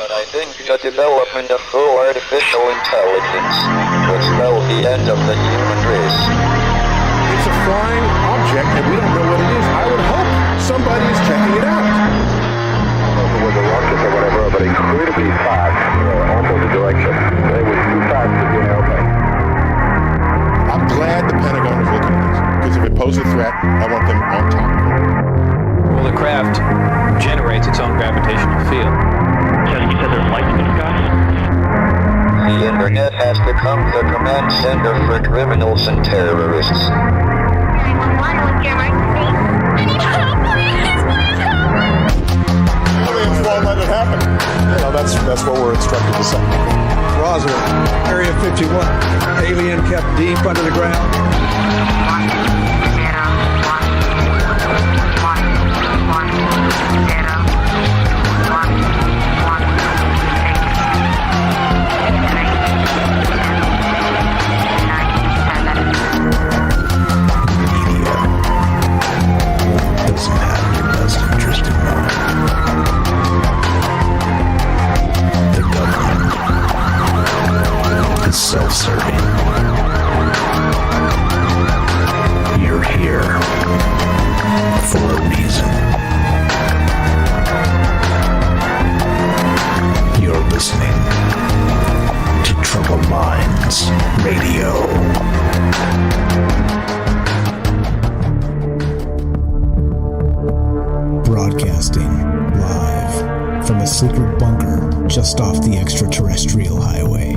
but I think the development of full artificial intelligence will spell the end of the human race. It's a flying object, and we don't know what it is. I would hope somebody's checking it out. It was a rocket or whatever, but incredibly fast, opposite direction. It was too fast to be an airplane. I'm glad the Pentagon is looking at this, because if it poses a threat, I want them on top. Well, the craft generates its own gravitational field. You said there's lights in the sky? The internet has become the command center for criminals and terrorists. 911, what's your emergency? I need help, please help me! Aliens won't let it happen. You know, that's what we're instructed to say. Roswell, Area 51. Alien kept deep under the ground. 1, self-serving. You're here for a reason. You're listening to Troubled Minds Radio. Broadcasting live from a secret bunker just off the extraterrestrial highway.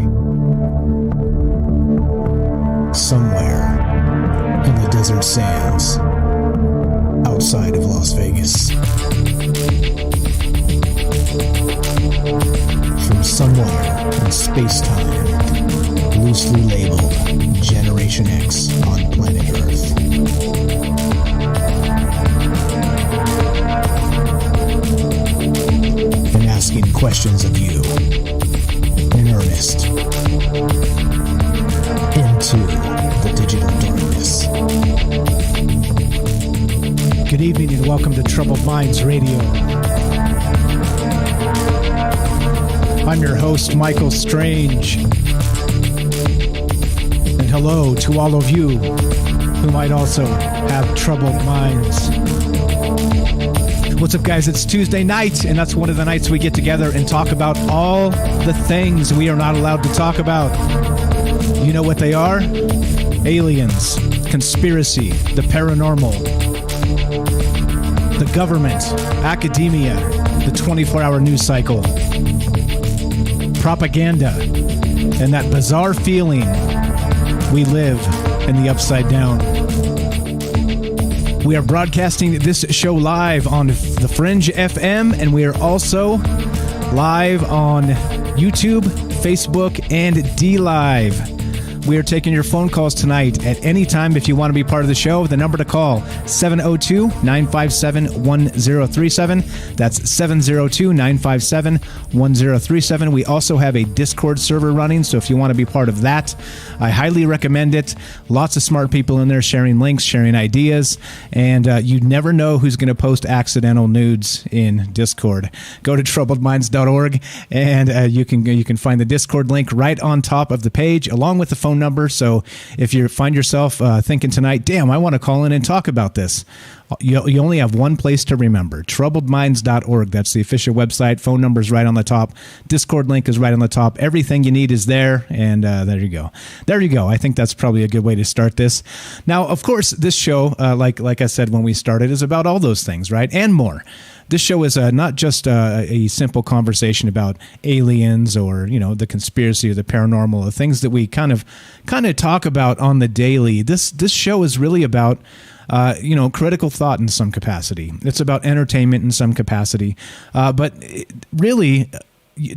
Somewhere in the desert sands outside of Las Vegas. From somewhere in space-time, loosely labeled Generation X on planet Earth. And asking questions of you in earnest into the digital darkness. Good evening and welcome to Troubled Minds Radio. I'm your host, Michael Strange. And hello to all of you who might also have troubled minds. What's up, guys? It's Tuesday night, and that's one of the nights we get together and talk about all the things we are not allowed to talk about. You know what they are? Aliens, conspiracy, the paranormal, the government, academia, the 24-hour news cycle, propaganda, and that bizarre feeling we live in the upside down. We are broadcasting this show live on The Fringe FM, and we are also live on YouTube, Facebook, and DLive. We are taking your phone calls tonight at any time if you want to be part of the show. The number to call, 702-957-1037. That's 702-957-1037. We also have a Discord server running, so if you want to be part of that, I highly recommend it. Lots of smart people in there sharing links, sharing ideas, and you never know who's going to post accidental nudes in Discord. Go to troubledminds.org, and you can find the Discord link right on top of the page, along with the phone number. So if you find yourself thinking tonight, damn, I want to call in and talk about this, you only have one place to remember, troubledminds.org. That's the official website. Phone number is right on the top. Discord link is right on the top. Everything you need is there, and there you go. There you go. I think that's probably a good way to start this. Now, of course, this show, like I said when we started, is about all those things, right, and more. This show is not just a simple conversation about aliens or, you know, the conspiracy or the paranormal, the things that we kind of talk about on the daily. This show is really about critical thought in some capacity. It's about entertainment in some capacity, but really,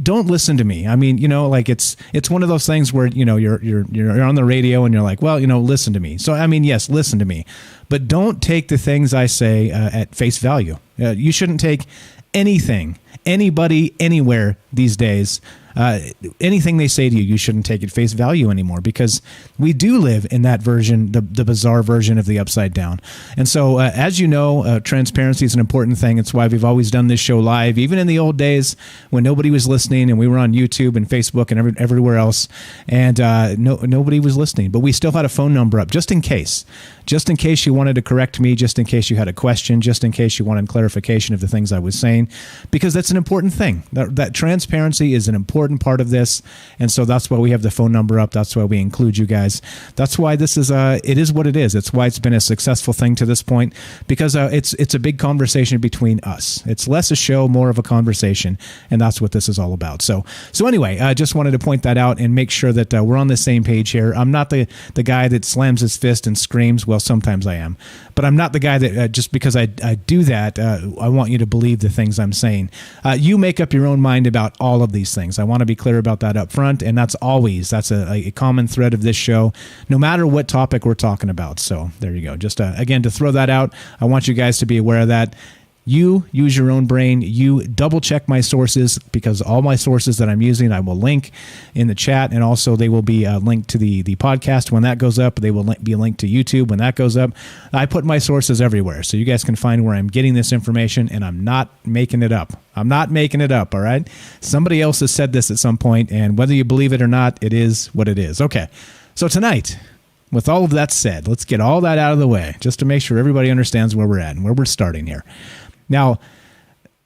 don't listen to me. I mean, it's one of those things where, you're on the radio and you're like, well, listen to me. So, I mean, yes, listen to me, but don't take the things I say at face value. You shouldn't take anything, anybody, anywhere these days anything they say to you, you shouldn't take at face value anymore, because we do live in that version, the bizarre version of the upside down. And so, as you know, transparency is an important thing. It's why we've always done this show live, even in the old days when nobody was listening and we were on YouTube and Facebook and everywhere else, and nobody was listening. But we still had a phone number up just in case you wanted to correct me, just in case you had a question, just in case you wanted clarification of the things I was saying, because that's an important thing. That transparency is an important part of this, and so that's why we have the phone number up. That's why we include you guys. That's why this is it is what it is. It's why it's been a successful thing to this point, because it's a big conversation between us. It's less a show, more of a conversation, and that's what this is all about. So anyway, I just wanted to point that out and make sure that we're on the same page here. I'm not the guy that slams his fist and screams. Well, sometimes I am, but I'm not the guy that just because I do that, I want you to believe the things I'm saying. You make up your own mind about all of these things. I want to be clear about that up front, and that's a common thread of this show, no matter what topic we're talking about. So there you go. Just again, to throw that out, I want you guys to be aware of that. You use your own brain. You double check my sources, because all my sources that I'm using, I will link in the chat, and also they will be linked to the podcast when that goes up. They will be linked to YouTube when that goes up. I put my sources everywhere, so you guys can find where I'm getting this information, and I'm not making it up. I'm not making it up, all right? Somebody else has said this at some point, and whether you believe it or not, it is what it is. Okay, so tonight, with all of that said, let's get all that out of the way, just to make sure everybody understands where we're at and where we're starting here. Now,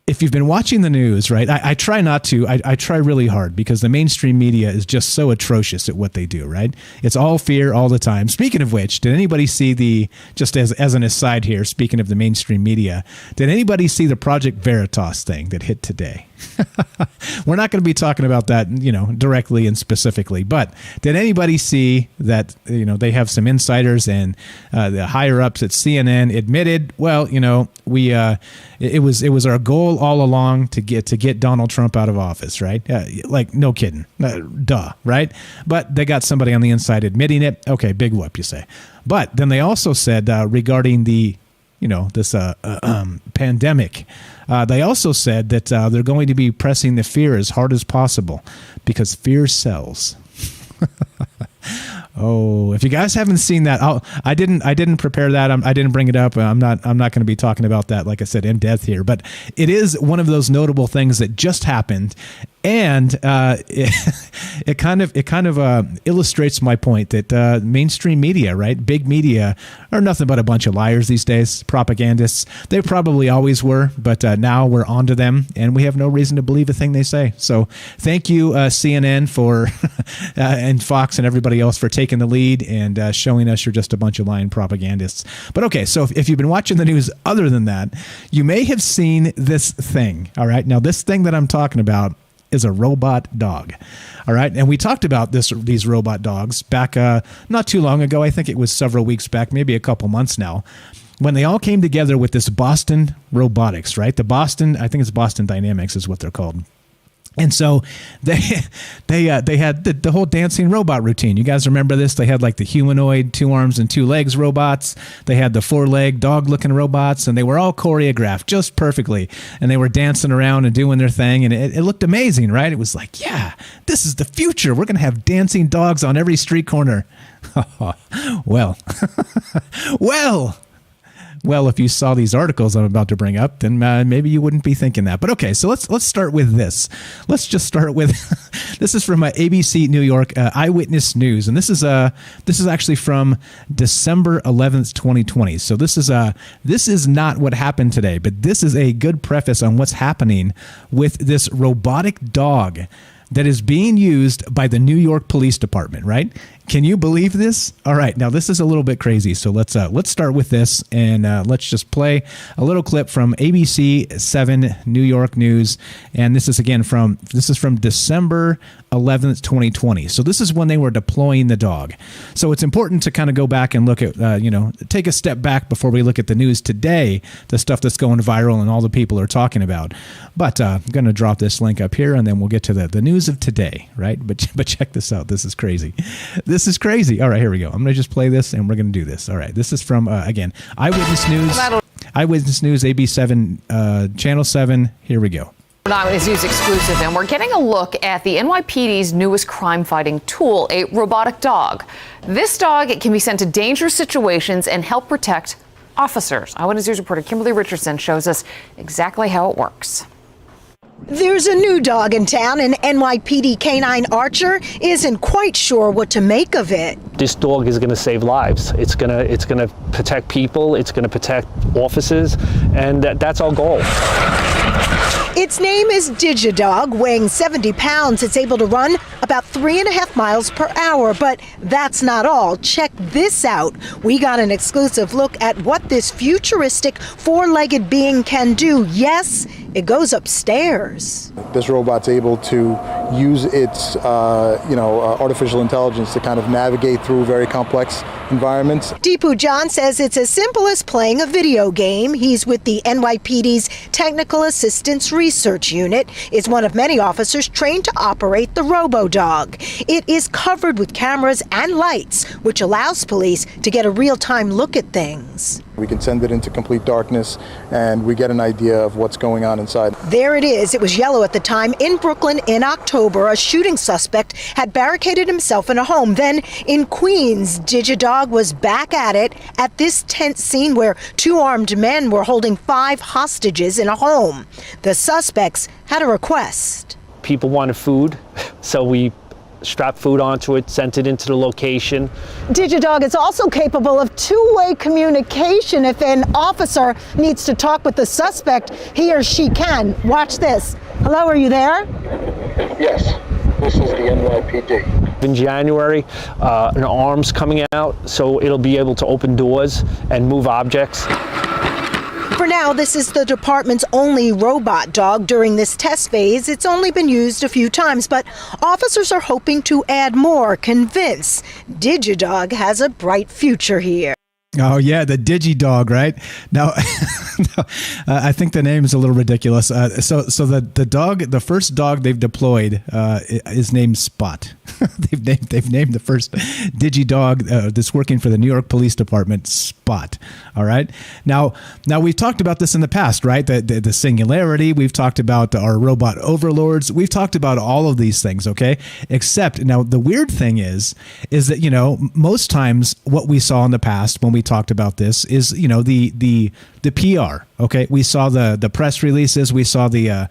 if you've been watching the news, right, I try not to. I try really hard, because the mainstream media is just so atrocious at what they do, right? It's all fear all the time. Speaking of which, did anybody see just as an aside here, speaking of the mainstream media, did anybody see the Project Veritas thing that hit today? We're not going to be talking about that, directly and specifically, but did anybody see that, they have some insiders, and the higher ups at CNN admitted, well, it was our goal all along to get Donald Trump out of office, right? Like, no kidding. Duh, right? But they got somebody on the inside admitting it. Okay, big whoop, you say. But then they also said regarding the this pandemic, they also said that they're going to be pressing the fear as hard as possible, because fear sells. Oh, if you guys haven't seen that, I didn't prepare that. I didn't bring it up. I'm not going to be talking about that, like I said, in depth here. But it is one of those notable things that just happened, and it kind of illustrates my point that mainstream media, right, big media, are nothing but a bunch of liars these days, propagandists. They probably always were, but now we're onto them, and we have no reason to believe a thing they say. So thank you, CNN, for and Fox and everybody else for taking the lead and showing us you're just a bunch of lying propagandists. But okay, so if you've been watching the news other than that, you may have seen this thing. All right, now this thing that I'm talking about is a robot dog. All right, and we talked about these robot dogs back not too long ago. I think it was several weeks back, maybe a couple months now, when they all came together with this Boston Robotics, right? I think it's Boston Dynamics is what they're called. And so they had the whole dancing robot routine. You guys remember this? They had like the humanoid 2 arms and 2 legs robots. They had the 4-leg dog-looking robots, and they were all choreographed just perfectly. And they were dancing around and doing their thing, and it looked amazing, right? It was like, yeah, this is the future. We're going to have dancing dogs on every street corner. Well, Well, if you saw these articles I'm about to bring up, then maybe you wouldn't be thinking that. But okay, so let's start with this. Let's just start with this is from ABC New York Eyewitness News, and this is actually from December 11th, 2020. So this is not what happened today, but this is a good preface on what's happening with this robotic dog that is being used by the New York Police Department, right? Can you believe this? All right, now this is a little bit crazy, so let's start with this, and let's just play a little clip from ABC 7 New York News, and this is from December 11th, 2020. So this is when they were deploying the dog. So it's important to kind of go back and look at, take a step back before we look at the news today, the stuff that's going viral and all the people are talking about. But I'm going to drop this link up here, and then we'll get to the news of today, right? But check this out. This is crazy. This is crazy. All right, here we go. I'm going to just play this, and we're going to do this. All right, this is from, again, Eyewitness News, AB7, Channel 7. Here we go. An Eyewitness News exclusive, and we're getting a look at the NYPD's newest crime-fighting tool, a robotic dog. This dog can be sent to dangerous situations and help protect officers. Eyewitness News reporter Kimberly Richardson shows us exactly how it works. There's a new dog in town, and NYPD canine Archer isn't quite sure what to make of it. This dog is going to save lives. It's going to protect people. It's going to protect officers, and that's our goal. Its name is Digidog. Weighing 70 pounds, it's able to run about 3.5 miles per hour. But that's not all. Check this out. We got an exclusive look at what this futuristic four-legged being can do. Yes, it goes upstairs. This robot's able to use its, artificial intelligence to kind of navigate through very complex environments. Deepu John says it's as simple as playing a video game. He's with the NYPD's Technical Assistance Research Unit. Is one of many officers trained to operate the RoboDog. It is covered with cameras and lights, which allows police to get a real-time look at things. We can send it into complete darkness, and we get an idea of what's going on inside. There it is. It was yellow at the time. In Brooklyn in October, a shooting suspect had barricaded himself in a home. Then in Queens, Digidog was back at it at this tense scene where two armed men were holding 5 hostages in a home. The suspects had a request. People wanted food, so we strapped food onto it, sent it into the location. Digidog is also capable of two-way communication. If an officer needs to talk with the suspect, he or she can. Watch this. Hello, are you there? Yes, this is the NYPD. In January, an arm's coming out, so it'll be able to open doors and move objects. For now, this is the department's only robot dog during this test phase. It's only been used a few times, but officers are hoping to add more, convinced Digidog has a bright future here. Oh, yeah, the Digidog, right? Now, I think the name is a little ridiculous. So the dog, the first dog they've deployed is named Spot. they've named the first Digidog that's working for the New York Police Department Spot. All right. Now we've talked about this in the past, right? The singularity. We've talked about our robot overlords. We've talked about all of these things. Okay. Except now the weird thing is that, most times what we saw in the past when we talked about this is, the PR. Okay. We saw the press releases. We saw the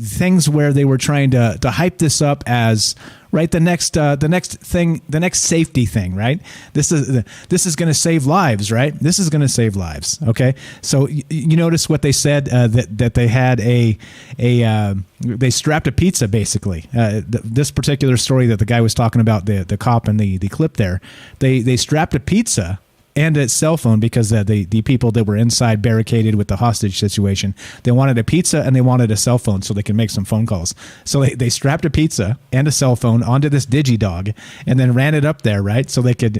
things where they were trying to hype this up as, right, the next thing, the next safety thing, right? This is going to save lives, right? This is going to save lives. Okay. So you notice what they said, that they had they strapped a pizza, basically. This particular story that the guy was talking about, the cop in the clip there, they strapped a pizza and a cell phone because the people that were inside barricaded with the hostage situation, they wanted a pizza and they wanted a cell phone so they could make some phone calls. So they strapped a pizza and a cell phone onto this Digidog and then ran it up there, right? So they could,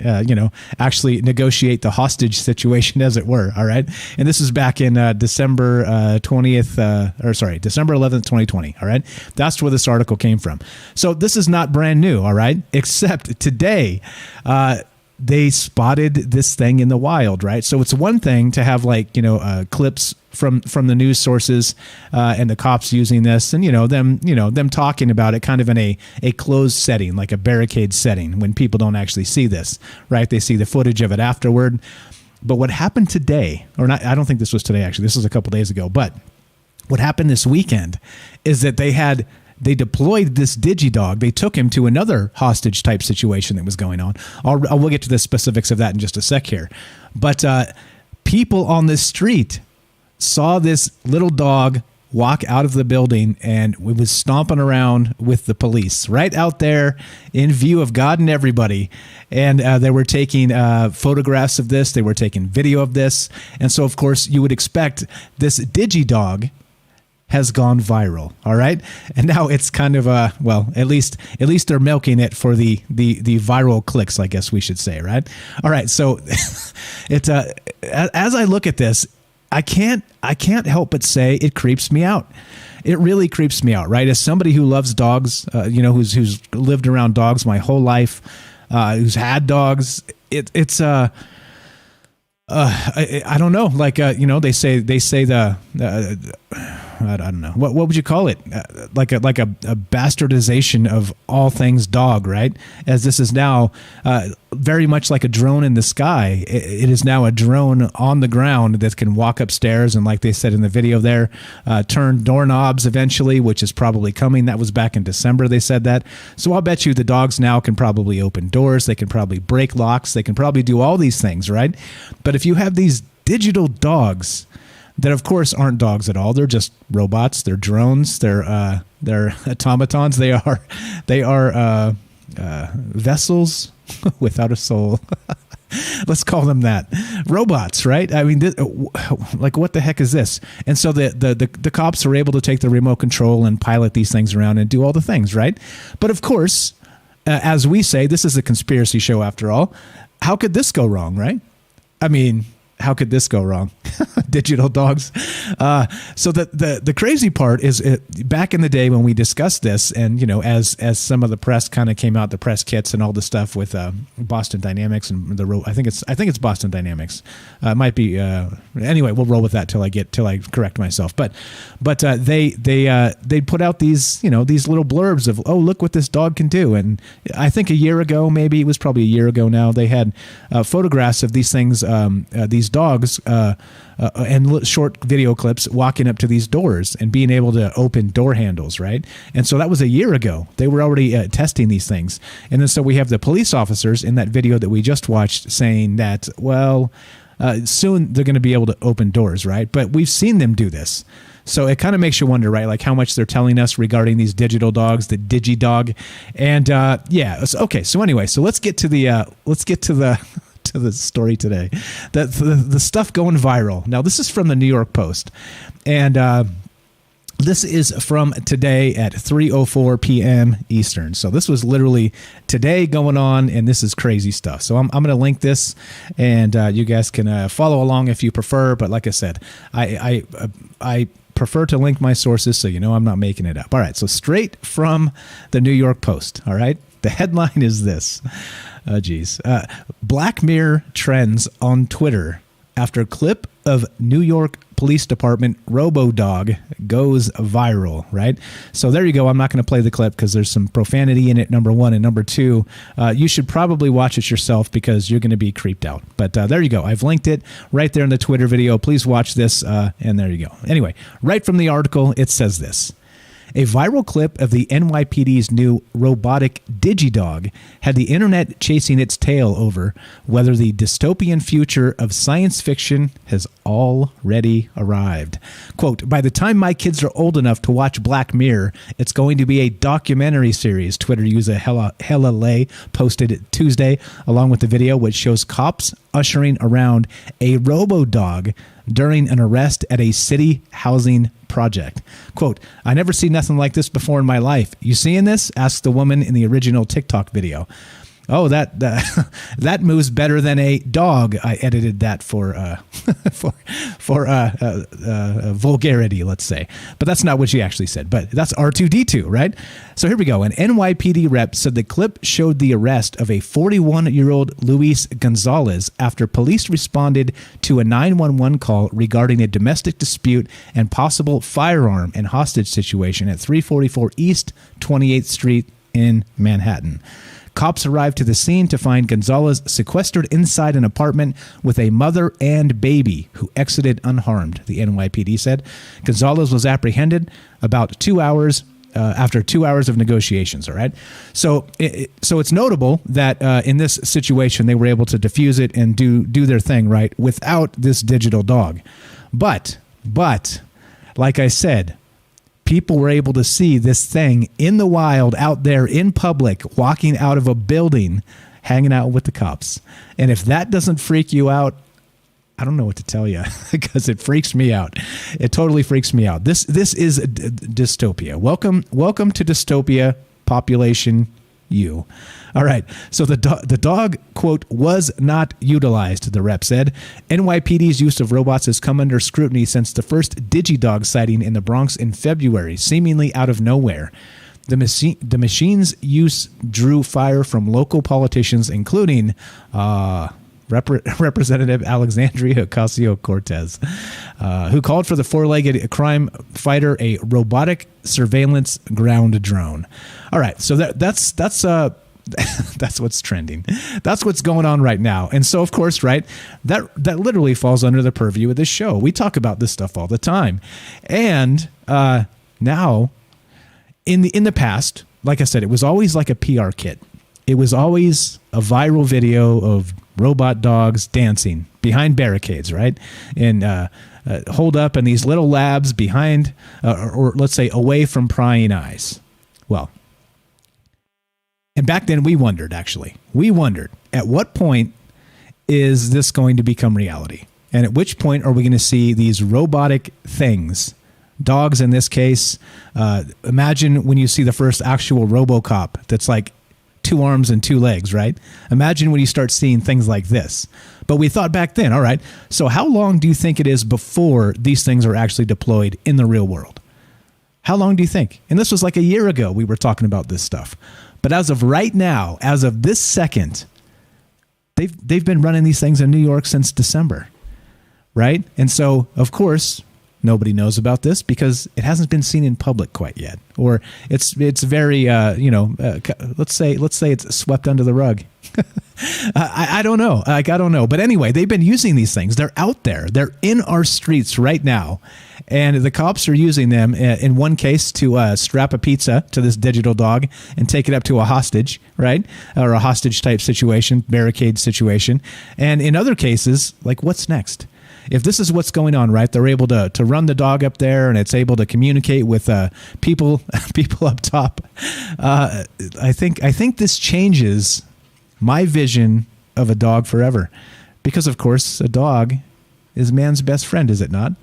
actually negotiate the hostage situation, as it were. All right. And this is back in December 11th, 2020. All right. That's where this article came from. So this is not brand new. All right. Except today, they spotted this thing in the wild, right? So it's one thing to have clips from the news sources and the cops using this, and them talking about it kind of in a closed setting, like a barricade setting, when people don't actually see this, right? They see the footage of it afterward. But what happened today, or not? I don't think this was today. Actually, this was a couple days ago. But what happened this weekend is that they deployed this Digidog. They took him to another hostage type situation that was going on. We'll get to the specifics of that in just a sec here. But people on the street saw this little dog walk out of the building, and it was stomping around with the police right out there in view of God and everybody. And they were taking photographs of this. They were taking video of this. And so, of course, you would expect this Digidog has gone viral. All right. And now it's kind of at least they're milking it for the viral clicks, I guess we should say. Right. All right. So it's as I look at this, I can't help but say it creeps me out. It really creeps me out. Right. As somebody who loves dogs, who's lived around dogs my whole life, who's had dogs, it's I don't know. Like, they say I don't know. What would you call it? Like a bastardization of all things dog, right? As this is now very much like a drone in the sky. It is now a drone on the ground that can walk upstairs and, like they said in the video there, turn doorknobs eventually, which is probably coming. That was back in December they said that. So I'll bet you the dogs now can probably open doors. They can probably break locks. They can probably do all these things, right? But if you have these digital dogs that, of course, aren't dogs at all. They're just robots. They're drones. They're automatons. They are vessels without a soul. Let's call them that. Robots, right? I mean, like, what the heck is this? And so the cops are able to take the remote control and pilot these things around and do all the things, right? But of course, as we say, this is a conspiracy show after all. How could this go wrong, right? I mean, how could this go wrong? Digital dogs. So the crazy part is back in the day when we discussed this, and as some of the press kind of came out, the press kits and all the stuff with Boston Dynamics and I think it's Boston Dynamics. It might be anyway. We'll roll with that till I correct myself. But they put out these these little blurbs of, oh, look what this dog can do. And I think a year ago, maybe it was probably a year ago now, they had photographs of these things, these dogs and short video clips walking up to these doors and being able to open door handles, right? And so that was a year ago. They were already testing these things. And then so we have the police officers in that video that we just watched saying that, well, soon they're going to be able to open doors, right? But we've seen them do this. So it kind of makes you wonder, right? Like how much they're telling us regarding these digital dogs, the Digidog. And yeah, okay. So anyway, so let's get to the story today. The stuff going viral. Now, this is from the New York Post, and this is from today at 3:04 p.m. Eastern. So this was literally today going on, and this is crazy stuff. So I'm going to link this, and you guys can follow along if you prefer. But like I said, I prefer to link my sources so I'm not making it up. All right, so straight from the New York Post. All right, the headline is this. Oh, geez. Black Mirror trends on Twitter after clip of New York Police Department Robodog goes viral, right? So there you go. I'm not going to play the clip because there's some profanity in it, number one. And number two, you should probably watch it yourself because you're going to be creeped out. But there you go. I've linked it right there in the Twitter video. Please watch this. And there you go. Anyway, right from the article, it says this. A viral clip of the NYPD's new robotic Digidog had the internet chasing its tail over whether the dystopian future of science fiction has already arrived. Quote, by the time my kids are old enough to watch Black Mirror, it's going to be a documentary series, Twitter user Hella Lay posted Tuesday, along with the video which shows cops ushering around a Robodog during an arrest at a city housing project. Quote, I never seen nothing like this before in my life. You seeing this? Asked the woman in the original TikTok video. Oh, that moves better than a dog. I edited that for vulgarity, let's say. But that's not what she actually said. But that's R2D2, right? So here we go. An NYPD rep said the clip showed the arrest of a 41-year-old Luis Gonzalez after police responded to a 911 call regarding a domestic dispute and possible firearm and hostage situation at 344 East 28th Street in Manhattan. Cops arrived to the scene to find Gonzalez sequestered inside an apartment with a mother and baby who exited unharmed, the NYPD said. Gonzalez was apprehended about 2 hours after 2 hours of negotiations, all right? So it's notable that in this situation, they were able to defuse it and do their thing, right, without this digital dog. But, like I said, people were able to see this thing in the wild out there in public, walking out of a building, hanging out with the cops. And if that doesn't freak you out, I don't know what to tell you because it freaks me out. It totally freaks me out. This is dystopia. Welcome to dystopia, population U. All right. So the dog, quote, was not utilized, the rep said. NYPD's use of robots has come under scrutiny since the first Digidog sighting in the Bronx in February, seemingly out of nowhere. The machine's use drew fire from local politicians, including Representative Alexandria Ocasio-Cortez, who called for the four-legged crime fighter a robotic surveillance ground drone. All right, so that's that's what's trending. That's what's going on right now. And so, of course, right, that literally falls under the purview of this show. We talk about this stuff all the time. And now, in the past, like I said, it was always like a PR kit. It was always a viral video of robot dogs dancing behind barricades, right? And holed up in these little labs behind, or let's say away from prying eyes. Well, and back then we wondered, at what point is this going to become reality? And at which point are we going to see these robotic things, dogs in this case? Imagine when you see the first actual RoboCop that's like 2 arms and 2 legs, right? Imagine when you start seeing things like this. But we thought back then, all right, so how long do you think it is before these things are actually deployed in the real world? How long do you think? And this was like a year ago we were talking about this stuff. But as of right now, as of this second, they've been running these things in New York since December, right? And so, of course, nobody knows about this because it hasn't been seen in public quite yet, or it's very let's say it's swept under the rug. I don't know. I don't know. But anyway, they've been using these things. They're out there. They're in our streets right now. And the cops are using them in one case to strap a pizza to this digital dog and take it up to a hostage, right? Or a hostage type situation, barricade situation. And in other cases, like what's next? If this is what's going on, right? They're able to run the dog up there and it's able to communicate with people up top. I think this changes my vision of a dog forever. Because, of course, a dog is man's best friend, is it not?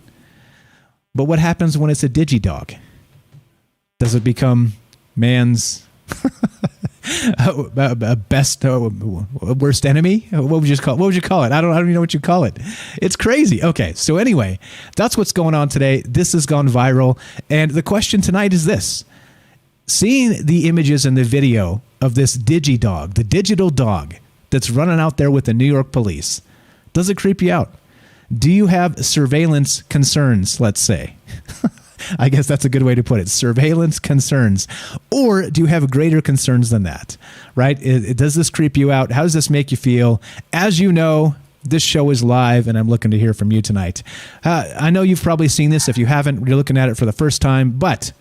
But what happens when it's a Digidog? Does it become man's best worst enemy? What would you call it? I don't even know what you call it. It's crazy. Okay, so anyway, that's what's going on today. This has gone viral, and the question tonight is this: seeing the images and the video of this Digidog, the digital dog that's running out there with the New York police, does it creep you out? Do you have surveillance concerns, let's say? I guess that's a good way to put it. Surveillance concerns. Or do you have greater concerns than that, right? Does this creep you out? How does this make you feel? As you know, this show is live, and I'm looking to hear from you tonight. I know you've probably seen this. If you haven't, you're looking at it for the first time, but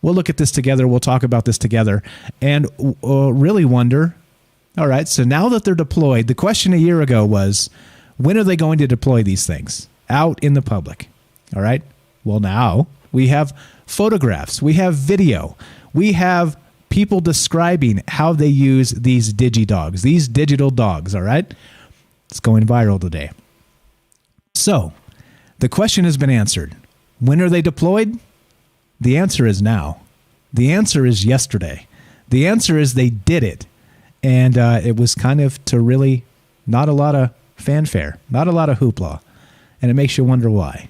we'll look at this together. We'll talk about this together and really wonder, all right, so now that they're deployed, the question a year ago was, when are they going to deploy these things out in the public? All right. Well, now we have photographs. We have video. We have people describing how they use these Digidogs, these digital dogs. All right. It's going viral today. So the question has been answered. When are they deployed? The answer is now. The answer is yesterday. The answer is they did it. And it was kind of to really not a lot of fanfare, not a lot of hoopla, and it makes you wonder why.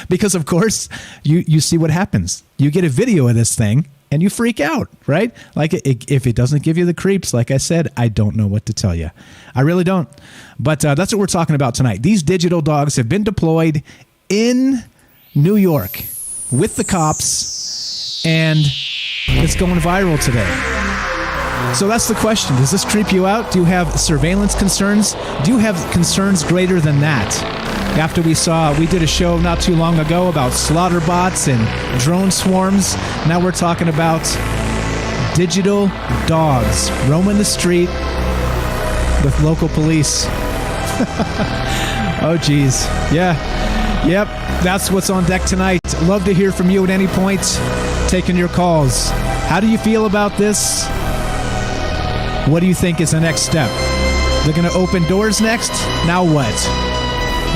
Because, of course, you see what happens. You get a video of this thing, and you freak out, right? Like, if it doesn't give you the creeps, like I said, I don't know what to tell you. I really don't. But that's what we're talking about tonight. These digital dogs have been deployed in New York with the cops, and it's going viral today. So that's the question. Does this creep you out? Do you have surveillance concerns? Do you have concerns greater than that? After we did a show not too long ago about slaughter bots and drone swarms. Now we're talking about digital dogs roaming the street with local police. Oh, geez. Yeah. Yep. That's what's on deck tonight. Love to hear from you at any point. Taking your calls. How do you feel about this? What do you think is the next step? They're going to open doors next? Now what?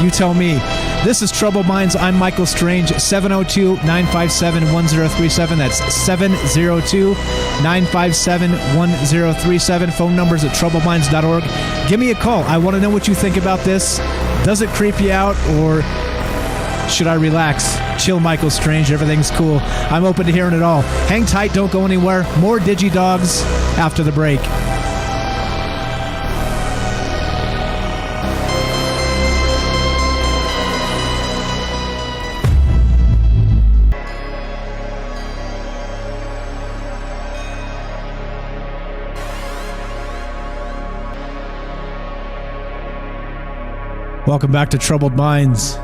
You tell me. This is Troubled Minds. I'm Michael Strange. 702-957-1037. That's 702-957-1037. Phone numbers at troubledminds.org. Give me a call. I want to know what you think about this. Does it creep you out, or should I relax? Chill, Michael Strange. Everything's cool. I'm open to hearing it all. Hang tight. Don't go anywhere. More Digidogs after the break. Welcome back to Troubled Minds.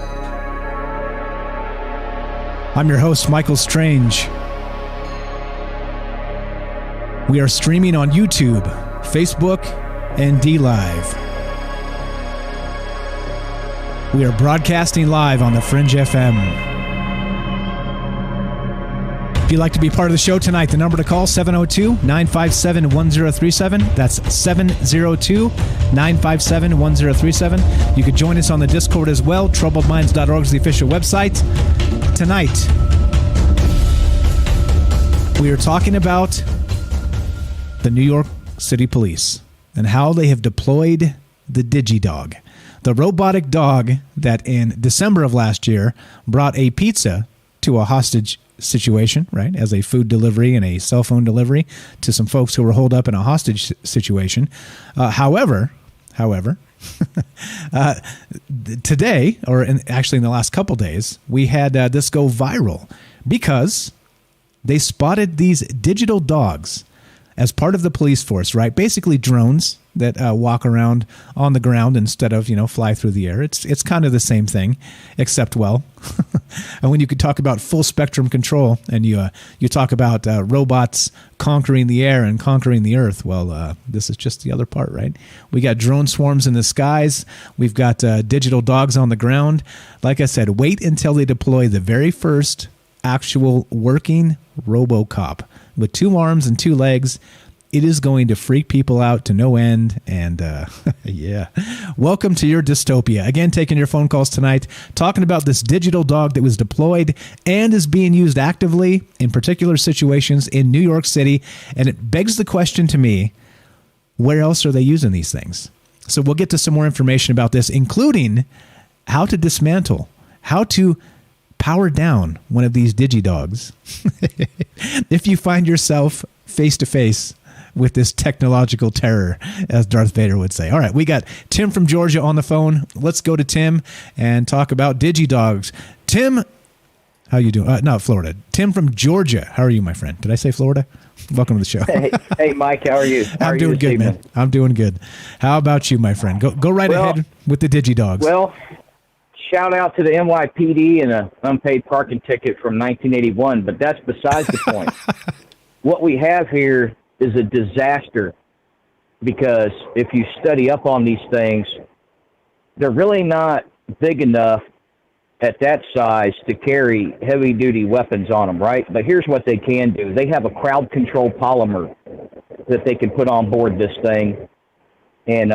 I'm your host, Michael Strange. We are streaming on YouTube, Facebook, and DLive. We are broadcasting live on the Fringe FM. If you'd like to be part of the show tonight, the number to call, 702-957-1037. That's 702-957-1037. You could join us on the Discord as well. TroubledMinds.org is the official website. Tonight, we are talking about the New York City Police and how they have deployed the Digidog, the robotic dog that in December of last year brought a pizza to a hostage situation, right, as a food delivery and a cell phone delivery to some folks who were holed up in a hostage situation. However, today, or actually in the last couple days, we had this go viral because they spotted these digital dogs as part of the police force, right? Basically drones that walk around on the ground instead of, fly through the air. It's kind of the same thing, except, well, and when you could talk about full spectrum control and you talk about robots conquering the air and conquering the earth, well, this is just the other part, right? We got drone swarms in the skies. We've got digital dogs on the ground. Like I said, wait until they deploy the very first actual working RoboCop with 2 arms and 2 legs. It is going to freak people out to no end. And yeah, welcome to your dystopia. Again, taking your phone calls tonight, talking about this digital dog that was deployed and is being used actively in particular situations in New York City. And it begs the question to me, where else are they using these things? So we'll get to some more information about this, including how to dismantle, how to power down one of these Digidogs if you find yourself face to face with this technological terror, as Darth Vader would say. All right, we got Tim from Georgia on the phone. Let's go to Tim and talk about Digidogs. Tim, how you doing? No, Florida. Tim from Georgia. How are you, my friend? Did I say Florida? Welcome to the show. Hey, Mike, how are you? I'm doing good, man. I'm doing good. How about you, my friend? Go right ahead with the Digidogs. Well, shout out to the NYPD and an unpaid parking ticket from 1981, but that's besides the point. What we have here is a disaster because if you study up on these things, they're really not big enough at that size to carry heavy-duty weapons on them, right? But here's what they can do. They have a crowd-control polymer that they can put on board this thing and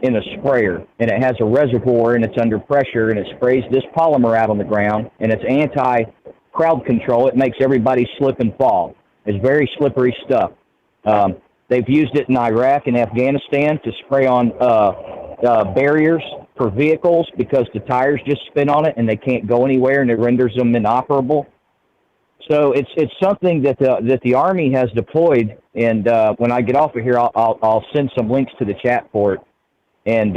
in a sprayer, and it has a reservoir and it's under pressure, and it sprays this polymer out on the ground, and it's anti-crowd control. It makes everybody slip and fall. It's very slippery stuff. They've used it in Iraq and Afghanistan to spray on barriers for vehicles because the tires just spin on it and they can't go anywhere, and it renders them inoperable. So it's something that the Army has deployed, and when I get off of here, I'll send some links to the chat for it, and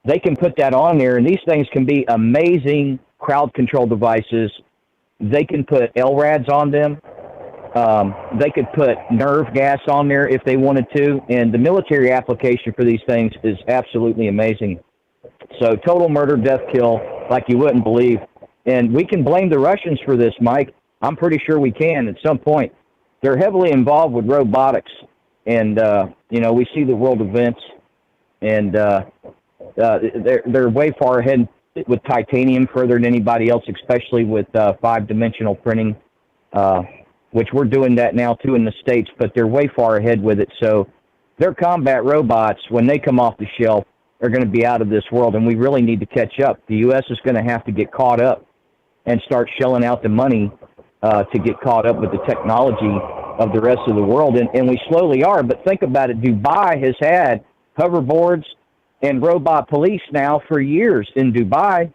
they can put that on there, and these things can be amazing crowd control devices. They can put LRADs on them. They could put nerve gas on there if they wanted to, and the military application for these things is absolutely amazing. So total murder, death, kill, like you wouldn't believe. And we can blame the Russians for this, Mike. I'm pretty sure we can at some point. They're heavily involved with robotics, and we see the world events, and they're way far ahead with titanium, further than anybody else, especially with 5-dimensional printing, which we're doing that now too in the States, but they're way far ahead with it. So their combat robots, when they come off the shelf, are going to be out of this world, and we really need to catch up. The U.S. is going to have to get caught up and start shelling out the money to get caught up with the technology of the rest of the world, and we slowly are. But think about it. Dubai has had hoverboards and robot police now for years in Dubai,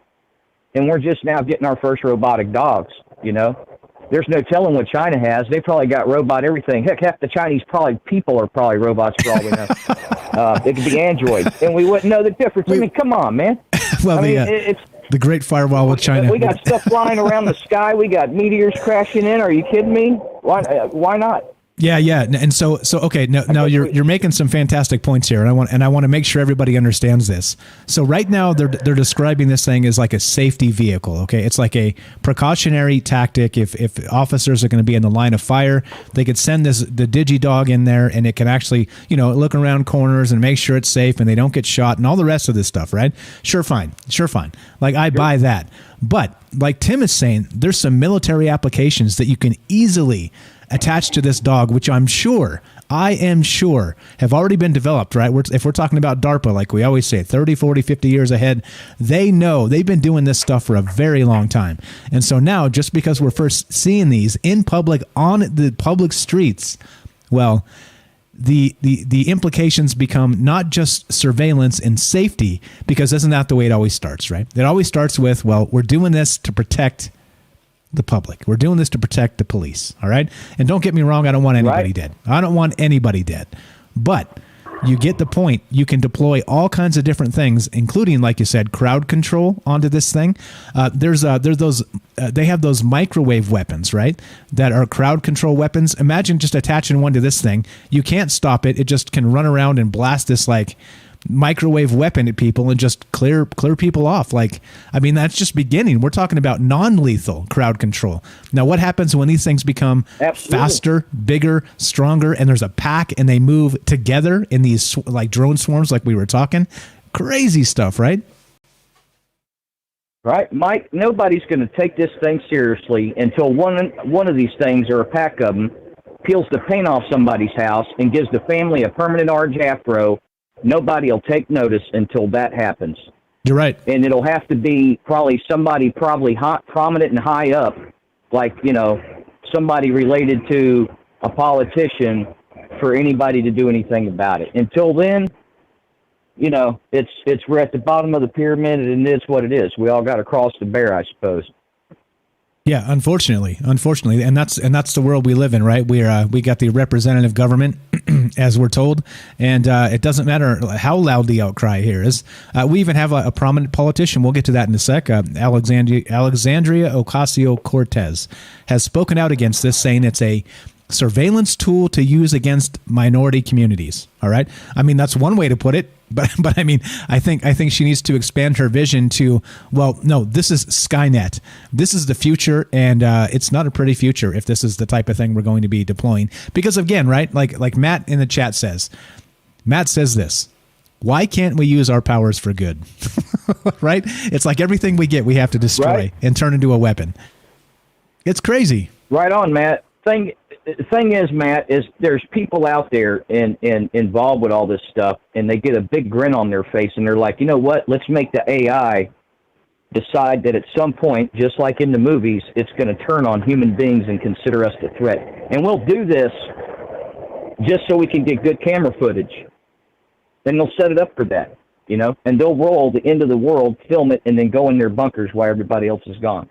and we're just now getting our first robotic dogs, There's no telling what China has. They probably got robot everything. Heck, half the Chinese people are probably robots for all we know. It could be androids, and we wouldn't know the difference. I mean, come on, man. Well, it's the great firewall with China. We got stuff flying around the sky. We got meteors crashing in. Are you kidding me? Why not? Yeah, and so okay. Now you're making some fantastic points here, and I want to make sure everybody understands this. So right now they're describing this thing as like a safety vehicle. Okay, it's like a precautionary tactic. If officers are going to be in the line of fire, they could send the Digidog in there, and it can actually look around corners and make sure it's safe and they don't get shot and all the rest of this stuff. Right? Sure, fine. Like I buy that, but like Tim is saying, there's some military applications that you can easily attached to this dog, which I am sure have already been developed, right? If we're talking about DARPA, like we always say, 30, 40, 50 years ahead, they know they've been doing this stuff for a very long time. And so now, just because we're first seeing these in public on the public streets, well, the implications become not just surveillance and safety, because isn't that the way it always starts, right? It always starts with, well, we're doing this to protect the public. We're doing this to protect the police. All right. And don't get me wrong. I don't want anybody dead. I don't want anybody dead. But you get the point. You can deploy all kinds of different things, including, like you said, crowd control onto this thing. There's those. They have those microwave weapons, right? That are crowd control weapons. Imagine just attaching one to this thing. You can't stop it. It just can run around and blast this like microwave weapon at people and just clear people off. Like, I mean, that's just beginning. We're talking about non-lethal crowd control. Now, what happens when these things become faster, bigger, stronger, and there's a pack and they move together in these like drone swarms, like we were talking? Crazy stuff, right? Right, Mike. Nobody's going to take this thing seriously until one of these things, or a pack of them, peels the paint off somebody's house and gives the family a permanent orange afro. Nobody will take notice until that happens. You're right. And it'll have to be probably somebody hot, prominent and high up, like, somebody related to a politician, for anybody to do anything about it. Until then, we're at the bottom of the pyramid, and it's what it is. We all got to cross the bear, I suppose. Yeah, unfortunately, and that's the world we live in, right? We got the representative government, as we're told, and it doesn't matter how loud the outcry here is. We even have a prominent politician. We'll get to that in a sec. Alexandria Ocasio-Cortez has spoken out against this, saying it's a surveillance tool to use against minority communities. All right, I mean, that's one way to put it. But I mean, I think she needs to expand her vision to, well, no, this is Skynet. This is the future, and it's not a pretty future if this is the type of thing we're going to be deploying. Because again, right, like Matt in the chat says, this: why can't we use our powers for good? Right? It's like everything we get, we have to destroy and turn into a weapon. It's crazy. Right on, Matt. The thing is, Matt, is there's people out there and involved with all this stuff, and they get a big grin on their face, and they're like, you know what? Let's make the AI decide that at some point, just like in the movies, it's going to turn on human beings and consider us a threat. And we'll do this just so we can get good camera footage. Then they'll set it up for that, and they'll roll the end of the world, film it, and then go in their bunkers while everybody else is gone.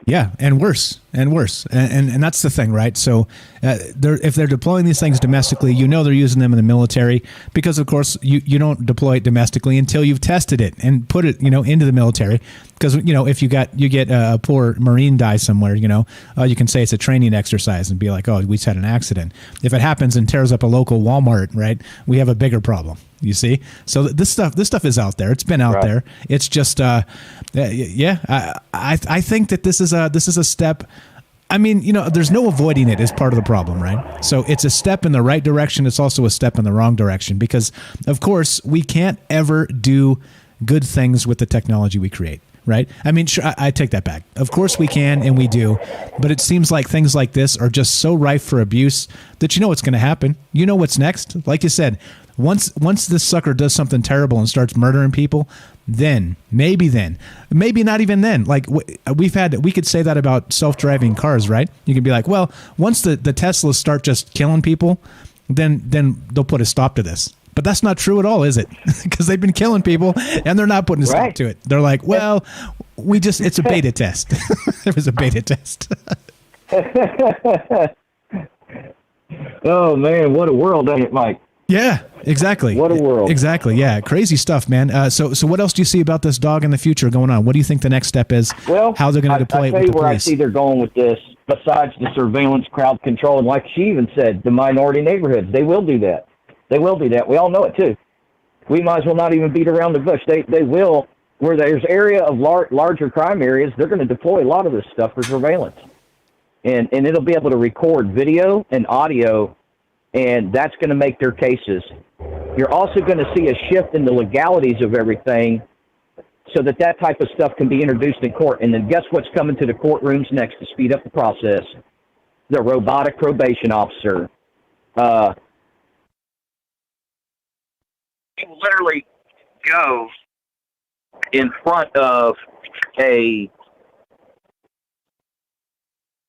Yeah, and worse. And that's the thing, right? So if they're deploying these things domestically, they're using them in the military, because, of course, you don't deploy it domestically until you've tested it and put it, into the military. Because, if you get a poor Marine die somewhere, you can say it's a training exercise and be like, oh, we just had an accident. If it happens and tears up a local Walmart, right, we have a bigger problem. You see? So this stuff is out there. It's been out there. It's just, I think that this is a step. I mean, there's no avoiding it as part of the problem, right? So it's a step in the right direction. It's also a step in the wrong direction, because, of course, we can't ever do good things with the technology we create. Right? I mean, sure, I take that back. Of course we can, and we do, but it seems like things like this are just so rife for abuse that what's going to happen. What's next? Like you said, once this sucker does something terrible and starts murdering people, maybe not even then. Like we could say that about self-driving cars, right? You can be like, well, once the Teslas start just killing people, then they'll put a stop to this. But that's not true at all, is it? Because they've been killing people and they're not putting a stop to it. They're like, well, it's a beta test. It was a beta test. Oh, man, what a world, ain't it, Mike? Yeah, exactly. What a world. Exactly, yeah. Crazy stuff, man. So what else do you see about this dog in the future going on? What do you think the next step is? Well, how they're going to deploy it with the police? I see they're going with this. besides the surveillance, crowd control, and like she even said, the minority neighborhoods, they will do that. They will do that. We all know it too. We might as well not even beat around the bush. They will, where there's area of larger crime areas, they're going to deploy a lot of this stuff for surveillance. And it'll be able to record video and audio, and that's going to make their cases. You're also going to see a shift in the legalities of everything so that type of stuff can be introduced in court. And then guess what's coming to the courtrooms next to speed up the process? The robotic probation officer. You literally go in front of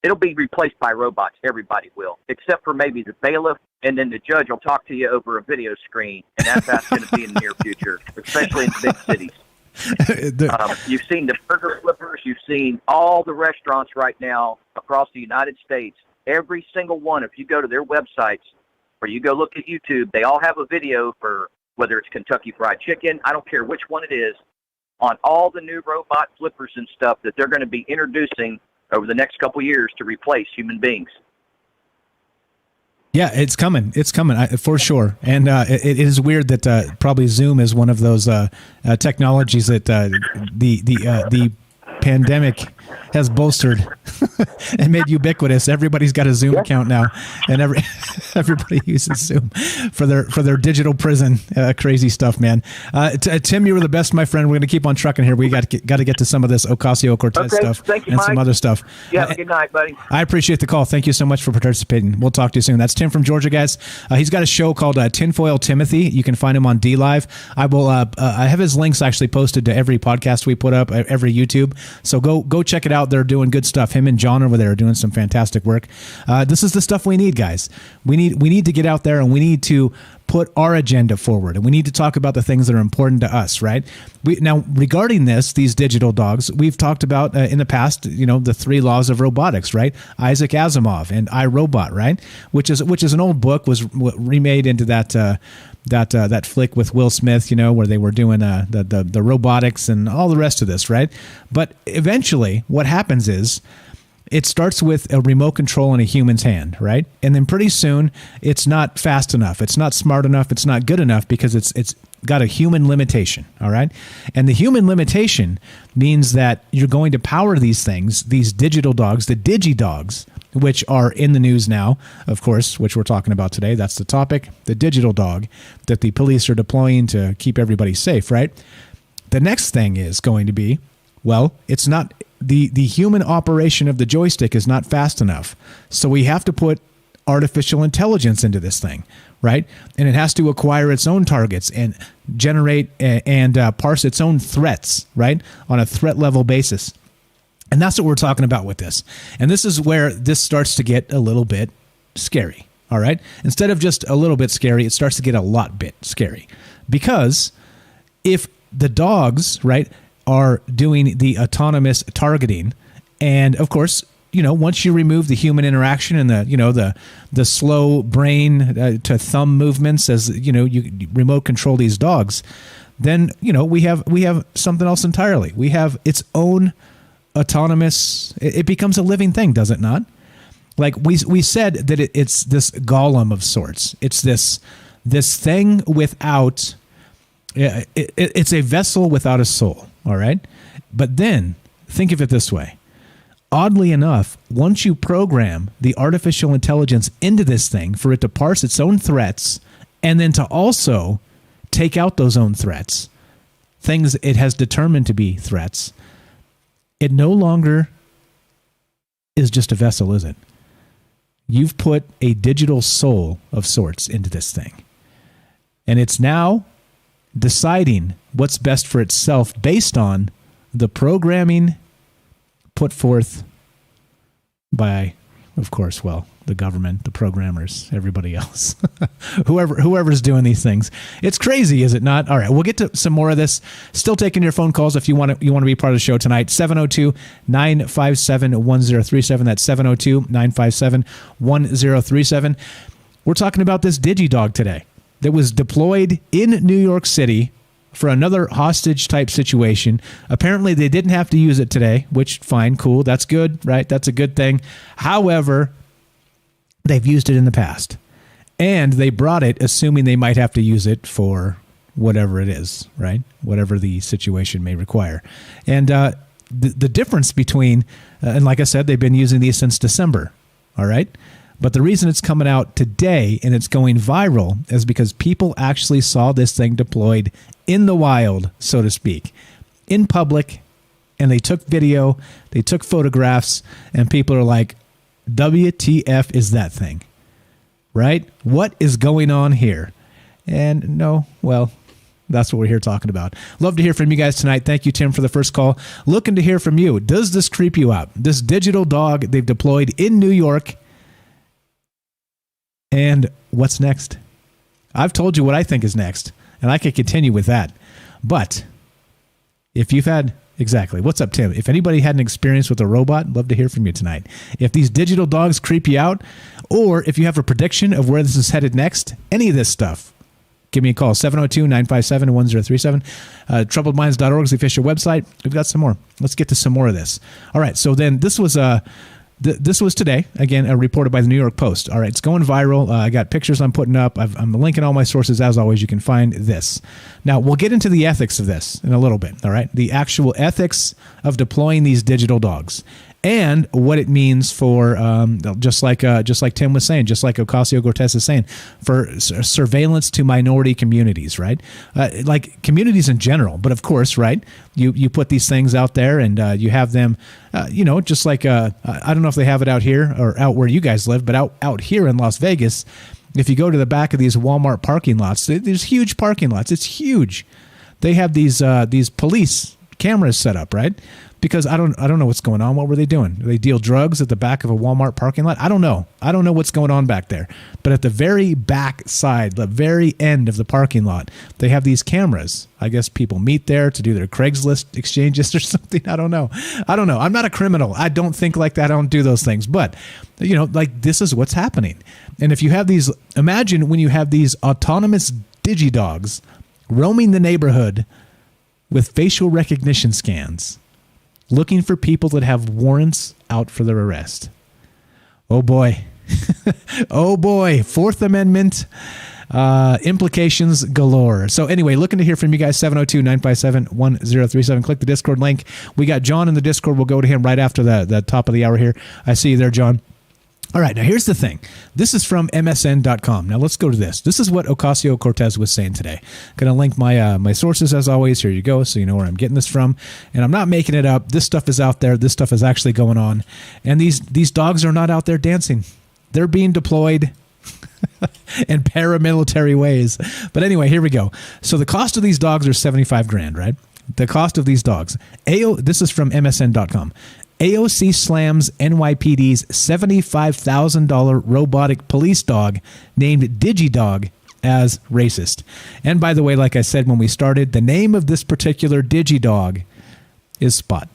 it'll be replaced by robots. Everybody will, except for maybe the bailiff, and then the judge will talk to you over a video screen, and that's going to be in the near future, especially in big cities. You've seen the burger flippers. You've seen all the restaurants right now across the United States. Every single one, if you go to their websites or you go look at YouTube, they all have a video for whether it's Kentucky Fried Chicken, I don't care which one it is, on all the new robot flippers and stuff that they're going to be introducing over the next couple years to replace human beings. Yeah, it's coming. It's coming for sure. And it is weird that probably Zoom is one of those technologies that the pandemic has bolstered and made ubiquitous. Everybody's got a Zoom account now, and everybody uses Zoom for their digital prison. Crazy stuff, man. Tim, you were the best, my friend. We're going to keep on trucking here. We got to get to some of this Ocasio-Cortez stuff and Mike. some other stuff. Yeah, good night, buddy. I appreciate the call. Thank you so much for participating. We'll talk to you soon. That's Tim from Georgia, guys. He's got a show called Tinfoil Timothy. You can find him on DLive. I will. I have his links actually posted to every podcast we put up, every YouTube. So go check it out. They're doing good stuff. Him and John over there are doing some fantastic work. This is the stuff we need, guys. We need to get out there, and we need to put our agenda forward, and we need to talk about the things that are important to us, right? Now, regarding these digital dogs, we've talked about in the past, the 3 laws of robotics, right? Isaac Asimov and iRobot, right? Which is an old book, was remade into that flick with Will Smith, where they were doing the robotics and all the rest of this, right? But eventually, what happens is it starts with a remote control in a human's hand, right? And then pretty soon, it's not fast enough, it's not smart enough, it's not good enough because it's got a human limitation, all right? And the human limitation means that you're going to power these things, these digital dogs, the Digidogs, which are in the news now, of course, which we're talking about today. That's the topic, the digital dog that the police are deploying to keep everybody safe, right? The next thing is going to be, well, it's not, the human operation of the joystick is not fast enough. So we have to put artificial intelligence into this thing, right? And it has to acquire its own targets and generate and parse its own threats, right? On a threat level basis. And that's what we're talking about with this. And this is where this starts to get a little bit scary, all right? Instead of just a little bit scary, it starts to get a lot bit scary. Because if the dogs, right, are doing the autonomous targeting, and of course, once you remove the human interaction and the slow brain to thumb movements as you remote control these dogs, then we have something else entirely. We have its own autonomous. It becomes a living thing, does it not? Like we said that it's this golem of sorts. It's this thing without. It's a vessel without a soul. All right. But then think of it this way. Oddly enough, once you program the artificial intelligence into this thing for it to parse its own threats and then to also take out those own threats, things it has determined to be threats, it no longer is just a vessel, is it? You've put a digital soul of sorts into this thing. And it's now deciding what's best for itself based on the programming put forth by, of course, the government, the programmers, everybody else, whoever's doing these things. It's crazy, is it not? All right, we'll get to some more of this. Still taking your phone calls if you want to be part of the show tonight. 702-957-1037. That's 702-957-1037. We're talking about this Digidog today that was deployed in New York City for another hostage type situation. Apparently, they didn't have to use it today, which fine, cool. That's good, right? That's a good thing. However, they've used it in the past, and they brought it assuming they might have to use it for whatever it is, right? Whatever the situation may require. And the difference between, and like I said, they've been using these since December, all right? But the reason it's coming out today and it's going viral is because people actually saw this thing deployed in the wild, so to speak, in public, and they took video, they took photographs, and people are like, WTF is that thing, right? What is going on here? And no, well, that's what we're here talking about. Love to hear from you guys tonight. Thank you, Tim, for the first call. Looking to hear from you. Does this creep you out? This digital dog they've deployed in New York. And what's next? I've told you what I think is next, and I could continue with that. But if you've had, exactly, what's up, Tim? If anybody had an experience with a robot, love to hear from you tonight. If these digital dogs creep you out, or if you have a prediction of where this is headed next, any of this stuff, give me a call, 702-957-1037. Troubledminds.org is the official website. We've got some more. Let's get to some more of this. All right, so then this was today, again, reported by the New York Post. All right, it's going viral. I got pictures I'm putting up. I'm linking all my sources. As always, you can find this. Now, we'll get into the ethics of this in a little bit, all right? The actual ethics of deploying these digital dogs and what it means for, just like Tim was saying, just like Ocasio-Cortez is saying, for surveillance to minority communities, right? Like communities in general. But of course, right, you put these things out there and you have them, just like, I don't know if they have it out here or out where you guys live, but out here in Las Vegas, if you go to the back of these Walmart parking lots, there's huge parking lots. It's huge. They have these police cameras set up, right? Because I don't know what's going on. What were they doing? Do they deal drugs at the back of a Walmart parking lot? I don't know. I don't know what's going on back there. But at the very back side, the very end of the parking lot, they have these cameras. I guess people meet there to do their Craigslist exchanges or something. I don't know. I'm not a criminal. I don't think like that. I don't do those things. But, this is what's happening. And if you have these, imagine when you have these autonomous digidogs roaming the neighborhood with facial recognition scans, looking for people that have warrants out for their arrest. Oh boy. Oh boy. Fourth Amendment implications galore. So anyway, looking to hear from you guys, 702-957-1037. Click the Discord link. We got John in the Discord. We'll go to him right after the top of the hour here. I see you there, John. All right, now here's the thing. This is from MSN.com. Now let's go to this. This is what Ocasio-Cortez was saying today. Going to link my sources as always. Here you go, so you know where I'm getting this from. And I'm not making it up. This stuff is out there. This stuff is actually going on. And these dogs are not out there dancing. They're being deployed in paramilitary ways. But anyway, here we go. So the cost of these dogs are $75,000, right? The cost of these dogs. This is from MSN.com. AOC slams NYPD's $75,000 robotic police dog named Digidog as racist. And by the way, like I said when we started, the name of this particular Digidog is Spot.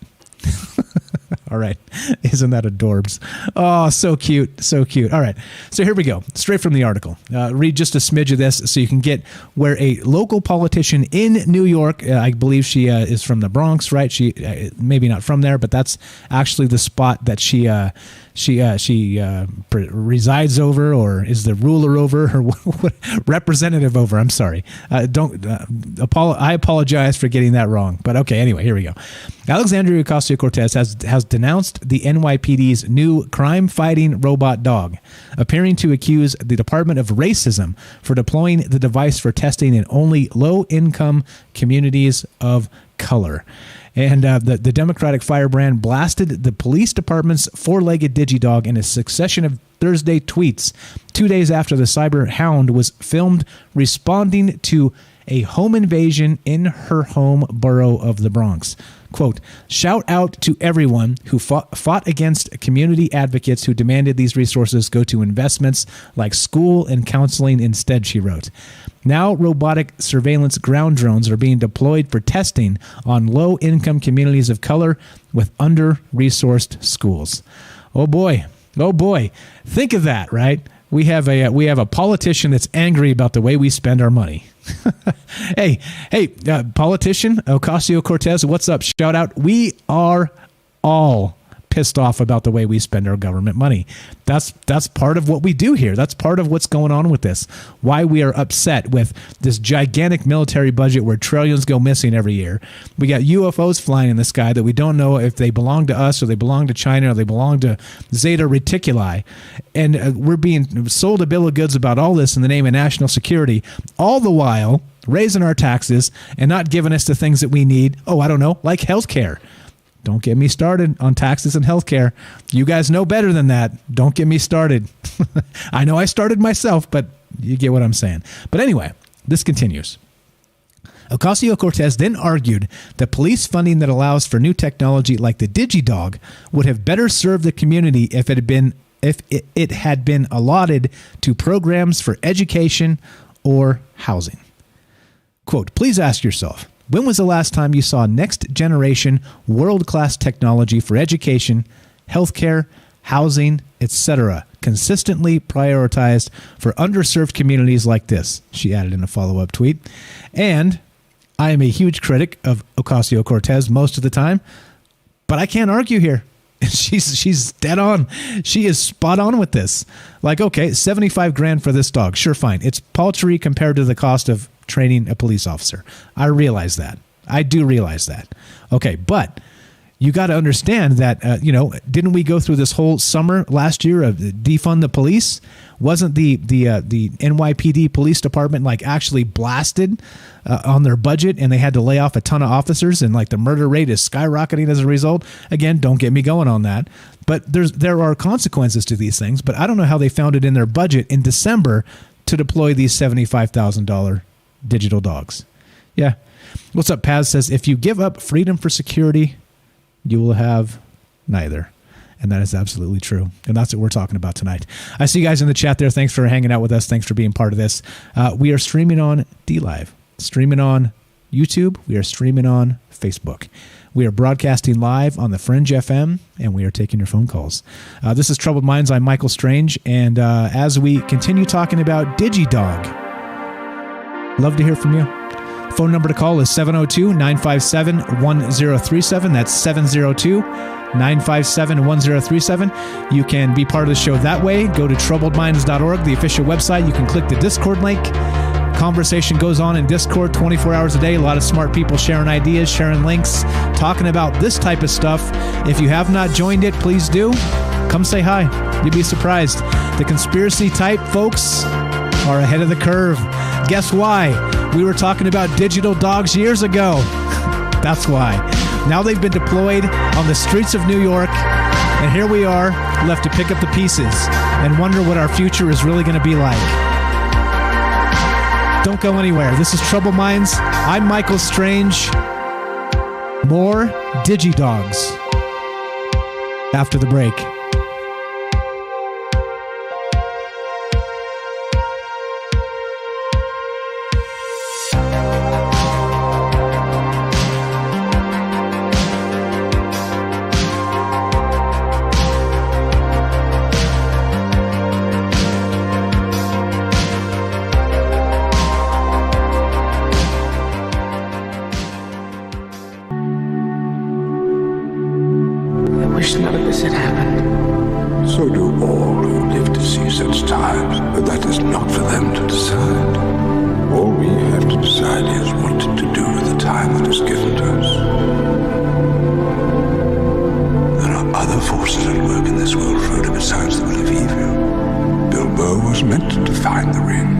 All right. Isn't that adorbs? Oh, so cute. So cute. All right. So here we go. Straight from the article. Read just a smidge of this so you can get where a local politician in New York, I believe she is from the Bronx, right? She maybe not from there, but that's actually the spot that she resides over, or is the ruler over, or representative over. I'm sorry. I apologize for getting that wrong. But okay, anyway, here we go. Alexandria Ocasio-Cortez has denounced the NYPD's new crime-fighting robot dog, appearing to accuse the Department of racism for deploying the device for testing in only low-income communities of color. And the Democratic firebrand blasted the police department's four-legged Digidog in a succession of Thursday tweets 2 days after the cyber hound was filmed responding to a home invasion in her home borough of the Bronx. Quote, shout out to everyone who fought against community advocates who demanded these resources go to investments like school and counseling instead, she wrote. Now robotic surveillance ground drones are being deployed for testing on low-income communities of color with under-resourced schools. Oh boy. Oh boy. Think of that, right? We have a politician that's angry about the way we spend our money. Hey, politician Ocasio-Cortez, what's up? Shout out. We are all pissed off about the way we spend our government money. That's part of what we do here. That's part of what's going on with this. Why we are upset with this gigantic military budget where trillions go missing every year. We got UFOs flying in the sky that we don't know if they belong to us or they belong to China or they belong to Zeta Reticuli. And we're being sold a bill of goods about all this in the name of national security, all the while raising our taxes and not giving us the things that we need. Oh, I don't know, like healthcare. Don't get me started on taxes and healthcare. You guys know better than that. Don't get me started. I know I started myself, but you get what I'm saying. But anyway, this continues. Ocasio-Cortez then argued that police funding that allows for new technology like the Digidog would have better served the community if it had been allotted to programs for education or housing. Quote, please ask yourself, when was the last time you saw next generation world-class technology for education, healthcare, housing, etc., consistently prioritized for underserved communities like this? She added in a follow-up tweet. And I am a huge critic of Ocasio-Cortez most of the time, but I can't argue here. She's dead on. She is spot on with this. Like, okay, $75,000 for this dog. Sure, fine. It's paltry compared to the cost of training a police officer. I realize that. I do realize that. Okay, but you got to understand that, didn't we go through this whole summer last year of defund the police? Wasn't the NYPD police department actually blasted on their budget and they had to lay off a ton of officers and the murder rate is skyrocketing as a result? Again, don't get me going on that. But there are consequences to these things, but I don't know how they found it in their budget in December to deploy these $75,000 digital dogs. Yeah. What's up, Paz says, if you give up freedom for security, you will have neither. And that is absolutely true. And that's what we're talking about tonight. I see you guys in the chat there. Thanks for hanging out with us. Thanks for being part of this. We are streaming on DLive, streaming on YouTube. We are streaming on Facebook. We are broadcasting live on the Fringe FM, and we are taking your phone calls. This is Troubled Minds. I'm Michael Strange. And as we continue talking about Digidog, love to hear from you. Phone number to call is 702-957-1037. That's 702-957-1037. You can be part of the show that way. Go to troubledminds.org, the official website. You can click the Discord link. Conversation goes on in Discord 24 hours a day. A lot of smart people sharing ideas, sharing links, talking about this type of stuff. If you have not joined it, please do. Come say hi. You'd be surprised. The conspiracy type folks are ahead of the curve. Guess why? We were talking about digital dogs years ago. That's why. Now they've been deployed on the streets of New York, and here we are, left to pick up the pieces and wonder what our future is really going to be like. Don't go anywhere. This is Troubled Minds. I'm Michael Strange. More Digidogs after the break. So do all who live to see such times, but that is not for them to decide. All we have to decide is what to do with the time that is given to us. There are other forces at work in this world, Frodo, besides the will of evil. Bilbo was meant to find the ring,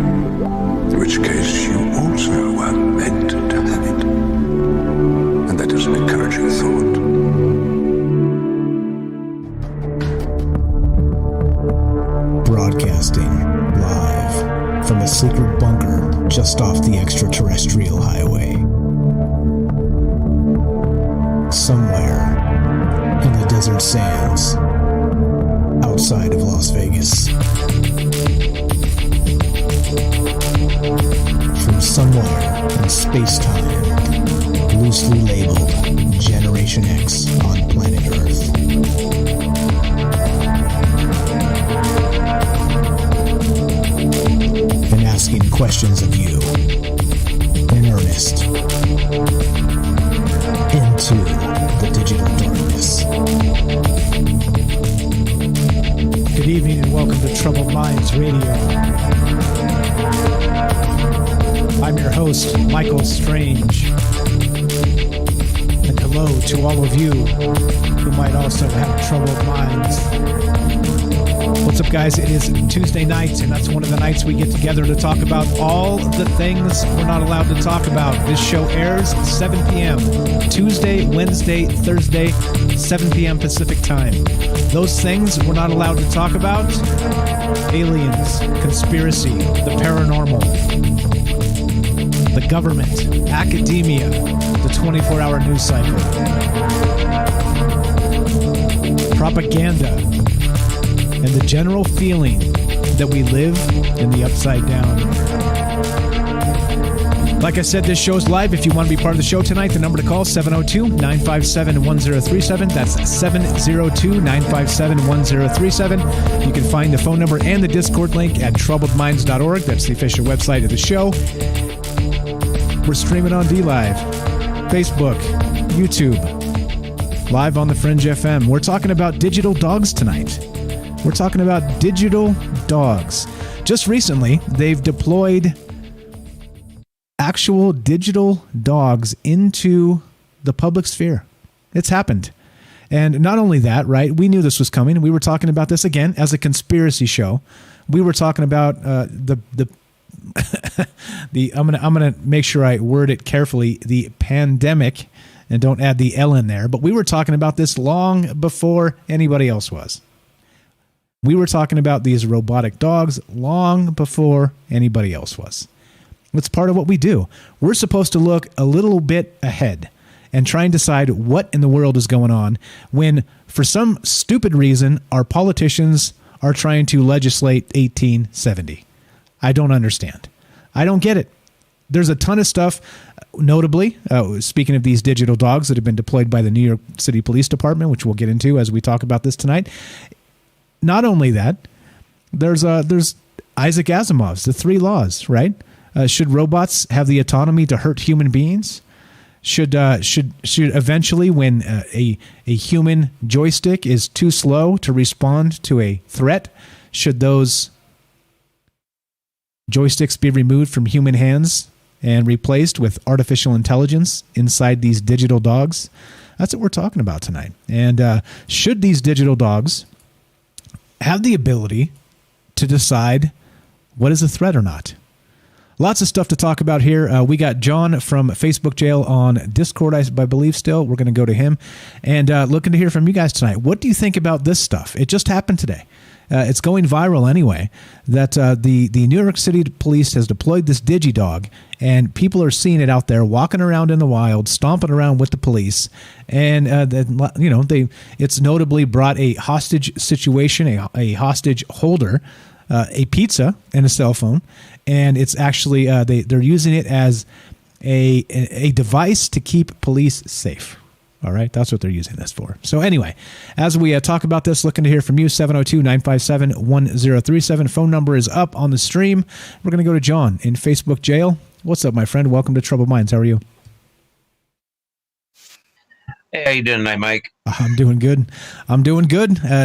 in which case you also were meant to have it. And that is an encouraging thought. Broadcasting live from a secret bunker just off the extraterrestrial highway. Somewhere in the desert sands outside of Las Vegas. From somewhere in space-time, loosely labeled Generation X on planet Earth. And asking questions of you. Good evening and welcome to Troubled Minds Radio. I'm your host, Michael Strange. And hello to all of you who might also have troubled minds. What's up, guys? It is Tuesday night, and that's one of the nights we get together to talk about all the things we're not allowed to talk about. This show airs 7 p.m. Tuesday, Wednesday, Thursday, 7 p.m. Pacific time. Those things we're not allowed to talk about: aliens, conspiracy, the paranormal, the government, academia, the 24-hour news cycle, propaganda, and the general feeling that we live in the upside down. Like I said, this show's live. If you want to be part of the show tonight, the number to call, 702-957-1037. That's 702-957-1037. You can find the phone number and the Discord link at troubledminds.org. That's the official website of the show. We're streaming on DLive, Facebook, YouTube, live on the Fringe FM. We're talking about digital dogs tonight. We're talking about digital dogs. Just recently, they've deployed actual digital dogs into the public sphere. It's happened. And not only that, right? We knew this was coming. We were talking about this again as a conspiracy show. We were talking about the I'm gonna make sure I word it carefully, the pandemic, and don't add the L in there. But we were talking about this long before anybody else was. We were talking about these robotic dogs long before anybody else was. It's part of what we do. We're supposed to look a little bit ahead and try and decide what in the world is going on when, for some stupid reason, our politicians are trying to legislate 1870. I don't understand. I don't get it. There's a ton of stuff, notably, speaking of these digital dogs that have been deployed by the New York City Police Department, which we'll get into as we talk about this tonight. Not only that, there's Isaac Asimov's The Three Laws, right? Should robots have the autonomy to hurt human beings? Should eventually, when a human joystick is too slow to respond to a threat, should those joysticks be removed from human hands and replaced with artificial intelligence inside these digital dogs? That's what we're talking about tonight. And should these digital dogs have the ability to decide what is a threat or not? Lots of stuff to talk about here. We got John from Facebook Jail on Discord, I believe still. We're going to go to him and looking to hear from you guys tonight. What do you think about this stuff? It just happened today. It's going viral anyway, that the New York City Police has deployed this Digidog, and people are seeing it out there walking around in the wild, stomping around with the police. And, it's notably brought a hostage situation, a hostage holder, a pizza, and a cell phone. And it's actually, they're using it as a device to keep police safe. All right, that's what they're using this for. So anyway, as we talk about this, looking to hear from you, 702-957-1037. Phone number is up on the stream. We're going to go to John in Facebook Jail. What's up, my friend? Welcome to Troubled Minds. How are you? Hey, how you doing tonight, Mike? I'm doing good.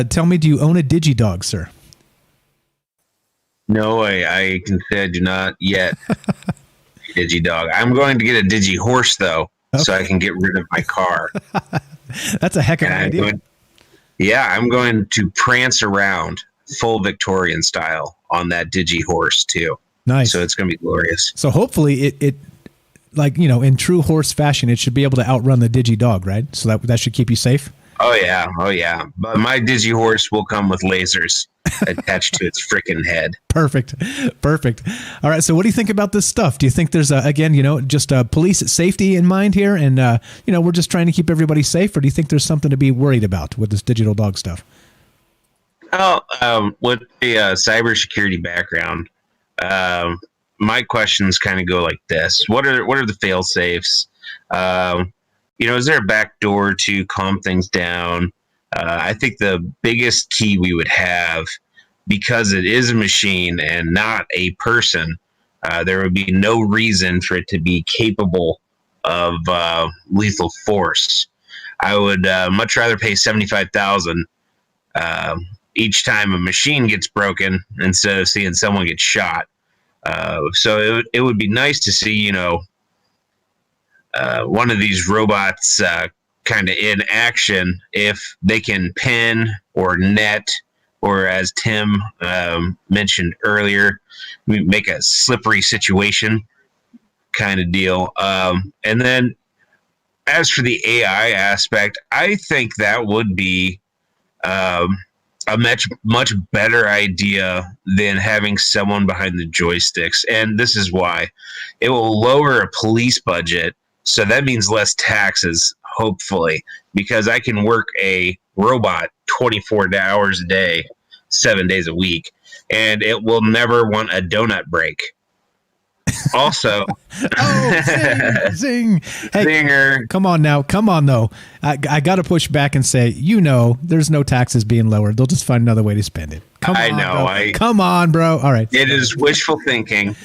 Tell me, do you own a Digidog, sir? No, I can say I do not yet. Digidog. I'm going to get a Digihorse, though. Okay. So I can get rid of my car. That's a heck of an idea. I'm going to prance around full Victorian style on that Digihorse too. Nice. So it's going to be glorious. So hopefully it in true horse fashion, it should be able to outrun the Digidog, right? So that should keep you safe. Oh yeah. But my Digihorse will come with lasers attached to its freaking head. Perfect. All right. So what do you think about this stuff? Do you think there's just police safety in mind here, and we're just trying to keep everybody safe, or do you think there's something to be worried about with this digital dog stuff? Well, with the cybersecurity background, my questions kind of go like this: What are the fail safes? Is there a back door to calm things down? I think the biggest key we would have, because it is a machine and not a person, there would be no reason for it to be capable of lethal force. I would much rather pay $75,000, each time a machine gets broken instead of seeing someone get shot. So it would be nice to see, one of these robots kind of in action if they can pin or net, or as Tim mentioned earlier, make a slippery situation kind of deal. And then as for the AI aspect, I think that would be a much better idea than having someone behind the joysticks. And this is why. It will lower a police budget, so that means less taxes, hopefully, because I can work a robot 24 hours a day, 7 days a week, and it will never want a donut break. Also, zing. Hey, Zinger. Come on though. I got to push back and say, there's no taxes being lowered. They'll just find another way to spend it. Come on, bro. All right. It is wishful thinking.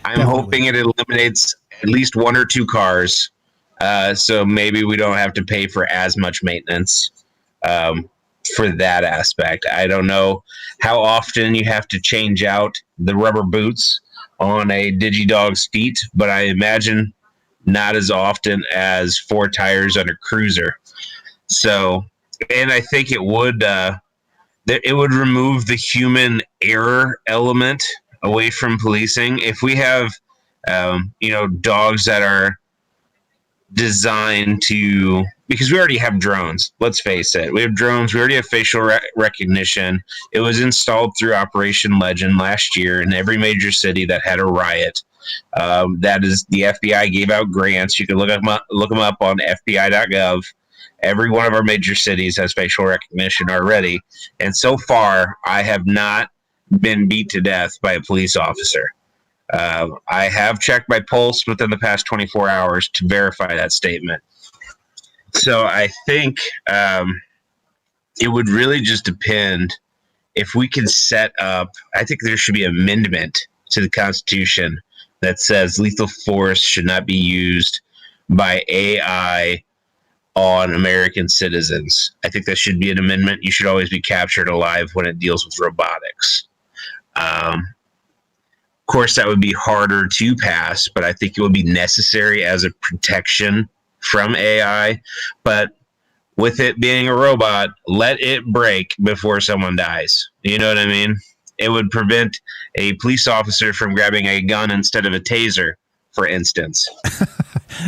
I'm hoping it eliminates at least one or two cars, so maybe we don't have to pay for as much maintenance for that aspect. I don't know how often you have to change out the rubber boots on a Digidog's feet, but I imagine not as often as 4 tires on a cruiser. So, and I think it would remove the human error element away from policing. If we have, dogs that are designed to, because we already have drones, let's face it, we have drones, we already have facial recognition. It was installed through Operation Legend last year in every major city that had a riot. That is, the FBI gave out grants. You can look them up on fbi.gov. Every one of our major cities has facial recognition already, and so far I have not been beat to death by a police officer. I have checked my pulse within the past 24 hours to verify that statement. So I think it would really just depend if we can set up, I think there should be an amendment to the Constitution that says lethal force should not be used by AI on American citizens. I think that should be an amendment. You should always be captured alive when it deals with robotics. Of course, that would be harder to pass, but I think it would be necessary as a protection from AI. But with it being a robot, let it break before someone dies. You know what I mean? It would prevent a police officer from grabbing a gun instead of a taser, for instance.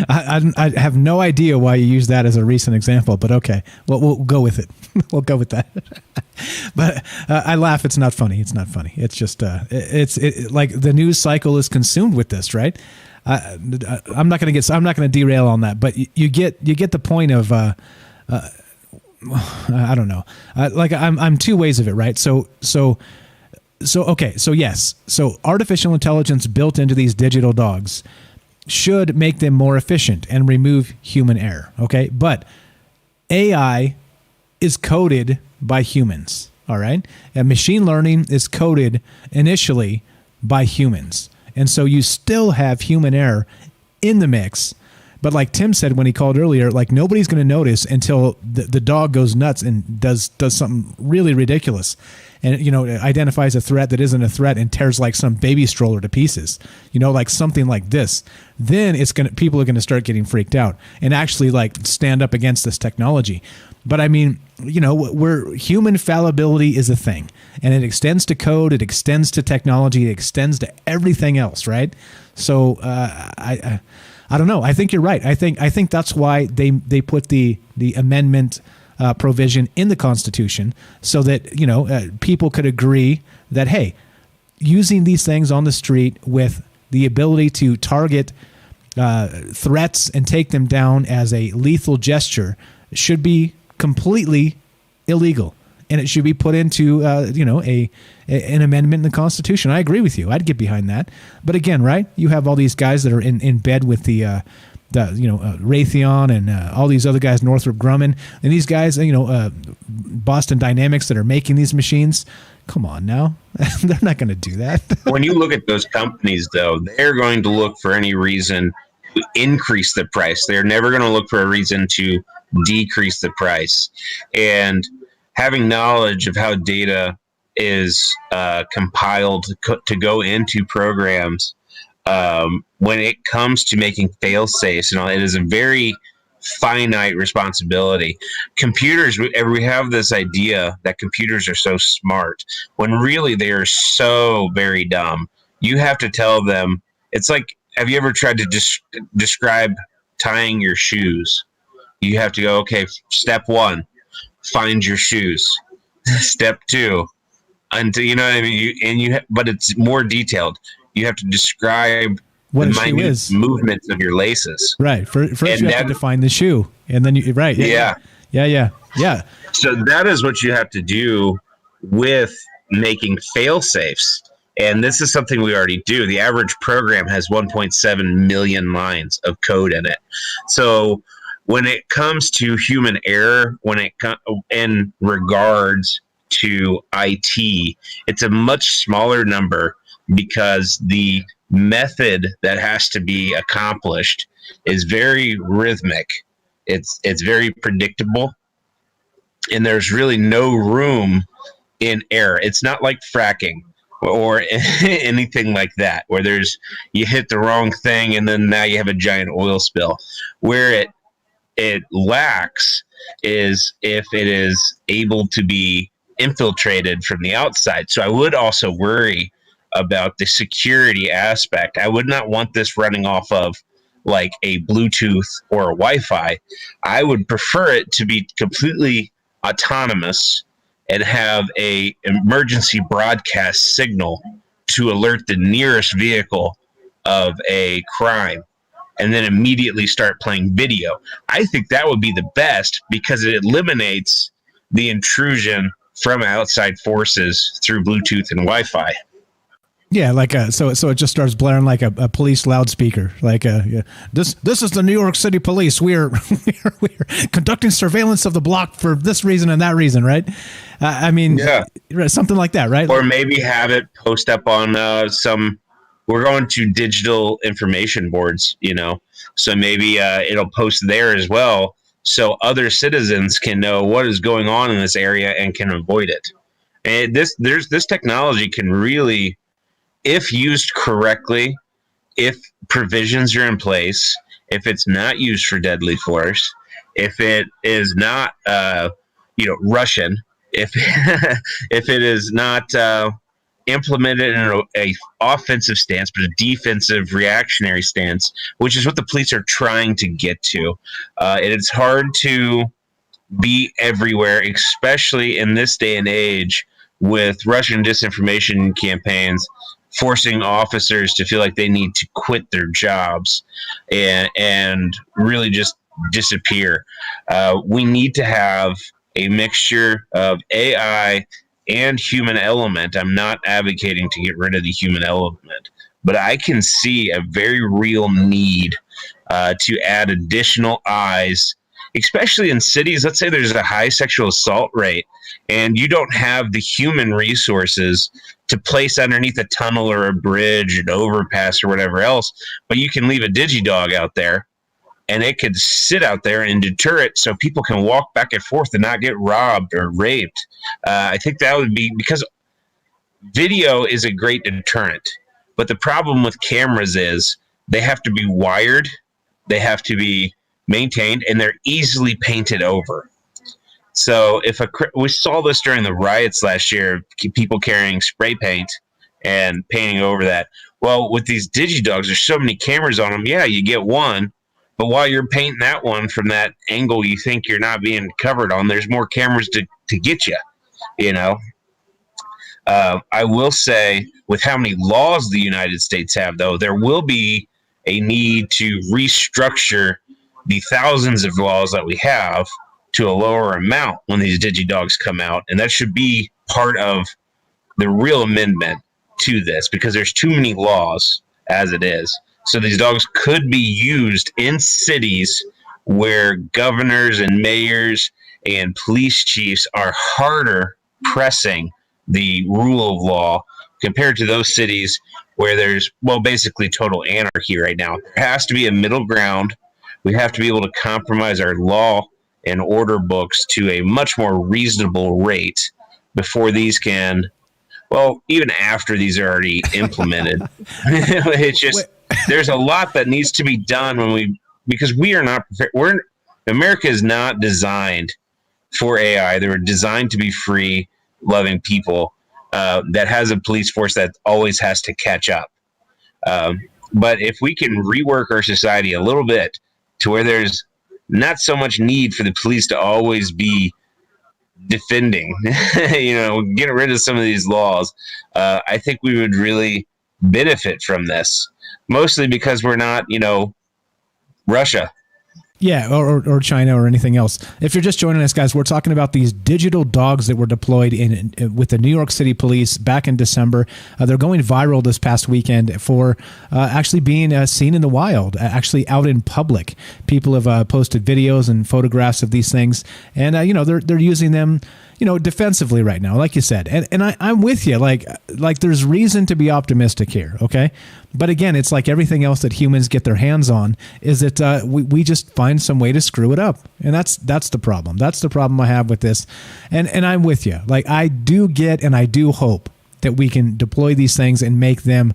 I have no idea why you use that as a recent example, but okay, we'll go with it. We'll go with that. But I laugh. It's not funny. It's not funny. It's just it's like the news cycle is consumed with this, right? I'm not going to derail on that, but you get the point of I don't know. I'm two ways of it, right? So okay. So yes. So artificial intelligence built into these digital dogs should make them more efficient and remove human error. Okay. But AI is coded by humans. All right. And machine learning is coded initially by humans. And so you still have human error in the mix. But like Tim said when he called earlier, like nobody's going to notice until the dog goes nuts and does something really ridiculous. And, it identifies a threat that isn't a threat and tears like some baby stroller to pieces, like something like this. Then people are going to start getting freaked out and actually like stand up against this technology. But I mean, where human fallibility is a thing, and it extends to code, it extends to technology, it extends to everything else, right? So I don't know. I think you're right. I think that's why they put the amendment provision in the Constitution so that people could agree that, hey, using these things on the street with the ability to target threats and take them down as a lethal gesture should be completely illegal, and it should be put into an amendment in the Constitution. I agree with you. I'd get behind that. But again, right? You have all these guys that are in bed with the Raytheon and all these other guys, Northrop Grumman, and these guys, Boston Dynamics that are making these machines. Come on now. They're not going to do that. When you look at those companies, though, they're going to look for any reason to increase the price. They're never going to look for a reason to decrease the price. And having knowledge of how data is compiled to go into programs when it comes to making fail safes and all, it is a very finite responsibility. Computers, we have this idea that computers are so smart when really they are so very dumb. You have to tell them. It's like, have you ever tried to describe tying your shoes? You have to go, okay, step 1, find your shoes. Step 2, until, you know what I mean? But it's more detailed. You have to describe what the a shoe minute is. movements of your laces. Right. First you have to define the shoe, and then you right. Yeah. So that is what you have to do with making fail safes. And this is something we already do. The average program has 1.7 million lines of code in it. So when it comes to human error, in regards to IT, it's a much smaller number because the method that has to be accomplished is very rhythmic. It's very predictable, and there's really no room in error. It's not like fracking or anything like that, where you hit the wrong thing and then now you have a giant oil spill. Where it lacks is if it is able to be infiltrated from the outside. So I would also worry about the security aspect. I would not want this running off of like a Bluetooth or a Wi-Fi. I would prefer it to be completely autonomous and have a emergency broadcast signal to alert the nearest vehicle of a crime, and then immediately start playing video. I think that would be the best because it eliminates the intrusion from outside forces through Bluetooth and Wi-Fi. Yeah, so it just starts blaring like a police loudspeaker. This is the New York City Police. We're conducting surveillance of the block for this reason and that reason, right? Something like that, right? Or maybe have it post up on we're going to digital information boards, so maybe it'll post there as well, so other citizens can know what is going on in this area and can avoid it. And this technology can really, if used correctly, if provisions are in place, if it's not used for deadly force, if it is not, Russian, if if it is not implemented in a offensive stance, but a defensive reactionary stance, which is what the police are trying to get to. It's hard to be everywhere, especially in this day and age with Russian disinformation campaigns forcing officers to feel like they need to quit their jobs and really just disappear. We need to have a mixture of AI and human element. I'm not advocating to get rid of the human element, but I can see a very real need to add additional eyes, especially in cities. Let's say there's a high sexual assault rate and you don't have the human resources to place underneath a tunnel or a bridge, an overpass or whatever else, but you can leave a Digidog out there and it could sit out there and deter it so people can walk back and forth and not get robbed or raped. I think that would be, because video is a great deterrent, but the problem with cameras is they have to be wired, they have to be maintained, and they're easily painted over. So we saw this during the riots last year, people carrying spray paint and painting over that. Well, with these Digidogs, there's so many cameras on them. Yeah, you get one, but while you're painting that one from that angle you think you're not being covered on, there's more cameras to get you, I will say, with how many laws the United States have, though, there will be a need to restructure the thousands of laws that we have to a lower amount when these Digidogs come out. And that should be part of the real amendment to this, because there's too many laws as it is. So these dogs could be used in cities where governors and mayors and police chiefs are harder pressing the rule of law compared to those cities where there's, basically total anarchy right now. There has to be a middle ground. We have to be able to compromise our law and order books to a much more reasonable rate before these can, well, even after these are already implemented. It's just, there's a lot that needs to be done because we are not prepared. America is not designed for AI. They were designed to be free, loving people that has a police force that always has to catch up. But if we can rework our society a little bit to where there's not so much need for the police to always be defending, get rid of some of these laws, I think we would really benefit from this, mostly because we're not, Russia. Yeah, or China or anything else. If you're just joining us, guys, we're talking about these digital dogs that were deployed with the New York City Police back in December. They're going viral this past weekend for actually being seen in the wild, actually out in public. People have posted videos and photographs of these things, and they're using them, defensively right now, like you said. And I'm with you. Like there's reason to be optimistic here, okay? But again, it's like everything else that humans get their hands on, is that we just find some way to screw it up. And that's the problem. That's the problem I have with this. And I'm with you. Like, I do get and I do hope that we can deploy these things and make them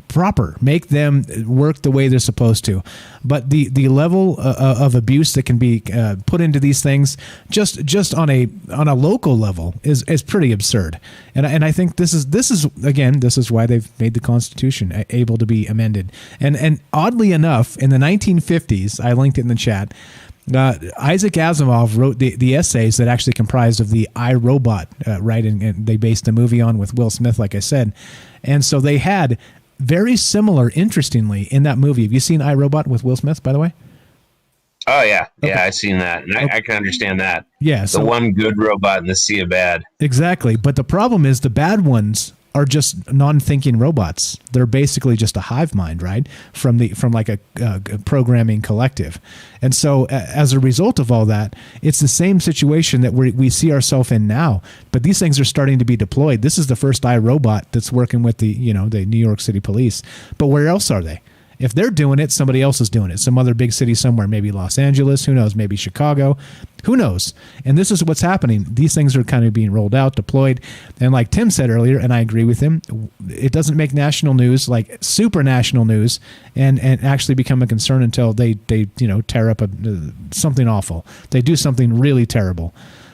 proper, make them work the way they're supposed to. But the level of abuse that can be put into these things just on a local level is pretty absurd. And I think this is why they've made the Constitution able to be amended. And oddly enough, in the 1950s, I linked it in the chat, Isaac Asimov wrote the essays that actually comprised of the I, Robot, right? And they based the movie on with Will Smith, like I said. And so they had very similar, interestingly, in that movie. Have you seen I, Robot with Will Smith, by the way? Oh, yeah. Okay. Yeah, I've seen that. And I can understand that. Yeah. The one good robot in the sea of bad. Exactly. But the problem is the bad ones are just non-thinking robots. They're basically just a hive mind, right? From like a programming collective. And so as a result of all that, it's the same situation that we see ourselves in now. But these things are starting to be deployed. This is the first iRobot that's working with the New York City Police. But where else are they? If they're doing it, somebody else is doing it. Some other big city somewhere, maybe Los Angeles, who knows, maybe Chicago, who knows? And this is what's happening. These things are kind of being rolled out, deployed. And like Tim said earlier, and I agree with him, it doesn't make national news, like super national news, and actually become a concern until they tear up something awful. They do something really terrible.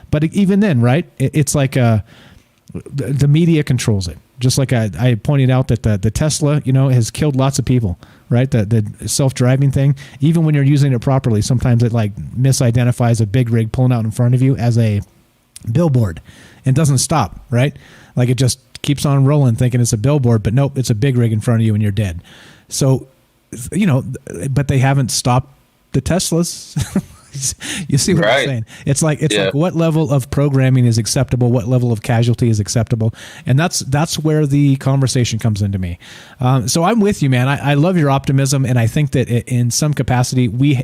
But even then, right, it's like the media controls it. Just like I pointed out that the Tesla, has killed lots of people, right? The self-driving thing, even when you're using it properly, sometimes it like misidentifies a big rig pulling out in front of you as a billboard and doesn't stop, right? Like it just keeps on rolling thinking it's a billboard, but nope, it's a big rig in front of you and you're dead. So, but they haven't stopped the Teslas. You see what I'm saying? It's like what level of programming is acceptable, what level of casualty is acceptable, and that's where the conversation comes into me. So I'm with you, man. I love your optimism, and I think that in some capacity, we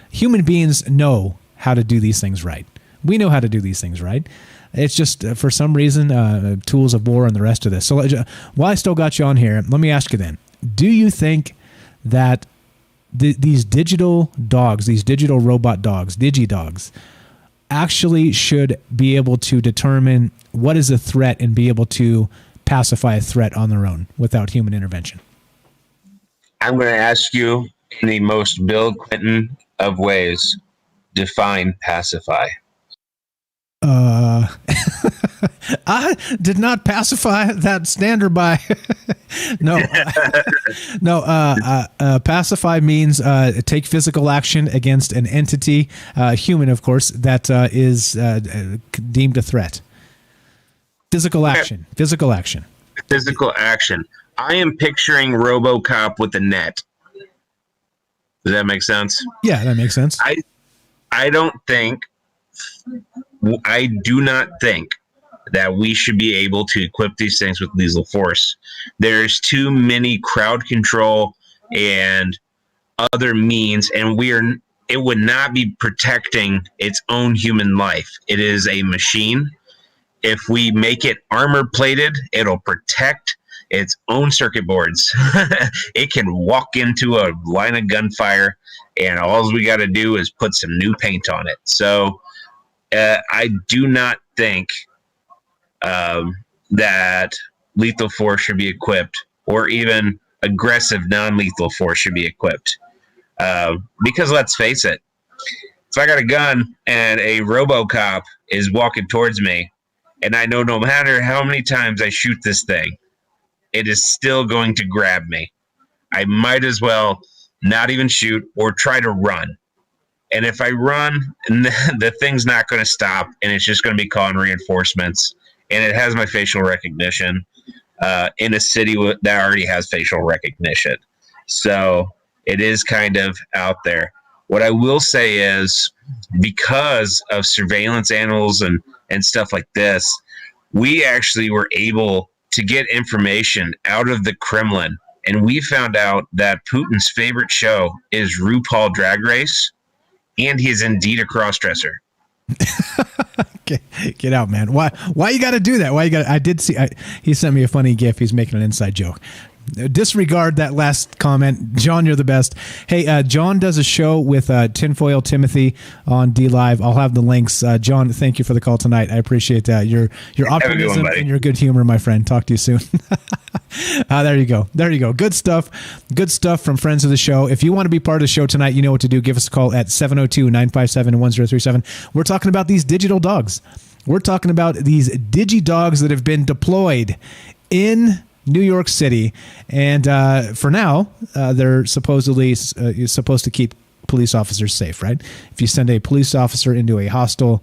human beings know how to do these things right. We know how to do these things right. It's just for some reason, tools of war and the rest of this. So while I still got you on here, let me ask you then: do you think that these digital dogs, these digital robot dogs, Digidogs, actually should be able to determine what is a threat and be able to pacify a threat on their own without human intervention? I'm going to ask you in the most Bill Clinton of ways, define pacify. I did not pacify that standard by pacify means take physical action against an entity, human of course, that is deemed a threat. Physical action. I am picturing RoboCop with the net. Does that make sense? Yeah, that makes sense. I do not think that we should be able to equip these things with lethal force. There's too many crowd control and other means, and it would not be protecting its own human life. It is a machine. If we make it armor plated, it'll protect its own circuit boards. It can walk into a line of gunfire, and all we got to do is put some new paint on it. So I do not think that lethal force should be equipped, or even aggressive non-lethal force should be equipped. Because let's face it, if I got a gun and a RoboCop is walking towards me, and I know no matter how many times I shoot this thing, it is still going to grab me, I might as well not even shoot or try to run. And if I run, the thing's not going to stop, and it's just going to be calling reinforcements. And it has my facial recognition in a city that already has facial recognition. So it is kind of out there. What I will say is, because of surveillance animals and stuff like this, we actually were able to get information out of the Kremlin. And we found out that Putin's favorite show is RuPaul Drag Race. And he's indeed a crossdresser. Get out, man. Why you got to do that? I did see, he sent me a funny GIF. He's making an inside joke. Disregard that last comment. John, you're the best. Hey, John does a show with Tinfoil Timothy on DLive. I'll have the links. John, thank you for the call tonight. I appreciate that. Your optimism and your good humor, my friend. Talk to you soon. There you go. Good stuff from friends of the show. If you want to be part of the show tonight, you know what to do. Give us a call at 702-957-1037. We're talking about these digital dogs. We're talking about these Digidogs that have been deployed in New York City, and for now, they're supposedly supposed to keep police officers safe, right? If you send a police officer into a hostile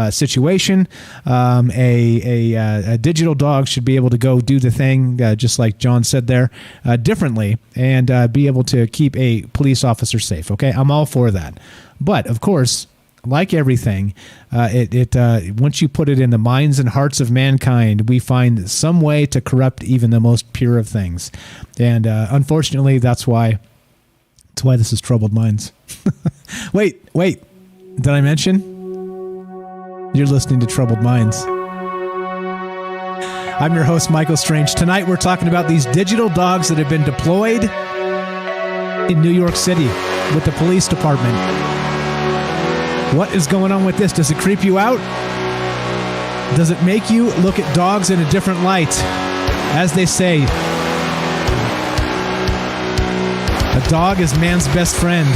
situation, a digital dog should be able to go do the thing, just like John said there, differently, and be able to keep a police officer safe. Okay, I'm all for that, but of course, like everything, once you put it in the minds and hearts of mankind, we find some way to corrupt even the most pure of things. And unfortunately, that's why this is Troubled Minds. Wait, did I mention? You're listening to Troubled Minds. I'm your host, Michael Strange. Tonight, we're talking about these digital dogs that have been deployed in New York City with the police department. What is going on with this? Does it creep you out? Does it make you look at dogs in a different light? As they say, a dog is man's best friend.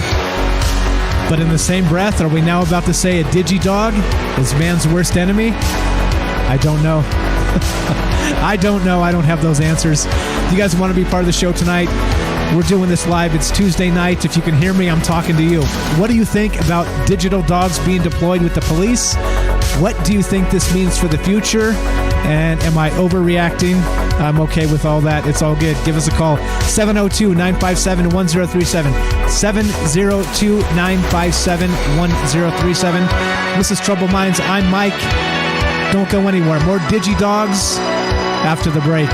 But in the same breath, are we now about to say a Digidog is man's worst enemy? I don't know. I don't know. I don't have those answers. If you guys want to be part of the show tonight, we're doing this live. It's Tuesday night. If you can hear me, I'm talking to you. What do you think about digital dogs being deployed with the police? What do you think this means for the future? And am I overreacting? I'm okay with all that. It's all good. Give us a call. 702-957-1037. 702-957-1037. This is Troubled Minds. I'm Mike. Don't go anywhere. More Digidogs after the break.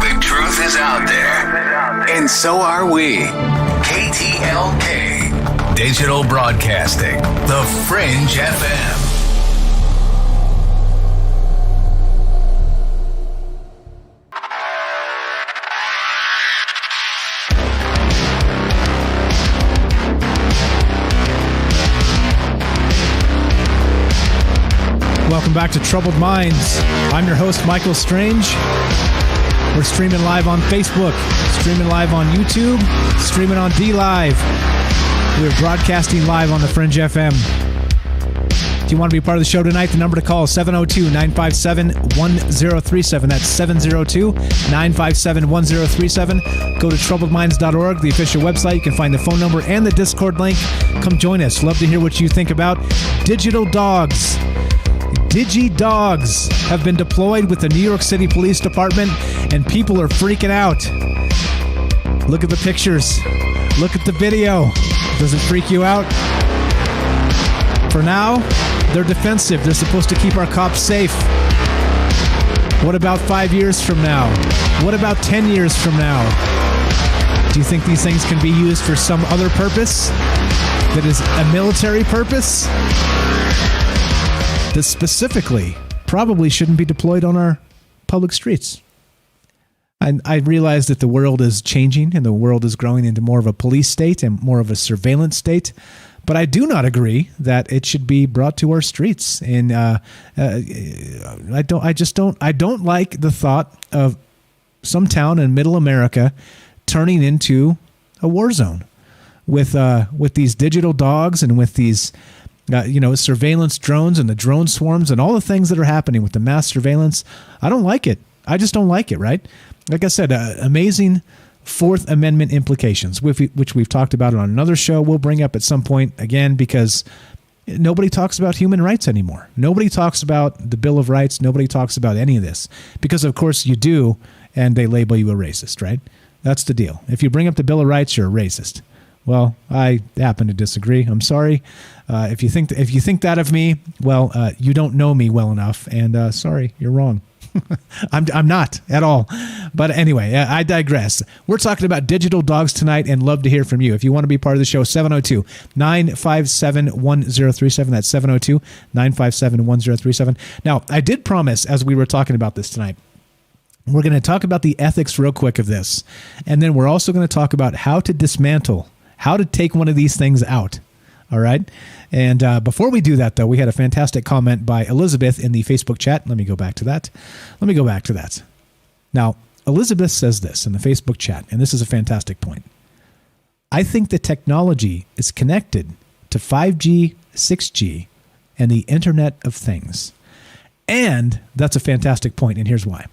The truth is out there, and so are we. KTLK, Digital Broadcasting, The Fringe FM. Welcome back to Troubled Minds. I'm your host, Michael Strange. We're streaming live on Facebook, streaming live on YouTube, streaming on DLive. We're broadcasting live on the Fringe FM. If you want to be part of the show tonight, the number to call is 702-957-1037. That's 702-957-1037. Go to troubledminds.org, the official website. You can find the phone number and the Discord link. Come join us. Love to hear what you think about digital dogs. Digidogs have been deployed with the New York City Police Department, and people are freaking out. Look at the pictures. Look at the video. Does it freak you out? For now, they're defensive. They're supposed to keep our cops safe. What about 5 years from now? What about 10 years from now? Do you think these things can be used for some other purpose that is a military purpose? That specifically probably shouldn't be deployed on our public streets. I realize that the world is changing and the world is growing into more of a police state and more of a surveillance state. But I do not agree that it should be brought to our streets. And I don't like the thought of some town in middle America turning into a war zone with these digital dogs and with these surveillance drones and the drone swarms and all the things that are happening with the mass surveillance. I don't like it. I just don't like it, right? Like I said, amazing Fourth Amendment implications, which we've talked about on another show. We'll bring up at some point again, because nobody talks about human rights anymore. Nobody talks about the Bill of Rights. Nobody talks about any of this because, of course, you do, and they label you a racist, right? That's the deal. If you bring up the Bill of Rights, you're a racist. Well, I happen to disagree. I'm sorry. If you think that of me, well, you don't know me well enough, and sorry, you're wrong. I'm not at all. But anyway, I digress. We're talking about digital dogs tonight and love to hear from you. If you want to be part of the show, 702-957-1037. That's 702-957-1037. Now, I did promise as we were talking about this tonight, we're going to talk about the ethics real quick of this. And then we're also going to talk about how to dismantle, how to take one of these things out. All right. And before we do that, though, we had a fantastic comment by Elizabeth in the Facebook chat. Let me go back to that. Now, Elizabeth says this in the Facebook chat, and this is a fantastic point. I think the technology is connected to 5G, 6G, and the Internet of Things. And that's a fantastic point, and here's why.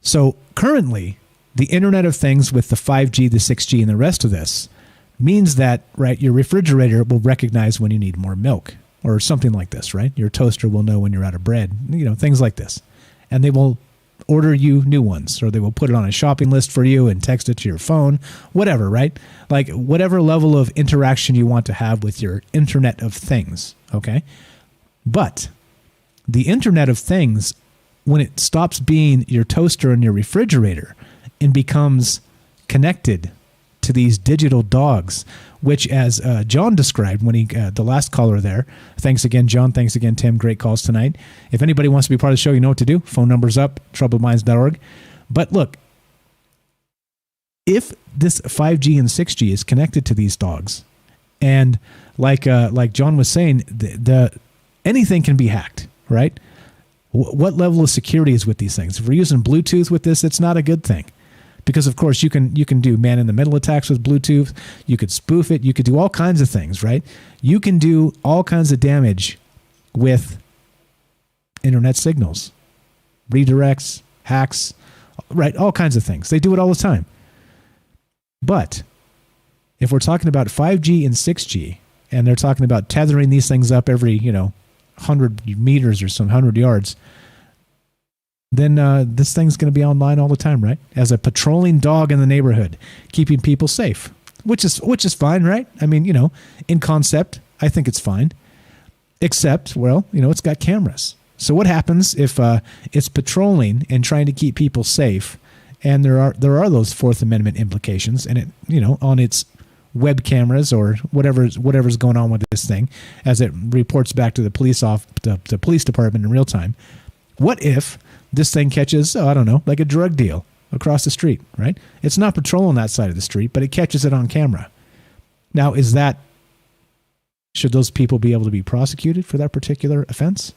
So currently, the Internet of Things with the 5G, the 6G, and the rest of this means that, right, your refrigerator will recognize when you need more milk or something like this, right? Your toaster will know when you're out of bread, things like this. And they will order you new ones, or they will put it on a shopping list for you and text it to your phone, whatever, right? Like whatever level of interaction you want to have with your Internet of Things, okay? But the Internet of Things, when it stops being your toaster and your refrigerator and becomes connected to these digital dogs, which, as John described when he, the last caller there. Thanks again, John. Thanks again, Tim. Great calls tonight. If anybody wants to be part of the show, you know what to do. Phone number's up, troubledminds.org. But look, if this 5G and 6G is connected to these dogs, and like John was saying, anything can be hacked, right? What level of security is with these things? If we're using Bluetooth with this, it's not a good thing. Because, of course, you can do man-in-the-middle attacks with Bluetooth. You could spoof it. You could do all kinds of things, right? You can do all kinds of damage with internet signals, redirects, hacks, right? All kinds of things. They do it all the time. But if we're talking about 5G and 6G, and they're talking about tethering these things up every, 100 meters or some 100 yards, then this thing's going to be online all the time, right? As a patrolling dog in the neighborhood, keeping people safe, which is fine, right? I mean, in concept, I think it's fine. Except, well, it's got cameras. So what happens if it's patrolling and trying to keep people safe, and there are those Fourth Amendment implications, and it, on its web cameras or whatever's going on with this thing, as it reports back to the police department in real time. What if this thing catches, like a drug deal across the street, right? It's not patrolling that side of the street, but it catches it on camera. Now, should those people be able to be prosecuted for that particular offense,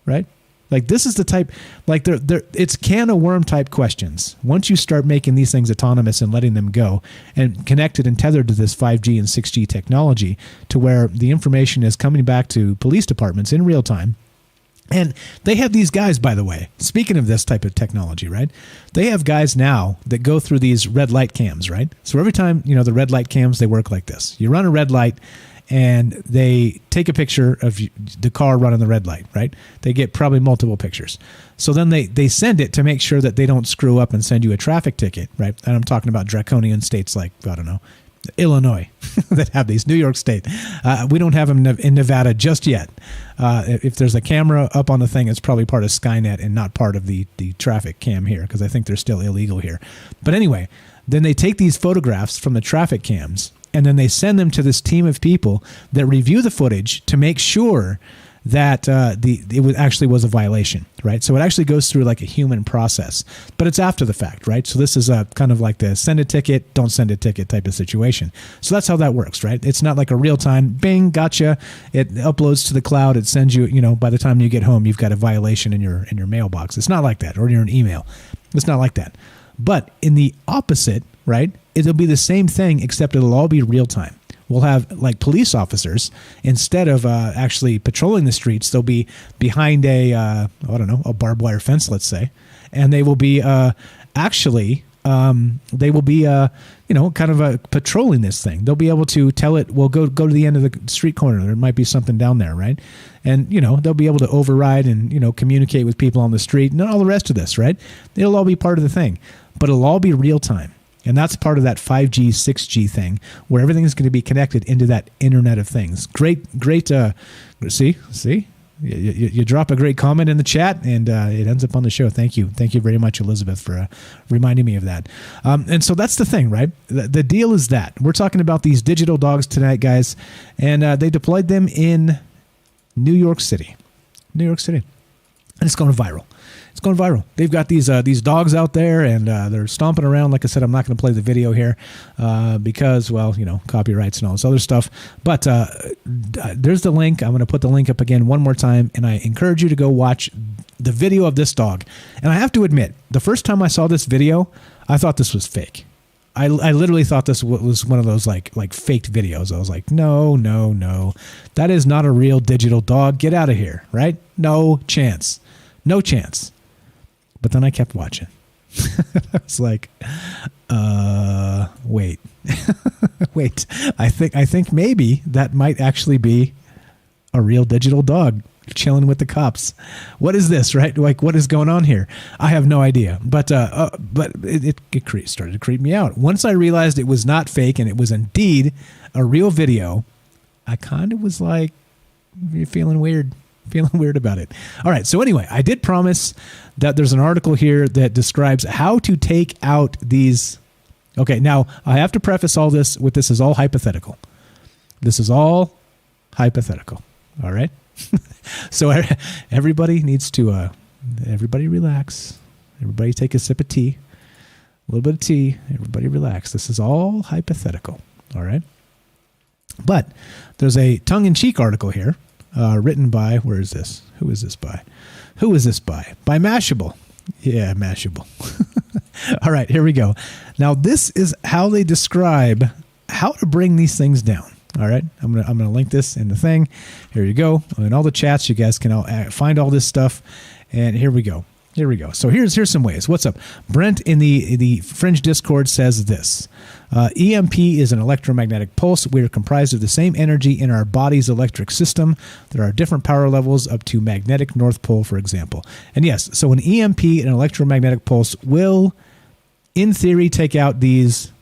right? Like, this is the type, like, it's can of worm type questions. Once you start making these things autonomous and letting them go and connected and tethered to this 5G and 6G technology to where the information is coming back to police departments in real time. And they have these guys, by the way, speaking of this type of technology, right? They have guys now that go through these red light cams, right? So every time, the red light cams, they work like this. You run a red light and they take a picture of the car running the red light, right? They get probably multiple pictures. So then they send it to make sure that they don't screw up and send you a traffic ticket, right? And I'm talking about draconian states like, I don't know, Illinois that have these, New York State. We don't have them in Nevada just yet. If there's a camera up on the thing, it's probably part of Skynet and not part of the traffic cam here, because I think they're still illegal here. But anyway, then they take these photographs from the traffic cams and then they send them to this team of people that review the footage to make sure that actually was a violation, right? So it actually goes through like a human process, but it's after the fact, right? So this is a kind of like the send a ticket, don't send a ticket type of situation. So that's how that works, right? It's not like a real time, bing, gotcha. It uploads to the cloud. It sends you, by the time you get home, you've got a violation in your mailbox. It's not like that, or in your email. It's not like that. But in the opposite, right? It'll be the same thing, except it'll all be real time. We'll have like police officers, instead of actually patrolling the streets, they'll be behind a barbed wire fence, let's say, and they will be kind of patrolling this thing. They'll be able to tell it, well, go to the end of the street corner. There might be something down there, right? And, they'll be able to override and, communicate with people on the street and all the rest of this, right? It'll all be part of the thing, but it'll all be real time. And that's part of that 5G, 6G thing, where everything is going to be connected into that Internet of Things. Great. See, you drop a great comment in the chat, and it ends up on the show. Thank you very much, Elizabeth, for reminding me of that. And so that's the thing, right? The deal is that we're talking about these digital dogs tonight, guys, and they deployed them in New York City, and it's going viral. It's going viral. They've got these dogs out there, and they're stomping around. Like I said, I'm not going to play the video here because, well, copyrights and all this other stuff. But there's the link. I'm going to put the link up again one more time, and I encourage you to go watch the video of this dog. And I have to admit, the first time I saw this video, I thought this was fake. I literally thought this was one of those like faked videos. I was like, no, that is not a real digital dog. Get out of here, right? No chance. But then I kept watching. I was like, wait. I think maybe that might actually be a real digital dog chilling with the cops. What is this, right? Like, what is going on here? I have no idea. But it started to creep me out. Once I realized it was not fake and it was indeed a real video, I kind of was like, feeling weird about it. All right. So anyway, I did promise that there's an article here that describes how to take out these. Okay. Now I have to preface all this with this is all hypothetical. This is all hypothetical. All right. So everybody needs to, everybody relax. Everybody take a sip of tea, a little bit of tea. Everybody relax. This is all hypothetical. All right. But there's a tongue-in-cheek article here. Written by, where is this? Who is this by? By Mashable. Yeah, Mashable. All right, here we go. Now, this is how they describe how to bring these things down. All right, I'm gonna link this in the thing. Here you go. In all the chats, you guys can all find all this stuff. And here we go. So here's some ways. What's up? Brent in the Fringe Discord says this. EMP is an electromagnetic pulse. We are comprised of the same energy in our body's electric system. There are different power levels up to magnetic North Pole, for example. And yes, so an EMP, an electromagnetic pulse, will, in theory, take out these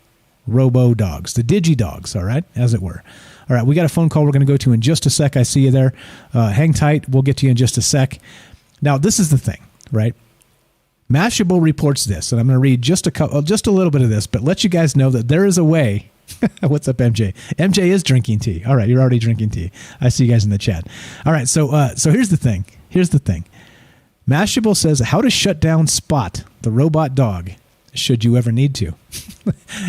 robo dogs, the Digidogs, all right, as it were. All right, we got a phone call we're going to go to in just a sec. I see you there. Hang tight. We'll get to you in just a sec. Now, this is the thing, right? Mashable reports this, and I'm going to read just a little bit of this, but let you guys know that there is a way. What's up, MJ? MJ is drinking tea. All right, you're already drinking tea. I see you guys in the chat. All right, so here's the thing. Mashable says how to shut down Spot, the robot dog, should you ever need to.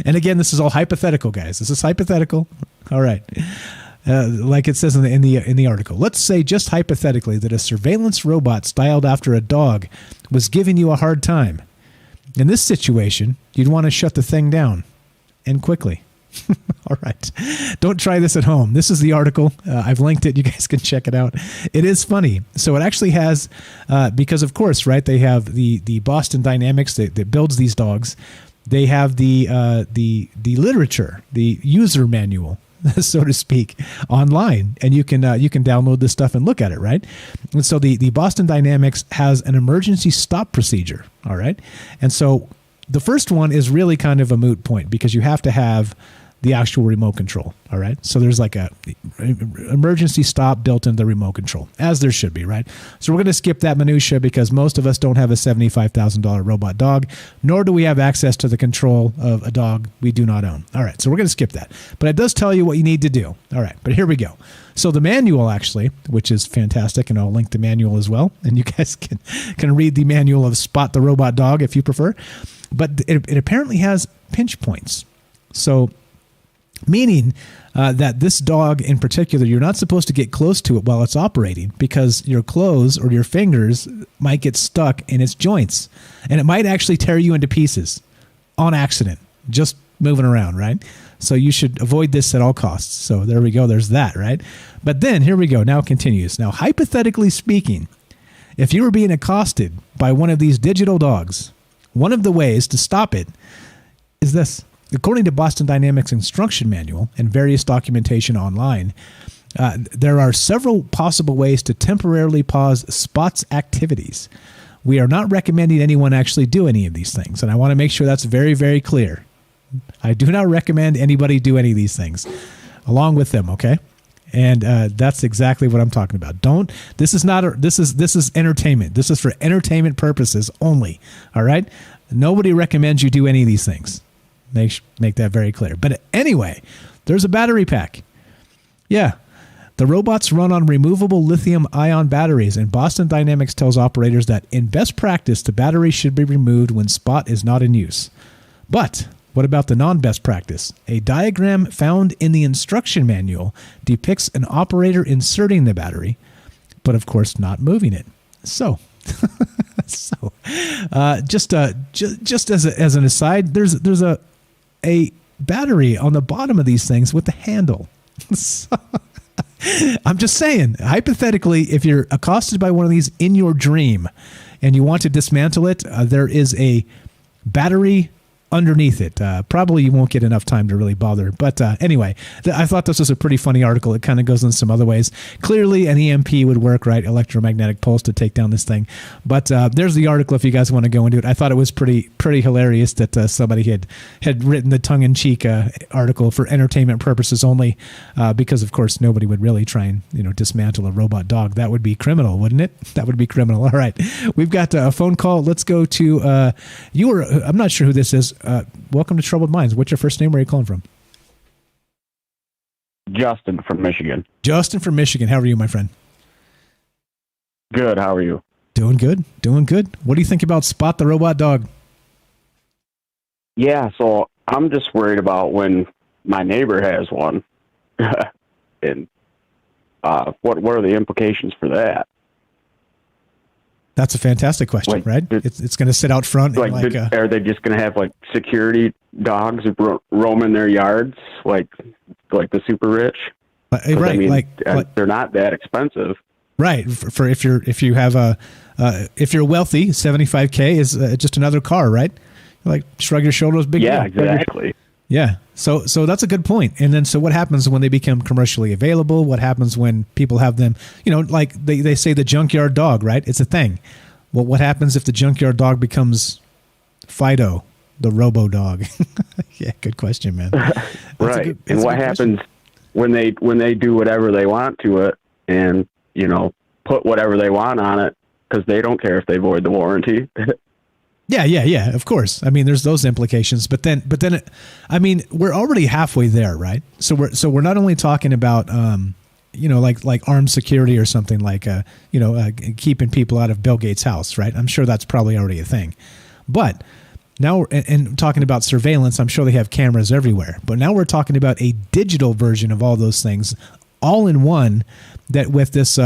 And again, this is all hypothetical, guys. This is hypothetical. All right. Like it says in the article, let's say just hypothetically that a surveillance robot styled after a dog was giving you a hard time. In this situation, you'd want to shut the thing down, and quickly. All right. Don't try this at home. This is the article. I've linked it. You guys can check it out. It is funny. So it actually has, because of course, right, they have the Boston Dynamics that builds these dogs. They have the literature, the user manual, so to speak, online, and you can download this stuff and look at it, right? And so the Boston Dynamics has an emergency stop procedure, all right? And so the first one is really kind of a moot point because you have to have the actual remote control. All right. So there's like a emergency stop built into the remote control, as there should be, right? So we're going to skip that minutia because most of us don't have a $75,000 robot dog, nor do we have access to the control of a dog we do not own. All right. So we're going to skip that. But it does tell you what you need to do. All right. But here we go. So the manual actually, which is fantastic, and I'll link the manual as well, and you guys can read the manual of Spot the Robot Dog if you prefer. But it apparently has pinch points. So meaning that this dog in particular, you're not supposed to get close to it while it's operating because your clothes or your fingers might get stuck in its joints. And it might actually tear you into pieces on accident, just moving around, right? So you should avoid this at all costs. So there we go. There's that, right? But then here we go. Now it continues. Now, hypothetically speaking, if you were being accosted by one of these digital dogs, one of the ways to stop it is this. According to Boston Dynamics instruction manual and various documentation online, there are several possible ways to temporarily pause Spot's activities. We are not recommending anyone actually do any of these things, and I want to make sure that's very, very clear. I do not recommend anybody do any of these things along with them, okay? And that's exactly what I'm talking about. This is entertainment. This is for entertainment purposes only, all right? Nobody recommends you do any of these things. Make that very clear. But anyway, there's a battery pack. Yeah. The robots run on removable lithium-ion batteries, and Boston Dynamics tells operators that in best practice, the battery should be removed when Spot is not in use. But what about the non-best practice? A diagram found in the instruction manual depicts an operator inserting the battery, but of course not moving it. So, just as an aside, there's a battery on the bottom of these things with the handle. So, I'm just saying, hypothetically, if you're accosted by one of these in your dream and you want to dismantle it, there is a battery underneath it. Probably you won't get enough time to really bother. But anyway, I thought this was a pretty funny article. It kind of goes in some other ways. Clearly, an EMP would work, right? Electromagnetic pulse to take down this thing. But there's the article if you guys want to go into it. I thought it was pretty hilarious that somebody had written the tongue-in-cheek article for entertainment purposes only because, of course, nobody would really try and dismantle a robot dog. That would be criminal, wouldn't it? That would be criminal. All right. We've got a phone call. Let's go to I'm not sure who this is. Welcome to Troubled Minds. What's your first name? Where are you calling from? Justin from Michigan. Justin from Michigan. How are you, my friend? Good. How are you? Doing good. What do you think about Spot the Robot Dog? Yeah, so I'm just worried about when my neighbor has one. And what are the implications for that? That's a fantastic question, right? It's going to sit out front. Are they just going to have security dogs roaming their yards like the super rich? Right, they're not that expensive. Right. For if you have if you're wealthy, $75K is just another car, right? Shrug your shoulders, big deal. Yeah, exactly. Yeah. So that's a good point. And then so what happens when they become commercially available? What happens when people have them, they say the junkyard dog, right? It's a thing. Well, what happens if the junkyard dog becomes Fido, the robo dog? Yeah, good question, man. Right. And what happens when they do whatever they want to it and, put whatever they want on it because they don't care if they void the warranty? Yeah. Of course. I mean, there's those implications, but then, we're already halfway there, right? So we're not only talking about, like armed security or something like, keeping people out of Bill Gates' house, right? I'm sure that's probably already a thing, but now, and talking about surveillance, I'm sure they have cameras everywhere, but now we're talking about a digital version of all those things, all in one. That with this,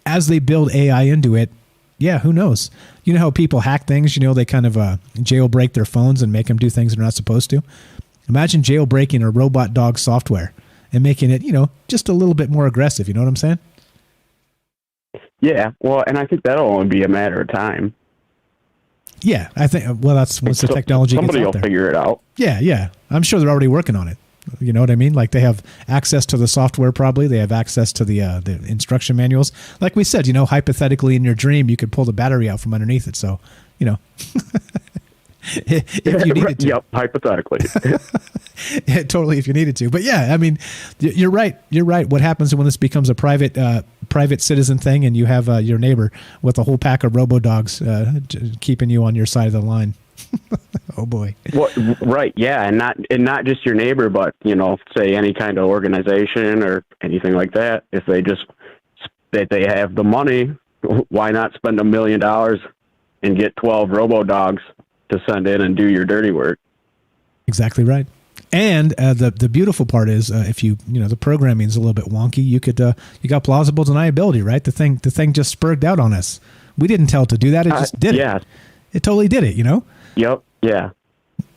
as they build AI into it. Yeah, who knows? You know how people hack things? They kind of jailbreak their phones and make them do things they're not supposed to. Imagine jailbreaking a robot dog software and making it, just a little bit more aggressive. You know what I'm saying? Yeah, well, and I think that'll only be a matter of time. Yeah, I think. Well, that's once the technology gets out there. Somebody will figure it out. Yeah. I'm sure they're already working on it. You know what I mean? Like they have access to the software, probably. They have access to the instruction manuals. Like we said, hypothetically in your dream, you could pull the battery out from underneath it. So, if you needed to. Yep, hypothetically. Yeah, totally, if you needed to. But yeah, I mean, you're right. You're right. What happens when this becomes a private citizen thing, and you have your neighbor with a whole pack of robo-dogs keeping you on your side of the line? Oh boy. Well, right, yeah, and not just your neighbor, but say any kind of organization or anything like that. If they have the money, why not spend $1 million and get 12 robo-dogs to send in and do your dirty work? Exactly right. And the beautiful part is, if the programming is a little bit wonky, you got plausible deniability, right? The thing just spurred out on us. We didn't tell it to do that; it just did it. It totally did it. Yep. Yeah.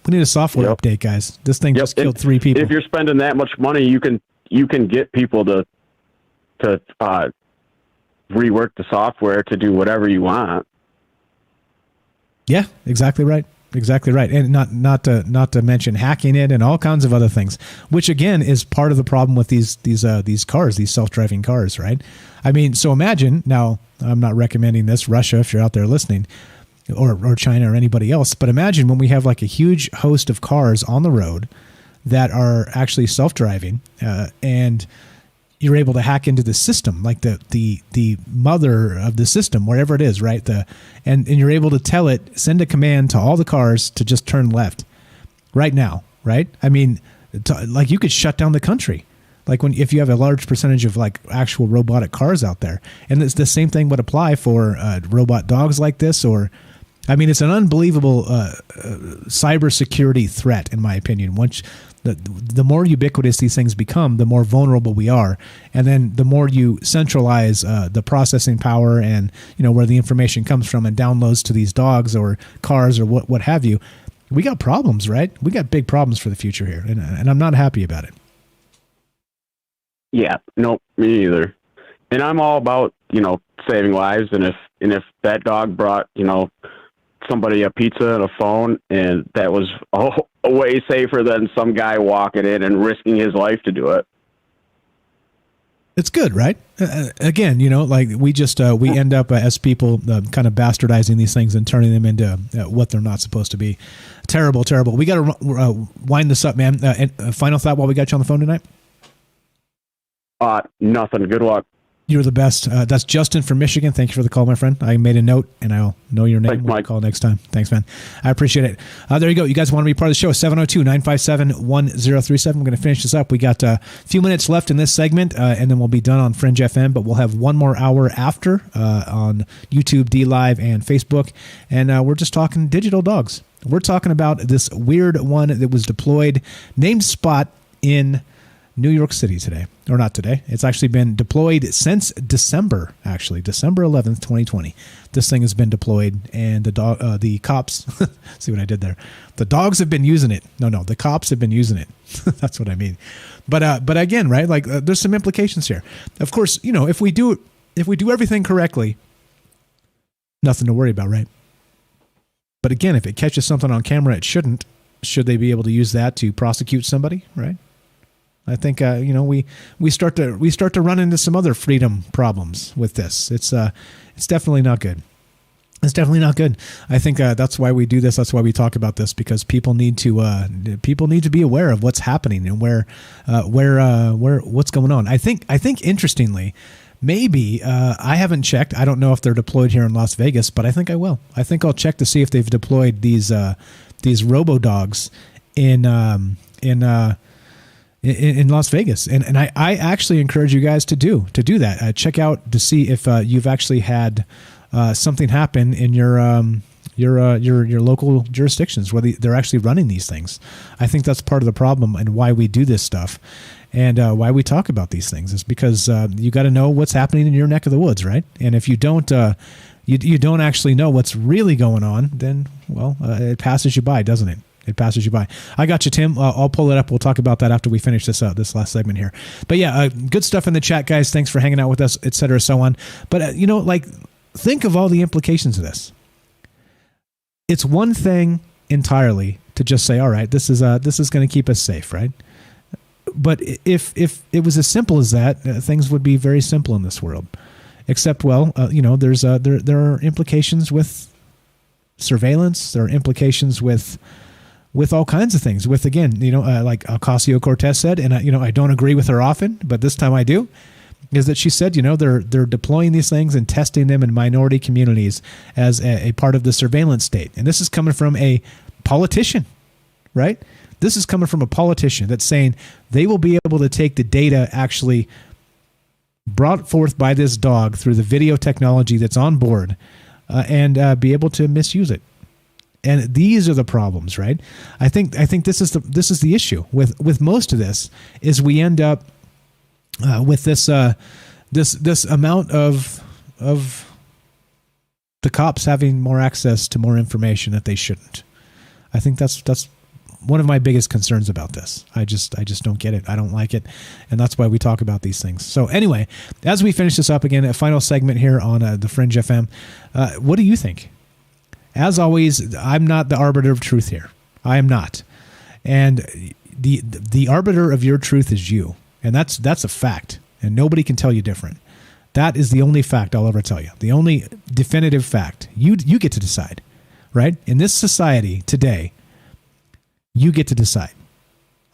We need a software update, guys. This thing just killed 3 people. If you're spending that much money, you can get people to rework the software to do whatever you want. Yeah, exactly right. Exactly right. And not to mention hacking it and all kinds of other things, which again is part of the problem with these cars, these self-driving cars, right? I mean, so imagine, now I'm not recommending this, Russia, if you're out there listening, or China or anybody else, but imagine when we have like a huge host of cars on the road that are actually self-driving, and you're able to hack into the system, like the mother of the system, wherever it is, right? And you're able to tell it, send a command to all the cars to just turn left right now, right? I mean, like you could shut down the country, like if you have a large percentage of like actual robotic cars out there. And it's the same thing would apply for robot dogs like this, or I mean, it's an unbelievable cybersecurity threat, in my opinion. Once the more ubiquitous these things become, the more vulnerable we are, and then the more you centralize the processing power and where the information comes from and downloads to these dogs or cars or what have you, we got problems, right? We got big problems for the future here, and I'm not happy about it. Yeah, no, me either. And I'm all about saving lives, and if that dog brought somebody a pizza and a phone, and that was way safer than some guy walking in and risking his life to do it. It's good, right? Again, like we just we end up as people kind of bastardizing these things and turning them into what they're not supposed to be. Terrible. We got to wind this up, man. Final thought while we got you on the phone tonight. Nothing. Good luck. You're the best. That's Justin from Michigan. Thank you for the call, my friend. I made a note, and I'll know your name when I call next time. Thanks, man. I appreciate it. There you go. You guys want to be part of the show? 702-957-1037. We're going to finish this up. We got a few minutes left in this segment, and then we'll be done on Fringe FM, but we'll have one more hour after on YouTube, D Live, and Facebook, and we're just talking digital dogs. We're talking about this weird one that was deployed, named Spot, in New York City today. Or not today. It's actually been deployed since December, actually. December 11th, 2020. This thing has been deployed, and the cops, see what I did there? The dogs have been using it. No, the cops have been using it. That's what I mean. But again, right? Like there's some implications here. Of course, if we do everything correctly, nothing to worry about, right? But again, if it catches something on camera it shouldn't, should they be able to use that to prosecute somebody, right? I think we start to run into some other freedom problems with this. It's definitely not good. It's definitely not good. I think that's why we do this. That's why we talk about this, because people need to be aware of what's happening and where what's going on. I think interestingly, maybe I haven't checked. I don't know if they're deployed here in Las Vegas, but I think I will. I think I'll check to see if they've deployed these robo dogs in Las Vegas, and I actually encourage you guys to do that. Check out to see if you've actually had something happen in your local jurisdictions, whether they're actually running these things. I think that's part of the problem and why we do this stuff, and why we talk about these things is because you got to know what's happening in your neck of the woods, right? And if you don't, you don't actually know what's really going on, then it passes you by, doesn't it? It passes you by. I got you, Tim. I'll pull it up. We'll talk about that after we finish this last segment here. But yeah, good stuff in the chat, guys. Thanks for hanging out with us, et cetera, so on. But think of all the implications of this. It's one thing entirely to just say, all right, this is going to keep us safe, right? But if it was as simple as that, things would be very simple in this world. Except, there are implications with surveillance. There are implications with all kinds of things. With, again, like Ocasio-Cortez said, and I don't agree with her often, but this time I do, is that she said, they're deploying these things and testing them in minority communities as a part of the surveillance state. And this is coming from a politician, right? This is coming from a politician that's saying they will be able to take the data actually brought forth by this dog through the video technology that's on board and be able to misuse it. And these are the problems, right? I think this is the issue with most of this, is we end up with this amount of the cops having more access to more information that they shouldn't. I think that's one of my biggest concerns about this. I just don't get it. I don't like it. And that's why we talk about these things. So anyway, as we finish this up, again, a final segment here on the Fringe FM. What do you think? As always, I'm not the arbiter of truth here. I am not. And the arbiter of your truth is you. And that's a fact. And nobody can tell you different. That is the only fact I'll ever tell you. The only definitive fact. You get to decide, right? In this society today, you get to decide.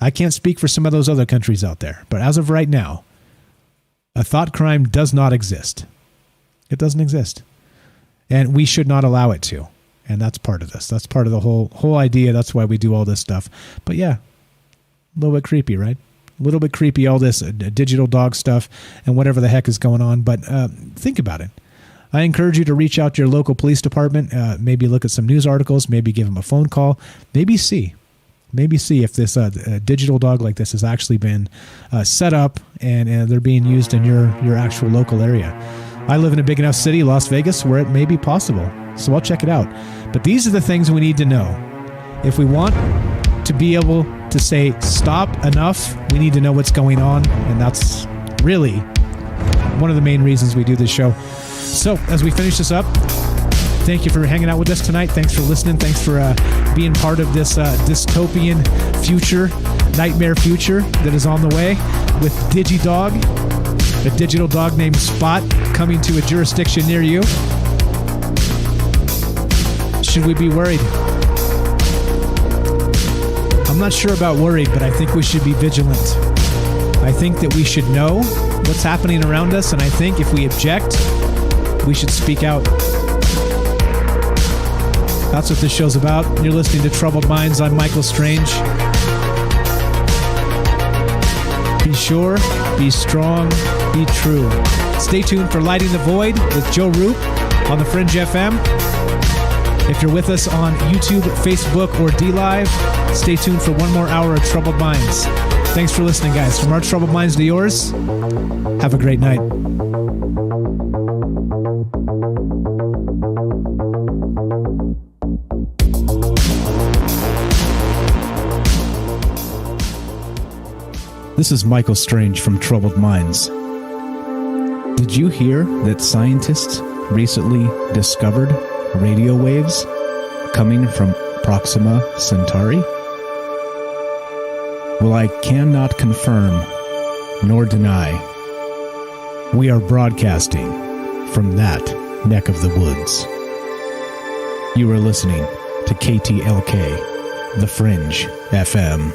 I can't speak for some of those other countries out there, but as of right now, a thought crime does not exist. It doesn't exist. And we should not allow it to. And that's part of this. That's part of the whole idea. That's why we do all this stuff. But yeah, a little bit creepy, right? A little bit creepy, all this digital dog stuff and whatever the heck is going on. But think about it. I encourage you to reach out to your local police department, maybe look at some news articles, maybe give them a phone call, maybe see if this digital dog like this has actually been set up and they're being used in your actual local area. I live in a big enough city, Las Vegas, where it may be possible. So I'll check it out. But these are the things we need to know. If we want to be able to say stop enough, we need to know what's going on. And that's really one of the main reasons we do this show. So as we finish this up, thank you for hanging out with us tonight. Thanks for listening. Thanks for being part of this dystopian future, nightmare future that is on the way with Digidog, a digital dog named Spot, coming to a jurisdiction near you. Should we be worried? I'm not sure about worried, but I think we should be vigilant. I think that we should know what's happening around us, and I think if we object, we should speak out. That's what this show's about. You're listening to Troubled Minds. I'm Michael Strange. Be sure, be strong, be true. Stay tuned for Lighting the Void with Joe Roop on the Fringe FM. If you're with us on YouTube, Facebook, or DLive, stay tuned for one more hour of Troubled Minds. Thanks for listening, guys. From our Troubled Minds to yours, have a great night. This is Michael Strange from Troubled Minds. Did you hear that scientists recently discovered radio waves coming from Proxima Centauri? Well, I cannot confirm nor deny. We are broadcasting from that neck of the woods. You are listening to KTLK, The Fringe FM.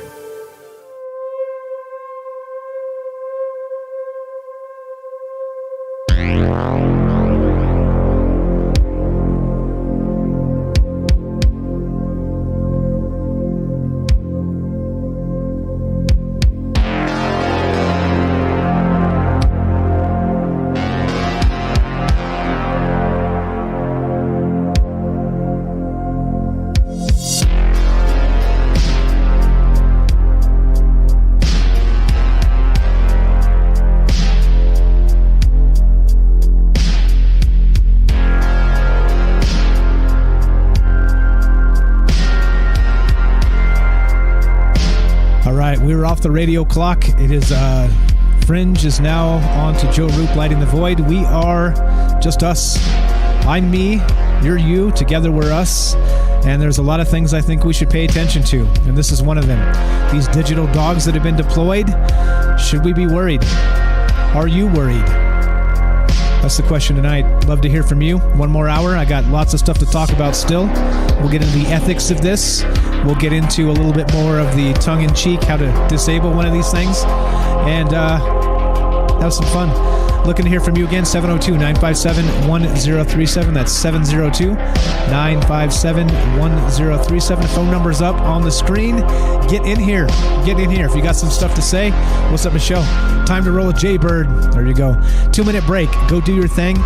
We're off the radio clock. It is Fringe is now on to Joe Roop Lighting the Void. We are just us. I'm me, you're you, together we're us. And there's a lot of things I think we should pay attention to. And this is one of them. These digital dogs that have been deployed. Should we be worried? Are you worried? That's the question tonight. Love to hear from you. One more hour. I got lots of stuff to talk about still. We'll get into the ethics of this. We'll get into a little bit more of the tongue-in-cheek, how to disable one of these things, and have some fun. Looking to hear from you again, 702-957-1037. That's 702-957-1037. Phone number's up on the screen. Get in here. Get in here. If you got some stuff to say, what's up, Michelle? Time to roll a Jaybird. There you go. 2-minute break. Go do your thing.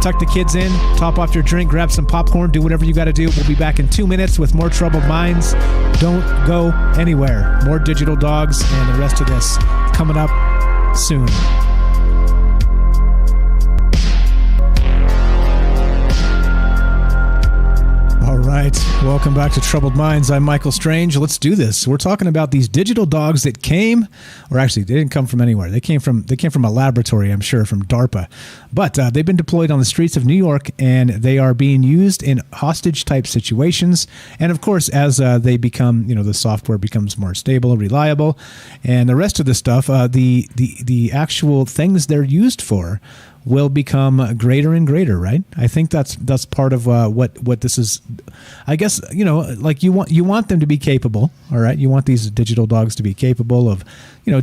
Tuck the kids in, top off your drink, grab some popcorn, do whatever you got to do. We'll be back in 2 minutes with more Troubled Minds. Don't go anywhere. More Digital Dogs and the rest of this coming up soon. All right. Welcome back to Troubled Minds. I'm Michael Strange. Let's do this. We're talking about these digital dogs that came, or actually, they didn't come from anywhere. They came from a laboratory, I'm sure, from DARPA. But they've been deployed on the streets of New York, and they are being used in hostage-type situations. And of course, as they become, the software becomes more stable, reliable, and the rest of the stuff, the actual things they're used for will become greater and greater, right? I think that's part of what this is. I guess like you want them to be capable, all right? You want these digital dogs to be capable of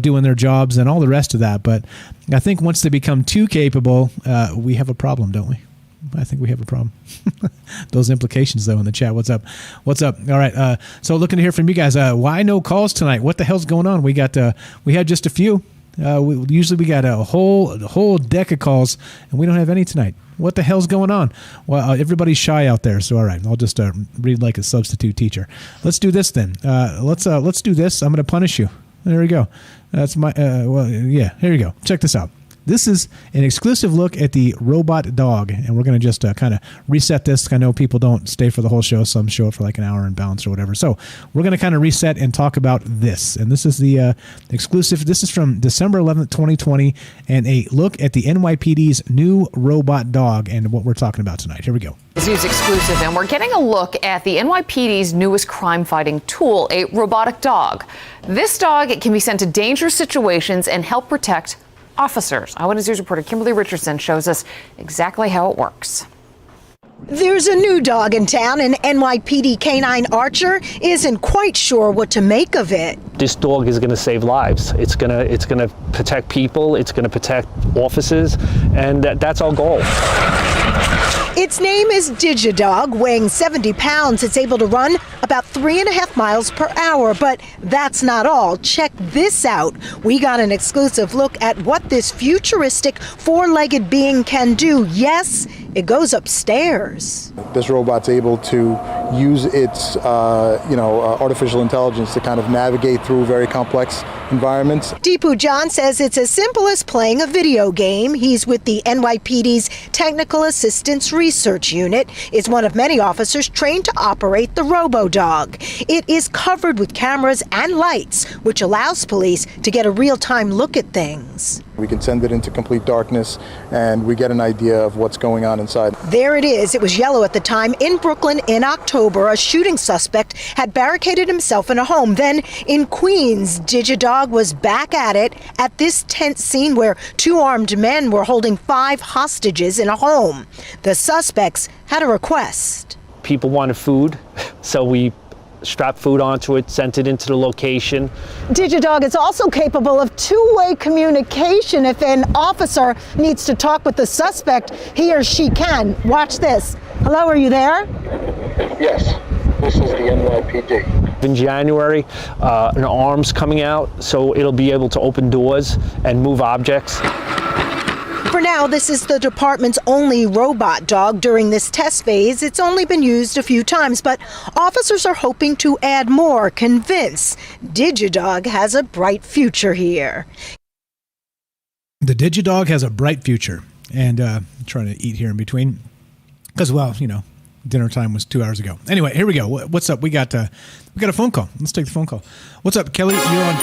doing their jobs and all the rest of that. But I think once they become too capable, we have a problem, don't we? I think we have a problem. Those implications, though, in the chat. What's up? What's up? All right. So looking to hear from you guys. Why no calls tonight? What the hell's going on? We had just a few. Usually we got a whole deck of calls, and we don't have any tonight. What the hell's going on? Well, everybody's shy out there, so all right, I'll just read like a substitute teacher. Let's do this then. Let's do this. I'm going to punish you. There we go. That's my here you go. Check this out. This is an exclusive look at the robot dog, and we're going to just kind of reset this. I know people don't stay for the whole show. Some show up for like an hour and bounce or whatever. So we're going to kind of reset and talk about this. And this is the exclusive. This is from December 11th, 2020, and a look at the NYPD's new robot dog and what we're talking about tonight. Here we go. This is exclusive, and we're getting a look at the NYPD's newest crime-fighting tool, a robotic dog. This dog, it can be sent to dangerous situations and help protect officers. Eyewitness News reporter Kimberly Richardson shows us exactly how it works. There's a new dog in town, and NYPD canine Archer isn't quite sure what to make of it. This dog is going to save lives. It's going to protect people. It's going to protect officers, and that's our goal. Its name is Digidog. Weighing 70 pounds, it's able to run about 3.5 miles per hour. But that's not all. Check this out. We got an exclusive look at what this futuristic four-legged being can do. Yes, it goes upstairs. This robot's able to use its artificial intelligence to kind of navigate through very complex environments. Deepu John says it's as simple as playing a video game. He's with the NYPD's Technical Assistance Research Unit, is one of many officers trained to operate the RoboDog. It is covered with cameras and lights, which allows police to get a real-time look at things. We can send it into complete darkness, and we get an idea of what's going on inside. There it is. It was yellow at the time. In Brooklyn in October, a shooting suspect had barricaded himself in a home. Then in Queens, Digidog was back at it at this tense scene where two armed men were holding 5 hostages in a home. The suspects had a request. People wanted food, so we strapped food onto it, sent it into the location. Digidog is also capable of two-way communication. If an officer needs to talk with the suspect, he or she can. Watch this. Hello, are you there? Yes, this is the NYPD. In January, an arm's coming out, so it'll be able to open doors and move objects. For now, this is the department's only robot dog during this test phase. It's only been used a few times, but officers are hoping to add more, convinced Digidog has a bright future here. The Digidog has a bright future. And I'm trying to eat here in between because, dinner time was 2 hours ago. Anyway, here we go. What's up? We got a phone call. Let's take the phone call. What's up, Kelly? You're on.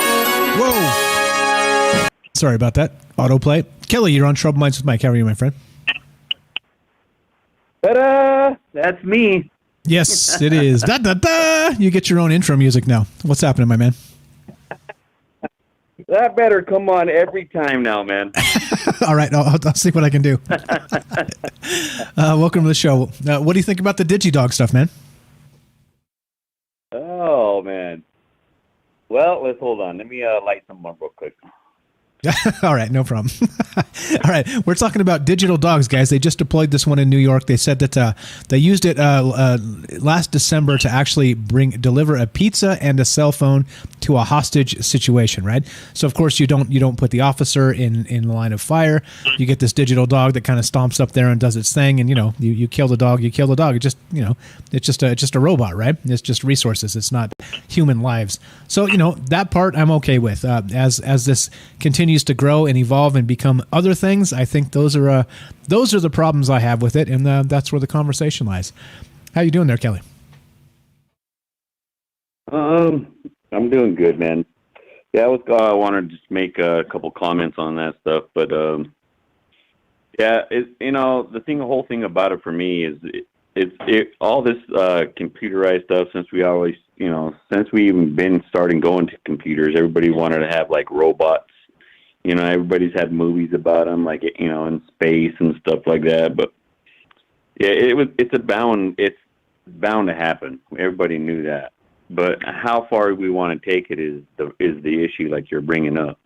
Whoa. Sorry about that. Autoplay. Kelly, you're on Troubled Minds with Mike. How are you, my friend? Ta-da! That's me. Yes, it is. Da-da-da! You get your own intro music now. What's happening, my man? That better come on every time now, man. All right, I'll see what I can do. Welcome to the show. What do you think about the Digidog stuff, man? Oh, man. Well, let's hold on. Let me light some up real quick. All right, no problem. All right, we're talking about digital dogs, guys. They just deployed this one in New York. They said that they used it last December to actually deliver a pizza and a cell phone to a hostage situation, right? So of course you don't put the officer in the line of fire. You get this digital dog that kind of stomps up there and does its thing, and you kill the dog. You kill the dog. It just it's just a robot, right? It's just resources. It's not human lives. So that part I'm okay with. As this continues to grow and evolve and become other things, I think those are the problems I have with it, and that's where the conversation lies. How you doing there, Kelly? I'm doing good, man. Yeah, I wanted to just make a couple comments on that stuff, but the whole thing about it for me is all this computerized stuff. Since we even been starting going to computers, everybody wanted to have like robots. Everybody's had movies about them, like in space and stuff like that. But yeah, it's bound to happen. Everybody knew that. But how far we want to take it is the issue, like you're bringing up.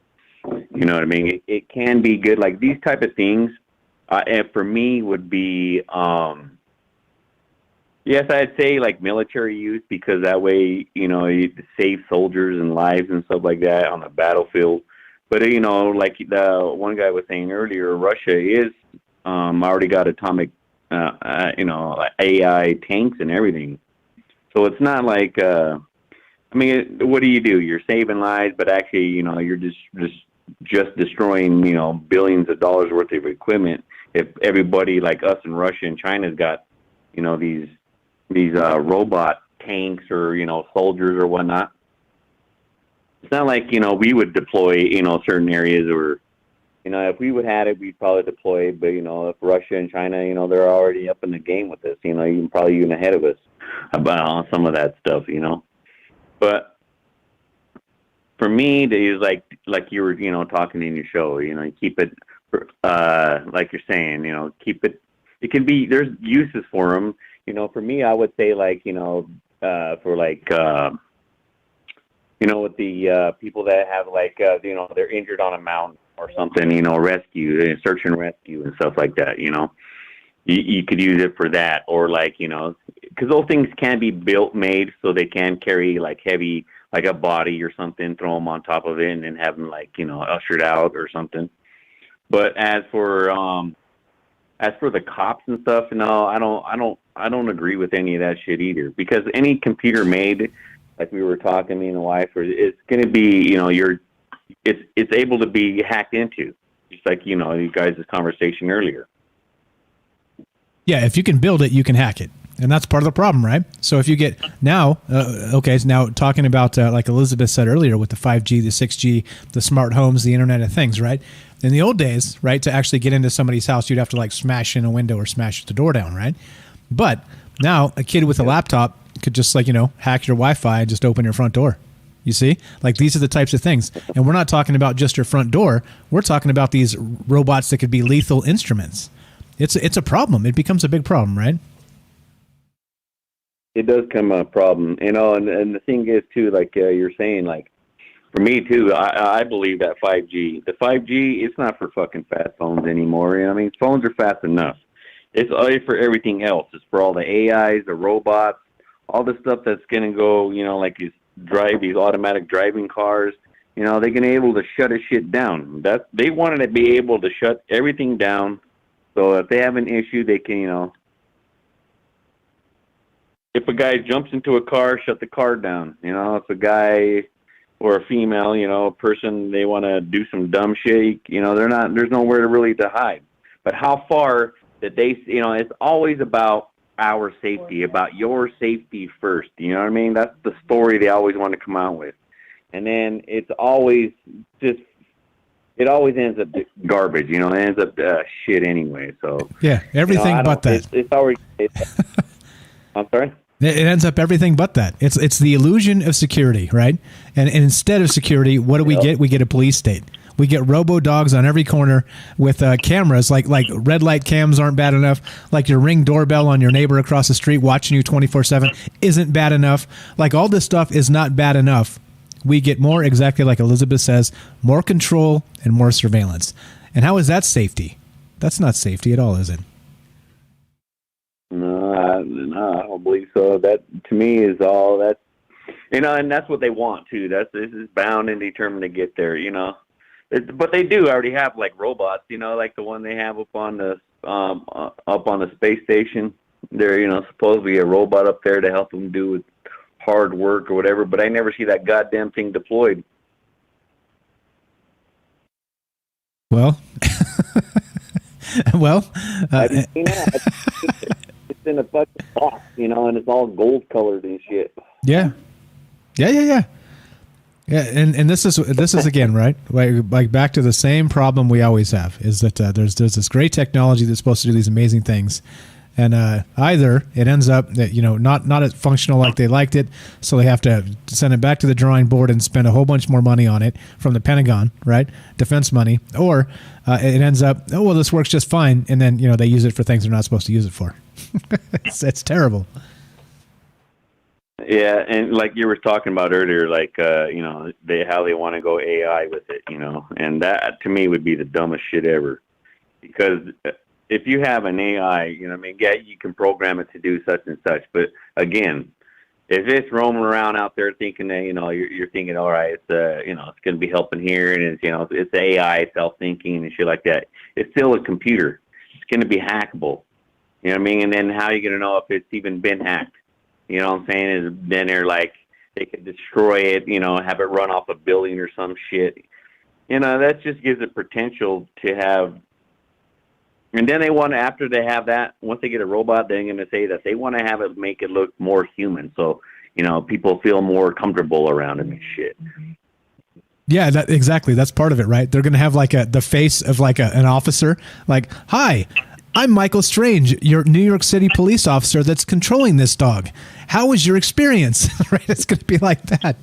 You know what I mean? It can be good. Like these type of things, and for me would be, yes, I'd say like military use, because that way, you save soldiers and lives and stuff like that on the battlefield. But, like the one guy was saying earlier, Russia is already got atomic, AI tanks and everything. So it's not like, what do? You're saving lives, but actually, you're just destroying, billions of dollars worth of equipment. If everybody like us in Russia and China's got, these robot tanks or, soldiers or whatnot. It's not like, we would deploy, certain areas, or, if we would have it, we'd probably deploy. But, if Russia and China, they're already up in the game with this, even probably even ahead of us about some of that stuff, But for me, is like you were, talking in your show, keep it, like you're saying, keep it. It can be, there's uses for them. For me, I would say like, for like, with the people that have like, they're injured on a mountain or something, rescue, search and rescue and stuff like that, You could use it for that, or like, because those things can be made so they can carry like heavy, like a body or something, throw them on top of it and then have them like, ushered out or something. But as for the cops and stuff, no, I don't agree with any of that shit either, because any computer made, like we were talking, me and the wife, it's going to be, it's able to be hacked into, just like, you guys' conversation earlier. Yeah, if you can build it, you can hack it. And that's part of the problem, right? So if you get now, so now talking about, like Elizabeth said earlier, with the 5G, the 6G, the smart homes, the Internet of Things, right? In the old days, right, to actually get into somebody's house, you'd have to like smash in a window or smash the door down, right? But now a kid with a laptop could just like, hack your Wi-Fi and just open your front door. You see? Like these are the types of things. And we're not talking about just your front door. We're talking about these robots that could be lethal instruments. It's a problem. It becomes a big problem, right? It does come a problem, and the thing is too, like you're saying, like for me too, I believe that 5G, the 5G, it's not for fucking fast phones anymore. Phones are fast enough. It's for everything else. It's for all the AIs, the robots, all the stuff that's gonna go, like these automatic driving cars. They're gonna be able to shut a shit down. They wanted to be able to shut everything down, so if they have an issue, they can, if a guy jumps into a car, shut the car down. If a guy or a female, person, they want to do some dumb shit, there's nowhere to hide. But how far that they, it's always about our safety, about your safety first. You know what I mean? That's the story they always want to come out with. And then it's always just, it always ends up garbage, it ends up shit anyway. So yeah, everything but that. It's always, I'm sorry? It ends up everything but that. It's the illusion of security, right? And instead of security, what do we get? We get a police state. We get robo dogs on every corner with cameras, like red light cams aren't bad enough. Like your Ring doorbell on your neighbor across the street watching you 24/7 isn't bad enough. Like all this stuff is not bad enough. We get more, exactly like Elizabeth says, more control and more surveillance. And how is that safety? That's not safety at all, is it? No, I don't believe so. That to me is all that, and that's what they want too. This is bound and determined to get there, But they do already have like robots, like the one they have up on the space station. They're supposed to be a robot up there to help them do hard work or whatever. But I never see that goddamn thing deployed. Well, I've seen that. It's in a fucking box, and it's all gold colored and shit. Yeah. Yeah, and this is again, right? Like back to the same problem we always have is that there's this great technology that's supposed to do these amazing things, and either it ends up that not as functional like they liked it, so they have to send it back to the drawing board and spend a whole bunch more money on it from the Pentagon, right? Defense money, or it ends up this works just fine, and then they use it for things they're not supposed to use it for. it's terrible. Yeah, and like you were talking about earlier, like how they want to go AI with it, and that to me would be the dumbest shit ever. Because if you have an AI, you can program it to do such and such, but again, if it's roaming around out there thinking that you're thinking, all right, it's it's going to be helping here, and it's AI self-thinking and shit like that. It's still a computer. It's going to be hackable. You know what I mean? And then how are you going to know if it's even been hacked? You know what I'm saying? Is then they're like, they could destroy it, have it run off a building or some shit. That just gives it potential to have. And then they want to, after they have that, once they get a robot, they're going to say that they want to have it make it look more human. So, people feel more comfortable around it and shit. Yeah, exactly. That's part of it, right? They're going to have like the face of like an officer, like, hi, I'm Michael Strange, your New York City police officer that's controlling this dog. How was your experience? Right? It's going to be like that.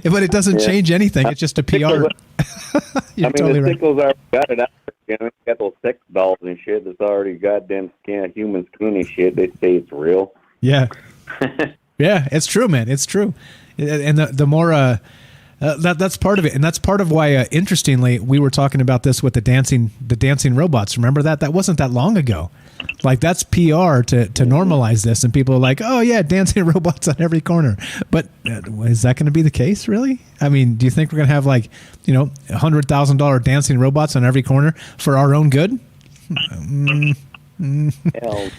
But it doesn't change anything. It's just a PR. The sickles already got it out. Got those sex dolls and shit that's already goddamn human skin and shit. They say it's real. Yeah. Yeah, it's true, man. It's true. And the more... that's part of it, and that's part of why, interestingly, we were talking about this with the dancing robots. Remember that? That wasn't that long ago. Like that's PR to normalize this, and people are like, "Oh yeah, dancing robots on every corner." But is that going to be the case, really? I mean, do you think we're going to have like $100,000 dancing robots on every corner for our own good? Hell,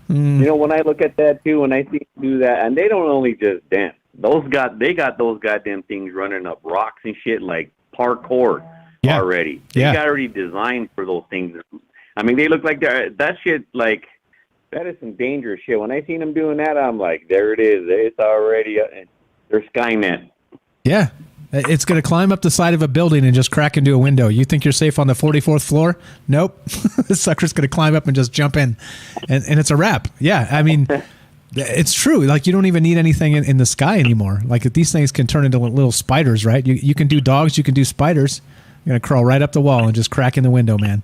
when I look at that too, when I see them do that, and they don't only just dance. They got those goddamn things running up rocks and shit like parkour already. They got already designed for those things. I mean, they look like that shit. Like that is some dangerous shit. When I seen them doing that, I'm like, there it is. It's already they're Skynet. Yeah, it's going to climb up the side of a building and just crack into a window. You think you're safe on the 44th floor? Nope. This sucker's going to climb up and just jump in, and it's a wrap. Yeah, I mean. It's true. Like you don't even need anything in the sky anymore. Like these things can turn into little spiders, right? You can do dogs. You can do spiders. You're gonna crawl right up the wall and just crack in the window, man.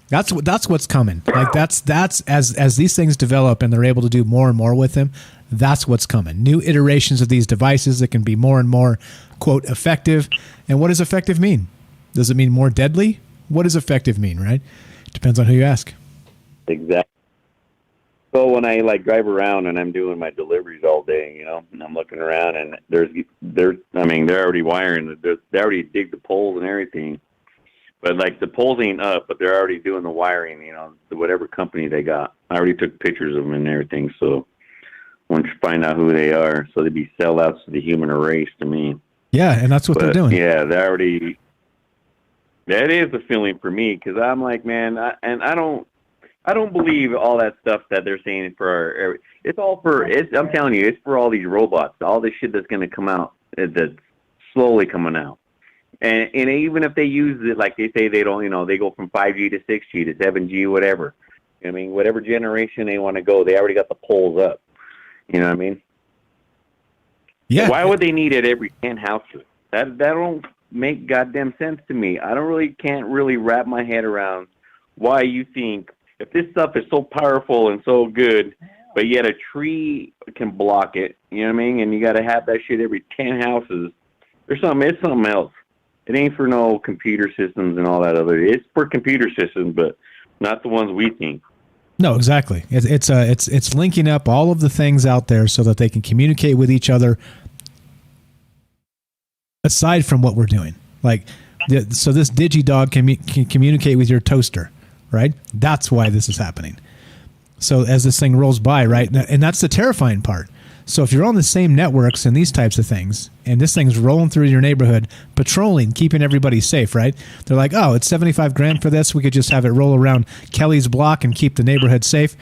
That's what's coming. Like that's as these things develop and they're able to do more and more with them. That's what's coming. New iterations of these devices that can be more and more, quote, effective. And what does effective mean? Does it mean more deadly? What does effective mean? Right? Depends on who you ask. Exactly. So when I drive around and I'm doing my deliveries all day, and I'm looking around and they're already wiring, they already dig the poles and everything, but the poles ain't up, but they're already doing the wiring, whatever company they got. I already took pictures of them and everything, so once you find out who they are, so they'd be sellouts to the human race to me. Yeah, and that's what they're doing. Yeah, that is a feeling for me because I'm like, man, I don't believe all that stuff that they're saying for I'm telling you, it's for all these robots, all this shit that's going to come out, that's slowly coming out. And even if they use it, like they say, they don't, they go from 5G to 6G to 7G, whatever. I mean, whatever generation they want to go, they already got the poles up. You know what I mean? Yeah. Why would they need it every 10 houses? That don't make goddamn sense to me. I can't really wrap my head around why you think if this stuff is so powerful and so good, but yet a tree can block it, you know what I mean? And you got to have that shit every 10 houses. It's something else. It ain't for no computer systems and all that other. It's for computer systems, but not the ones we think. No, exactly. It's linking up all of the things out there so that they can communicate with each other. Aside from what we're doing, so this Digidog can communicate with your toaster, right? That's why this is happening. So as this thing rolls by, right, and that's the terrifying part. So if you're on the same networks and these types of things, and this thing's rolling through your neighborhood, patrolling, keeping everybody safe, right? They're like, oh, it's $75,000 for this. We could just have it roll around Kelly's block and keep the neighborhood safe.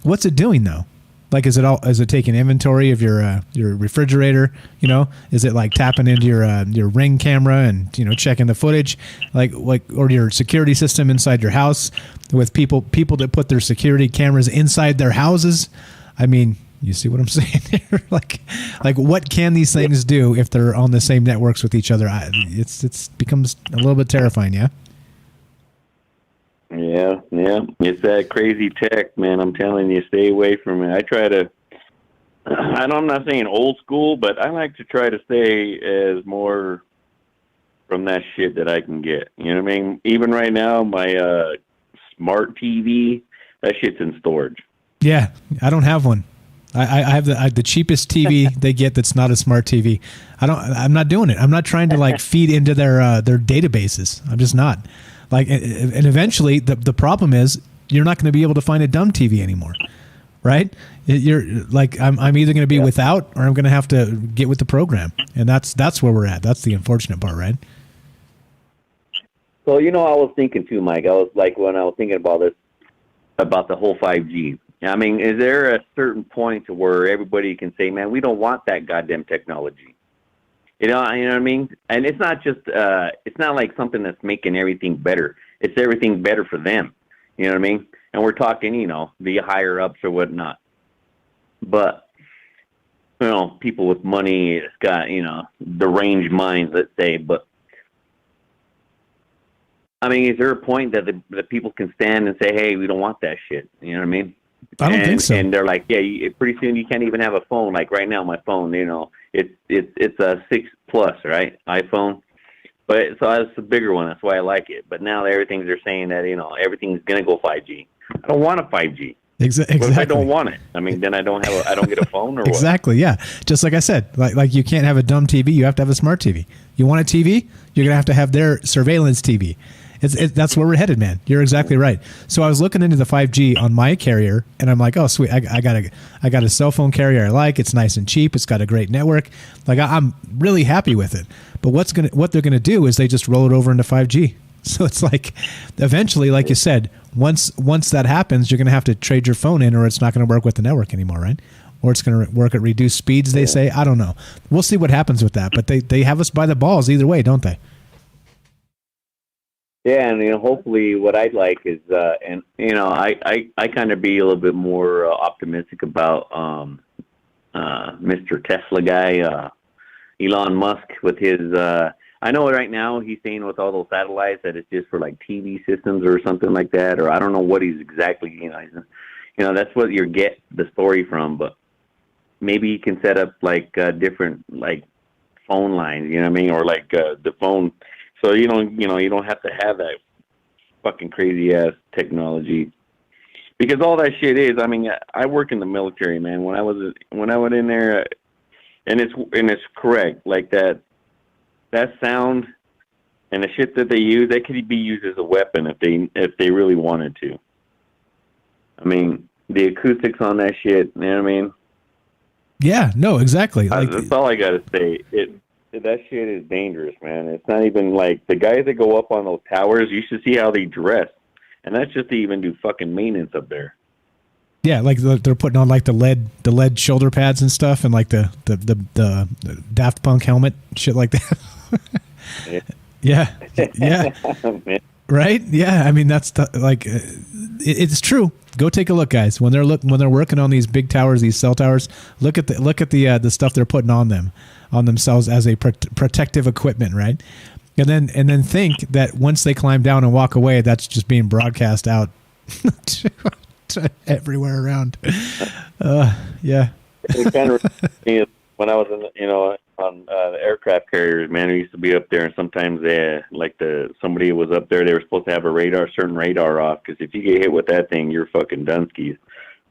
What's it doing though? Like, is it taking inventory of your refrigerator? You know, is it like tapping into your Ring camera and checking the footage, or your security system inside your house with people that put their security cameras inside their houses? I mean, you see what I'm saying here? like what can these things do if they're on the same networks with each other? It's becomes a little bit terrifying, yeah. Yeah. It's that crazy tech, man. I'm telling you, stay away from it. I'm not saying old school, but I like to try to stay as more from that shit that I can get. You know what I mean? Even right now, my smart TV, that shit's in storage. Yeah, I don't have one. I have the cheapest TV they get that's not a smart TV. I'm not doing it. I'm not trying to feed into their databases. I'm just not. And eventually the problem is you're not going to be able to find a dumb TV anymore, right? You're I'm either going to be without or I'm going to have to get with the program, and that's where we're at. That's the unfortunate part, right? So I was thinking too, Mike. I was when I was thinking about this, about the whole 5G. I mean, is there a certain point to where everybody can say, "Man, we don't want that goddamn technology"? You know what I mean? And it's not just, it's not like something that's making everything better. It's everything better for them. You know what I mean? And we're talking, the higher ups or whatnot. But, people with money, it's got, deranged minds, let's say. But, I mean, is there a point that that people can stand and say, hey, we don't want that shit? You know what I mean? I don't think so. And they're like, yeah, pretty soon you can't even have a phone. Like right now, my phone, it's a 6 Plus, right? iPhone. But so that's the bigger one. That's why I like it. But now everything's they're saying that, everything's going to go 5G. I don't want a 5G. Exactly. What if I don't want it? I mean, then I don't get a phone or what? Exactly. Yeah. Just like I said, like you can't have a dumb TV. You have to have a smart TV. You want a TV? You're going to have their surveillance TV. That's where we're headed, man. You're exactly right. So I was looking into the 5G on my carrier, and I'm like, oh, sweet. I got a cell phone carrier I like. It's nice and cheap. It's got a great network. I'm really happy with it. But what they're gonna do is they just roll it over into 5G. So it's eventually, like you said, once that happens, you're gonna have to trade your phone in, or it's not gonna work with the network anymore, right? Or it's gonna work at reduced speeds. They say. I don't know. We'll see what happens with that. But they have us by the balls either way, don't they? Yeah, and hopefully what I'd like is, I kind of be a little bit more optimistic about Mr. Tesla guy, Elon Musk, with his. I know right now he's saying with all those satellites that it's just for TV systems or something like that, or I don't know what he's exactly. That's what you get the story from, but maybe he can set up different phone lines. You know what I mean, or the phone. So you don't have to have that fucking crazy ass technology, because all that shit is. I mean, I work in the military, man. When I went in there, and it's correct. That sound and the shit that they use, that could be used as a weapon if they really wanted to. I mean, the acoustics on that shit. You know what I mean? Yeah. No. Exactly. That's all I gotta say. That shit is dangerous, man. It's not even the guys that go up on those towers. You should see how they dress, and that's just to even do fucking maintenance up there. Yeah, they're putting on the lead shoulder pads and stuff, and the Daft Punk helmet, shit like that. Yeah. Right? Yeah. I mean, that's it's true. Go take a look, guys. When they're working on these big towers, these cell towers, look at the stuff they're putting on themselves as a protective equipment, right? And then think that once they climb down and walk away, that's just being broadcast out to everywhere around. Yeah. It kind of reminds me of when I was on the aircraft carriers, man. We used to be up there, and sometimes somebody was up there. They were supposed to have a certain radar off, because if you get hit with that thing, you're fucking dunskies.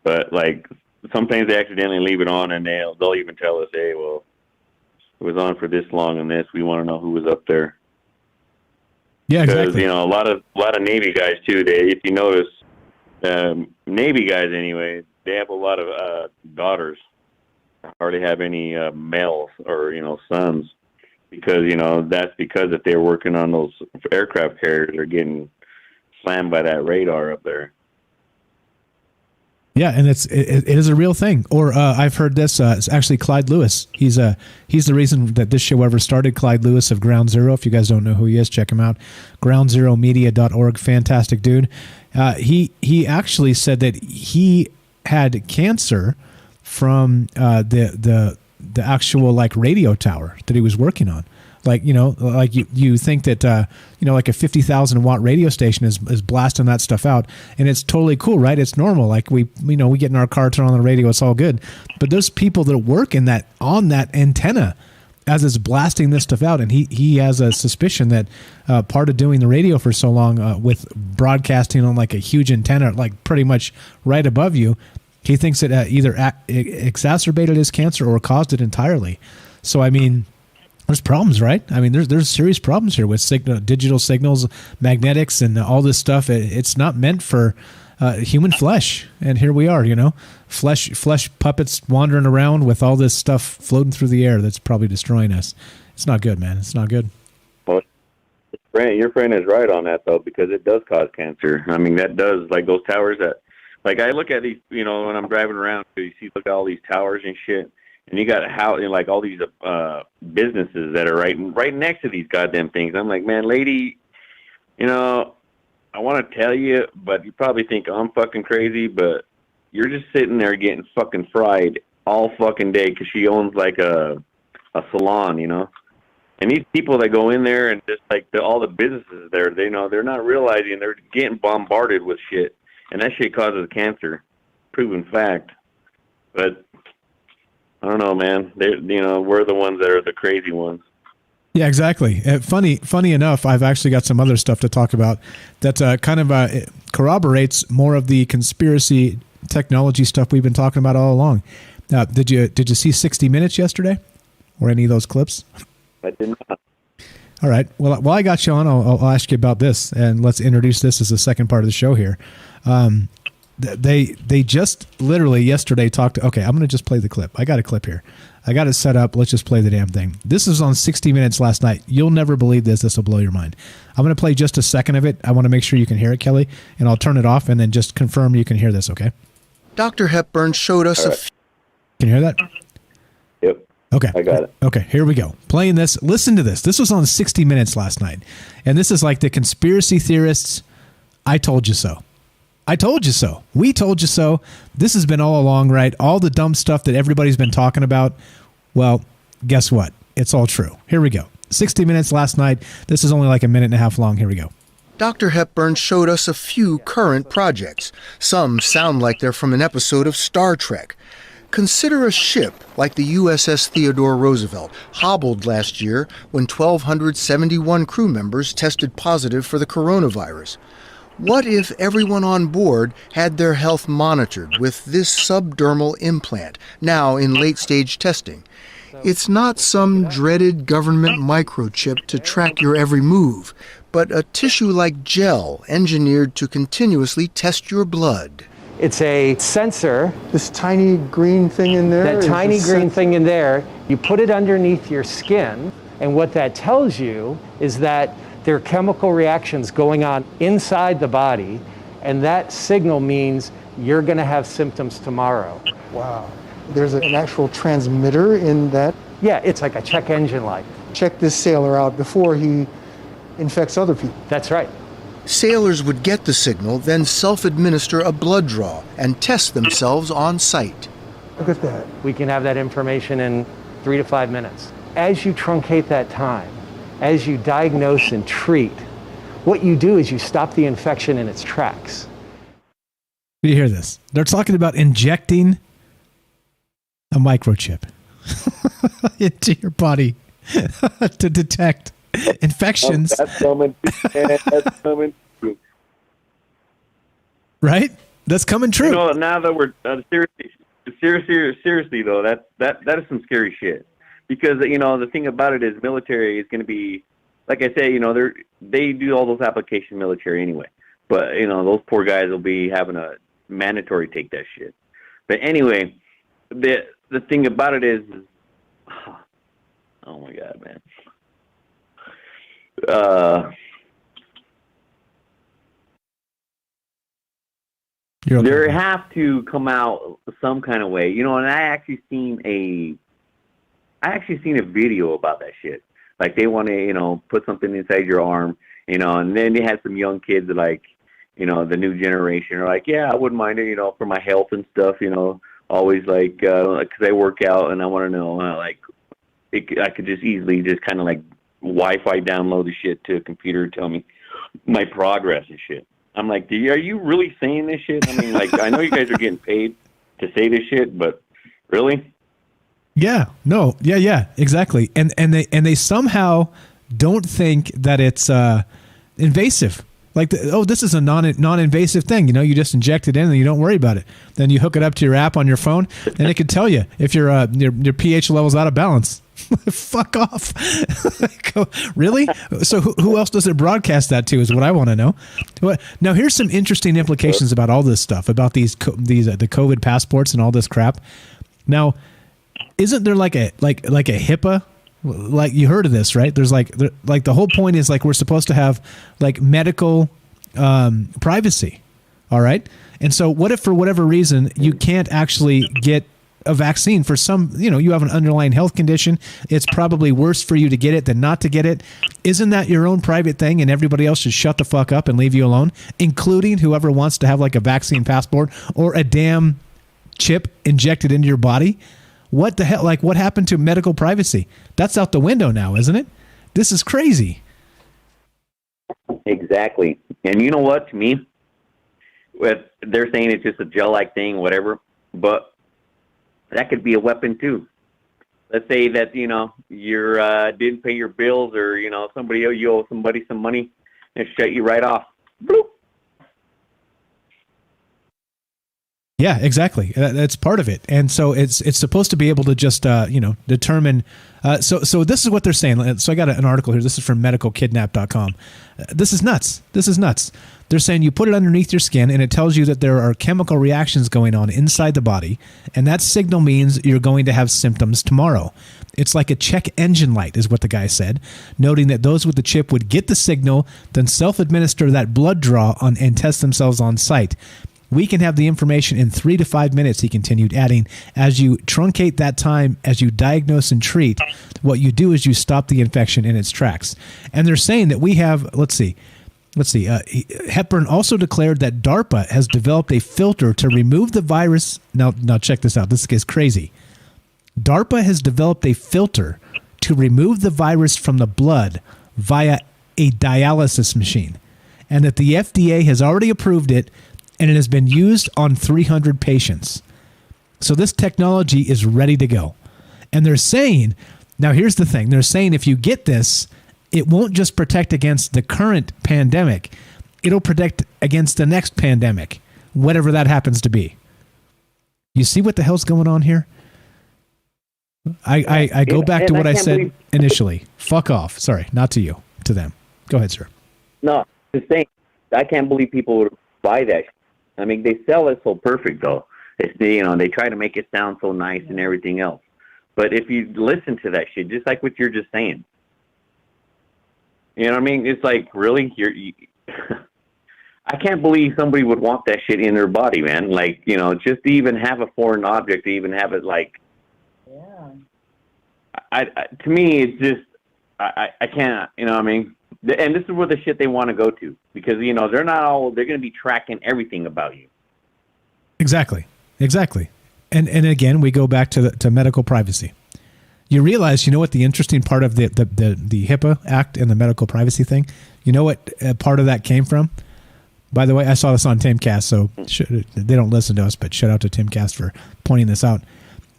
But like sometimes they accidentally leave it on, and they'll even tell us, hey, well, it was on for this long, and we want to know who was up there. Yeah, exactly. Because a lot of Navy guys too. If you notice, Navy guys anyway, they have a lot of daughters. Hardly have any males or sons, because that's because if they're working on those aircraft carriers, they're getting slammed by that radar up there. Yeah, and it is a real thing. Or I've heard this. It's actually Clyde Lewis. He's the reason that this show ever started. Clyde Lewis of Ground Zero. If you guys don't know who he is, check him out. GroundZeroMedia.org. Fantastic dude. He actually said that he had cancer from the actual like radio tower that he was working on. Like, like you think that, like a 50,000 watt radio station is blasting that stuff out, and it's totally cool, right? It's normal. Like we get in our car, turn on the radio, it's all good. But there's people that work on that antenna as it's blasting this stuff out. And he has a suspicion that part of doing the radio for so long with broadcasting on like a huge antenna, like pretty much right above you, he thinks it either exacerbated his cancer or caused it entirely. So, I mean, there's problems, right? I mean, there's serious problems here with digital signals, magnetics, and all this stuff. It's not meant for human flesh. And here we are, flesh puppets wandering around with all this stuff floating through the air that's probably destroying us. It's not good, man. It's not good. Well, your friend is right on that, though, because it does cause cancer. I mean, that does, like those towers that, like I look at these, when I'm driving around, you look at all these towers and shit. And you got like all these businesses that are right next to these goddamn things. I'm like, man, lady, I want to tell you, but you probably think I'm fucking crazy, but you're just sitting there getting fucking fried all fucking day because she owns like a salon, And these people that go in there and just like all the businesses there, they're not realizing they're getting bombarded with shit, and that shit causes cancer, proven fact. But I don't know, man. We're the ones that are the crazy ones. Yeah, exactly. Funny enough, I've actually got some other stuff to talk about that kind of corroborates more of the conspiracy technology stuff we've been talking about all along. Did you see 60 Minutes yesterday, or any of those clips? I did not. All right. Well, while I got you on, I'll ask you about this, and let's introduce this as the second part of the show here. They just literally yesterday talked. Okay, I'm going to just play the clip. I got a clip here. I got it set up. Let's just play the damn thing. This is on 60 Minutes last night. You'll never believe this. This will blow your mind. I'm going to play just a second of it. I want to make sure you can hear it, Kelly, and I'll turn it off and then just confirm you can hear this, okay? Dr. Hepburn showed us Can you hear that? Yep. Okay. I got it. Okay, here we go. Playing this. Listen to this. This was on 60 Minutes last night. And this is like the conspiracy theorists. I told you so. I told you so. We told you so. This has been all along, right? All the dumb stuff that everybody's been talking about. Well, guess what? It's all true. Here we go. 60 Minutes last night. This is only like a minute and a half long. Here we go. Dr. Hepburn showed us a few current projects. Some sound like they're from an episode of Star Trek. Consider a ship like the USS Theodore Roosevelt, hobbled last year when 1,271 crew members tested positive for the coronavirus. What if everyone on board had their health monitored with this subdermal implant, now in late-stage testing? It's not some dreaded government microchip to track your every move, but a tissue-like gel engineered to continuously test your blood. It's a sensor. This tiny green thing in there? That tiny green thing in there, you put it underneath your skin, and what that tells you is that there are chemical reactions going on inside the body, and that signal means you're going to have symptoms tomorrow. Wow. There's an actual transmitter in that? Yeah, it's like a check engine light. Check this sailor out before he infects other people. That's right. Sailors would get the signal, then self-administer a blood draw and test themselves on site. Look at that. We can have that information in 3 to 5 minutes. As you truncate that time, as you diagnose and treat, what you do is you stop the infection in its tracks. You hear this? They're talking about injecting a microchip into your body to detect infections. That's coming. That's coming true. Right? That's coming true. You know, now that we're seriously though, that is some scary shit. Because you know the thing about it is, military is going to be, like I say, you know they do all those application military anyway. But you know those poor guys will be having a mandatory take that shit. But anyway, the thing about it is oh my god, man. There have to come out some kind of way, you know. And I actually seen a video about that shit. Like they want to, you know, put something inside your arm, you know, and then they had some young kids like, you know, the new generation are like, yeah, I wouldn't mind it, you know, for my health and stuff, you know, always like, because I work out and I want to know, I could just easily just kind of like Wi-Fi download the shit to a computer, tell me my progress and shit. I'm like, are you really saying this shit? I mean, like, I know you guys are getting paid to say this shit, but really? Yeah, no, yeah, exactly. And they somehow don't think that it's invasive. Like, this is a non-invasive thing. You know, you just inject it in and you don't worry about it. Then you hook it up to your app on your phone, and it can tell you if your pH level's out of balance. Fuck off. Really? So who else does it broadcast that to is what I want to know. Now, here's some interesting implications about all this stuff, about the COVID passports and all this crap. Now, isn't there like a HIPAA? Like, you heard of this, right? There's like the whole point is like we're supposed to have like medical privacy. All right. And so what if for whatever reason you can't actually get a vaccine for some, you know, you have an underlying health condition. It's probably worse for you to get it than not to get it. Isn't that your own private thing and everybody else should shut the fuck up and leave you alone, including whoever wants to have like a vaccine passport or a damn chip injected into your body? What the hell? Like, what happened to medical privacy? That's out the window now, isn't it? This is crazy. Exactly. And you know what, to me, they're saying it's just a gel-like thing, whatever, but that could be a weapon too. Let's say that, you know, you didn't pay your bills, or, you know, you owe somebody some money, and shut you right off. Bloop. Yeah, exactly. That's part of it. And so it's supposed to be able to just, determine. So this is what they're saying. So I got an article here. This is from medicalkidnap.com. This is nuts. They're saying you put it underneath your skin and it tells you that there are chemical reactions going on inside the body. And that signal means you're going to have symptoms tomorrow. It's like a check engine light is what the guy said, noting that those with the chip would get the signal, then self-administer that blood draw and test themselves on site. We can have the information in 3 to 5 minutes, he continued, adding, as you truncate that time, as you diagnose and treat, what you do is you stop the infection in its tracks. And they're saying that we have, let's see. Hepburn also declared that DARPA has developed a filter to remove the virus. Now check this out. This is crazy. DARPA has developed a filter to remove the virus from the blood via a dialysis machine, and that the FDA has already approved it, and it has been used on 300 patients. So this technology is ready to go. And they're saying, now here's the thing, they're saying if you get this, it won't just protect against the current pandemic, it'll protect against the next pandemic, whatever that happens to be. You see what the hell's going on here? I go back to what I said initially. Fuck off. Sorry, not to you, to them. Go ahead, sir. No, just saying, I can't believe people would buy that. I mean, they sell it so perfect, though. They try to make it sound so nice and everything else. But if you listen to that shit, just like what you're just saying, you know what I mean? It's like, really? I can't believe somebody would want that shit in their body, man. Like, you know, just to even have a foreign object, to even have it, like, yeah. To me, it's just, I can't, you know what I mean? And this is where the shit they want to go to, because they're going to be tracking everything about you. Exactly. And again, we go back to medical privacy. You realize, what the interesting part of the HIPAA Act and the medical privacy thing, what part of that came from? By the way, I saw this on Timcast, so they don't listen to us, but shout out to Timcast for pointing this out.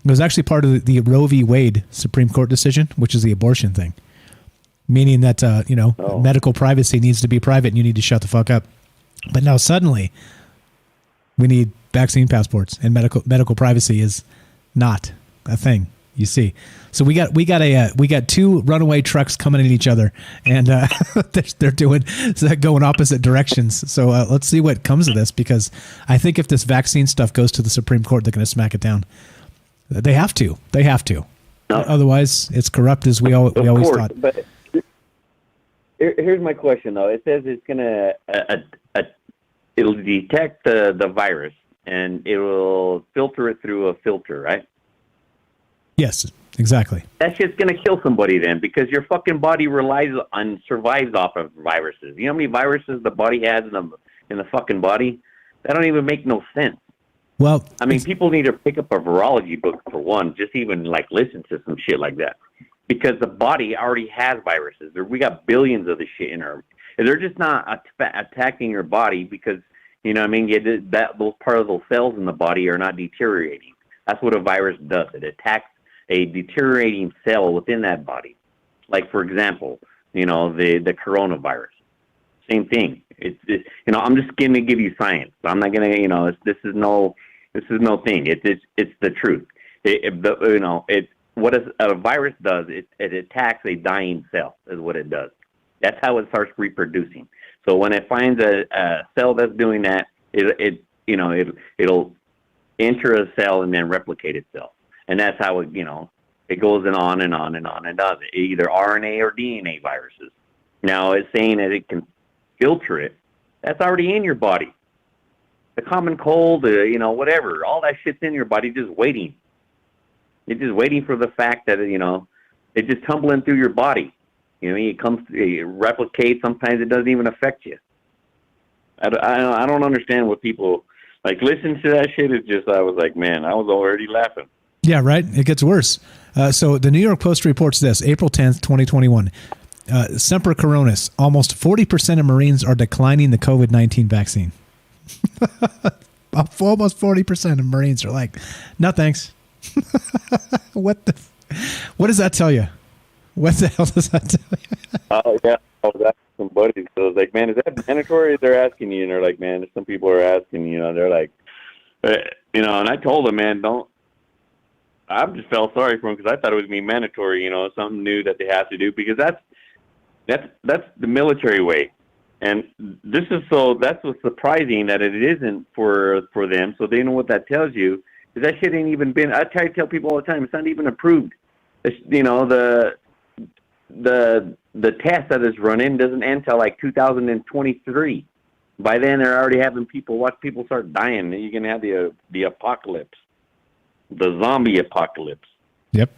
It was actually part of the Roe v. Wade Supreme Court decision, which is the abortion thing, meaning that, medical privacy needs to be private and you need to shut the fuck up. But now suddenly we need vaccine passports, and medical privacy is not a thing. You see, so we got two runaway trucks coming at each other, and they're going opposite directions. So let's see what comes of this, because I think if this vaccine stuff goes to the Supreme Court, they're going to smack it down. They have to. No. Otherwise, it's corrupt as we always thought. But here's my question, though. It says it's going to it'll detect the virus and it will filter it through a filter, right? Yes, exactly. That shit's going to kill somebody then, because your fucking body survives off of viruses. You know how many viruses the body has in the fucking body? That don't even make no sense. Well, I mean, people need to pick up a virology book for one, just even like listen to some shit like that, because the body already has viruses. We got billions of the shit in our. They're just not attacking your body because those part of those cells in the body are not deteriorating. That's what a virus does. It attacks a deteriorating cell within that body. Like, for example, the coronavirus. Same thing. I'm just going to give you science. I'm not going to, this is no thing. It's the truth. What a virus does, it attacks a dying cell is what it does. That's how it starts reproducing. So when it finds a cell that's doing that, it'll enter a cell and then replicate itself. And that's how it goes on and on and on and does it. Either RNA or DNA viruses. Now it's saying that it can filter it. That's already in your body. The common cold, whatever, all that shit's in your body just waiting. It's just waiting for the fact that, it's just tumbling through your body. It replicates. Sometimes it doesn't even affect you. I don't understand what people, listen to that shit. It's just, I was like, man, I was already laughing. Yeah, right. It gets worse. So the New York Post reports this, April 10th, 2021. Semper Coronis, almost 40% of Marines are declining the COVID-19 vaccine. Almost 40% of Marines are like, no thanks. What does that tell you? What the hell does that tell you? Oh, yeah. I was asking some buddies. So I was like, man, is that mandatory? They're asking you, and they're like, man, some people are asking, they're like, and I told them, man, don't. I just felt sorry for them because I thought it was mandatory, something new that they have to do, because that's the military way. And that's what's surprising, that it isn't for them. So they know what that tells you, is that shit ain't even been, I try to tell people all the time, it's not even approved. It's, the test that is running doesn't end till 2023. By then they're already having people start dying. You're going to have the apocalypse. The zombie apocalypse. Yep.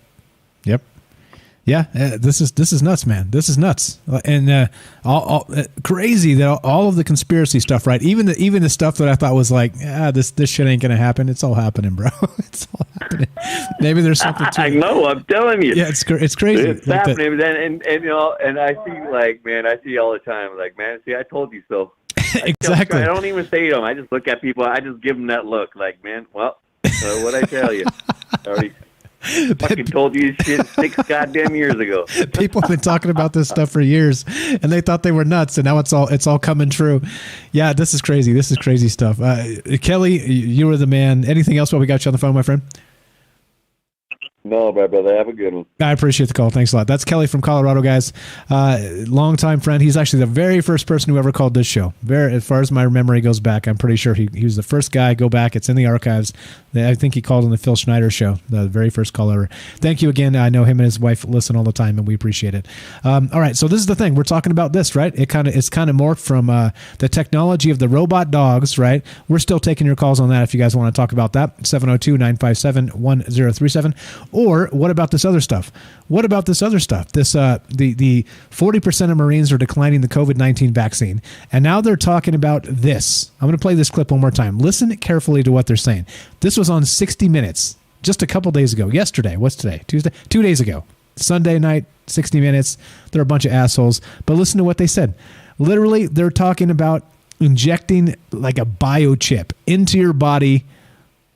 Yeah, this is nuts, man. This is nuts, and all crazy that all of the conspiracy stuff, right? Even the stuff that I thought was like, this shit ain't gonna happen. It's all happening, bro. It's all happening. Maybe there's something to it. I know. I'm telling you. Yeah, it's crazy. It's happening, and I see I see all the time, man, see, I told you so. Exactly. I don't even say to them. I just look at people. I just give them that look, man. Well, what'd I tell you? Already. Fucking told you this shit 6 goddamn years ago. People have been talking about this stuff for years, and they thought they were nuts, and now it's all coming true. Yeah, this is crazy. This is crazy stuff. Kelly, you were the man. Anything else while we got you on the phone, my friend? No, my brother. Have a good one. I appreciate the call. Thanks a lot. That's Kelly from Colorado, guys. Longtime friend. He's actually the very first person who ever called this show. As far as my memory goes back, I'm pretty sure he was the first guy. Go back. It's in the archives. I think he called on the Phil Schneider show, the very first call ever. Thank you again. I know him and his wife listen all the time, and we appreciate it. All right, so this is the thing. We're talking about this, right? It's kind of morphed from the technology of the robot dogs, right? We're still taking your calls on that if you guys want to talk about that. 702-957-1037. Or what about this other stuff? What about this other stuff? This the 40% of Marines are declining the COVID-19 vaccine, and now they're talking about this. I'm going to play this clip one more time. Listen carefully to what they're saying. This was on 60 Minutes just a couple days ago. Yesterday, what's today? Tuesday, 2 days ago. Sunday night, 60 Minutes. They're a bunch of assholes. But listen to what they said. Literally, they're talking about injecting like a biochip into your body.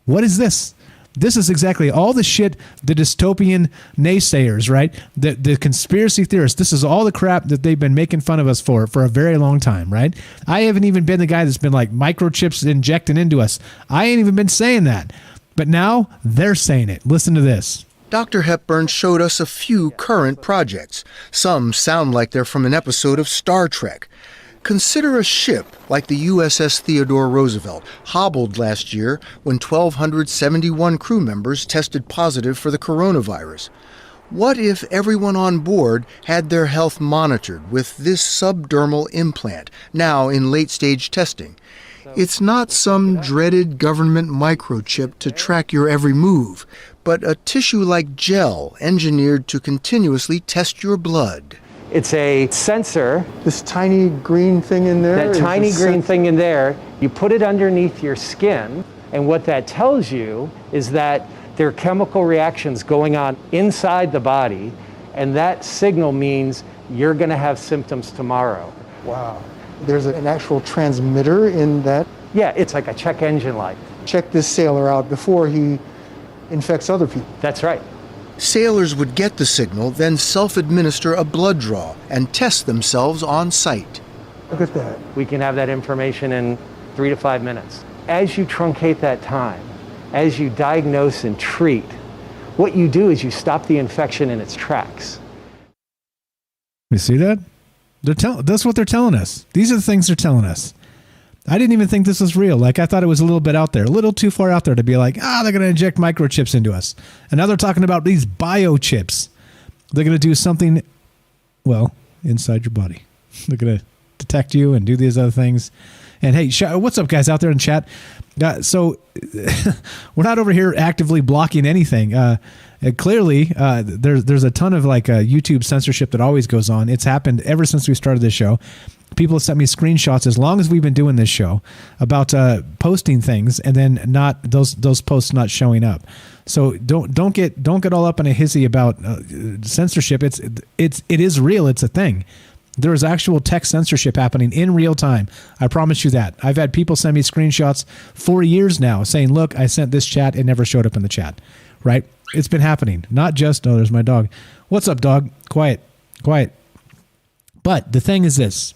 What is this? This is exactly all the shit, the dystopian naysayers, right? The conspiracy theorists. This is all the crap that they've been making fun of us for a very long time, right? I haven't even been the guy that's been like microchips injecting into us. I ain't even been saying that. But now they're saying it. Listen to this. Dr. Hepburn showed us a few current projects. Some sound like they're from an episode of Star Trek. Consider a ship like the USS Theodore Roosevelt, hobbled last year when 1,271 crew members tested positive for the coronavirus. What if everyone on board had their health monitored with this subdermal implant, now in late-stage testing? It's not some dreaded government microchip to track your every move, but a tissue-like gel engineered to continuously test your blood. It's a sensor. This tiny green thing in there? That tiny green thing in there, you put it underneath your skin, and what that tells you is that there are chemical reactions going on inside the body, and that signal means you're going to have symptoms tomorrow. Wow. There's an actual transmitter in that? Yeah, it's like a check engine light. Check this sailor out before he infects other people. That's right. Sailors would get the signal, then self-administer a blood draw and test themselves on site. Look at that. We can have that information in 3 to 5 minutes. As you truncate that time, as you diagnose and treat, what you do is you stop the infection in its tracks. You see that? That's what they're telling us. These are the things they're telling us. I didn't even think this was real. Like, I thought it was a little bit out there, a little too far out there to be like, they're going to inject microchips into us. And now they're talking about these biochips. They're going to do something, well, inside your body. They're going to detect you and do these other things. And hey, what's up, guys, out there in chat? So we're not over here actively blocking anything. Clearly, there's a ton of like YouTube censorship that always goes on. It's happened ever since we started this show. People have sent me screenshots as long as we've been doing this show about posting things and then not those posts not showing up. So don't get all up in a hissy about censorship. It is real. It's a thing. There is actual text censorship happening in real time. I promise you that. I've had people send me screenshots for years now saying, look, I sent this chat. It never showed up in the chat, right? It's been happening. Not just, oh, there's my dog. What's up, dog? Quiet. But the thing is this.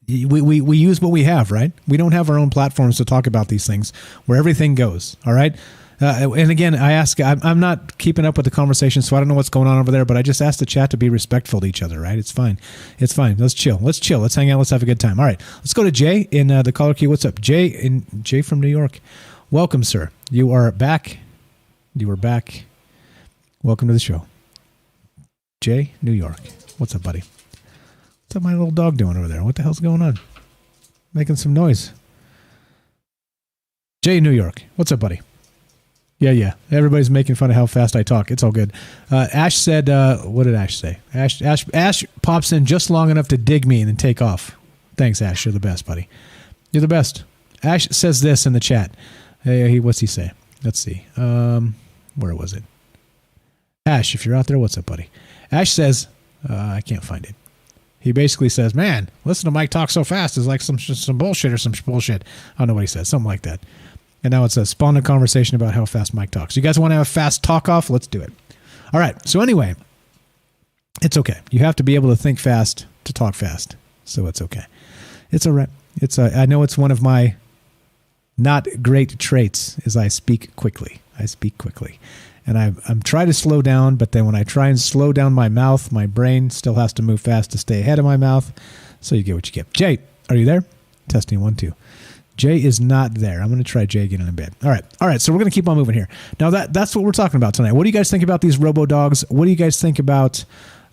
We use what we have, right? We don't have our own platforms to talk about these things where everything goes, all right? And again, I'm not keeping up with the conversation, so I don't know what's going on over there, but I just asked the chat to be respectful to each other, right? It's fine. Let's chill. Let's hang out. Let's have a good time. All right. Let's go to Jay in the caller queue. What's up? Jay from New York. Welcome, sir. You are back. Welcome to the show. Jay, New York. What's up, buddy? What's up my little dog doing over there? What the hell's going on? Making some noise. Jay, New York. What's up, buddy? Yeah. Everybody's making fun of how fast I talk. It's all good. Ash said, what did Ash say? Ash pops in just long enough to dig me and then take off. Thanks, Ash. You're the best, buddy. You're the best. Ash says this in the chat. Hey, what's he say? Let's see. Where was it? Ash, if you're out there, what's up, buddy? Ash says, I can't find it. He basically says, man, listen to Mike talk so fast. It's like some bullshit or some bullshit. I don't know what he said. Something like that. And now it's a spawned a conversation about how fast Mike talks. You guys want to have a fast talk off? Let's do it. All right. So anyway, it's okay. You have to be able to think fast to talk fast. So it's okay. It's all right. I know it's one of my not great traits is I speak quickly. And I'm trying to slow down, but then when I try and slow down my mouth, my brain still has to move fast to stay ahead of my mouth. So you get what you get. Jay, are you there? Testing 1 2. Jay is not there. I'm going to try Jay again in a bit. All right. So we're going to keep on moving here. Now that's what we're talking about tonight. What do you guys think about these robo-dogs? What do you guys think about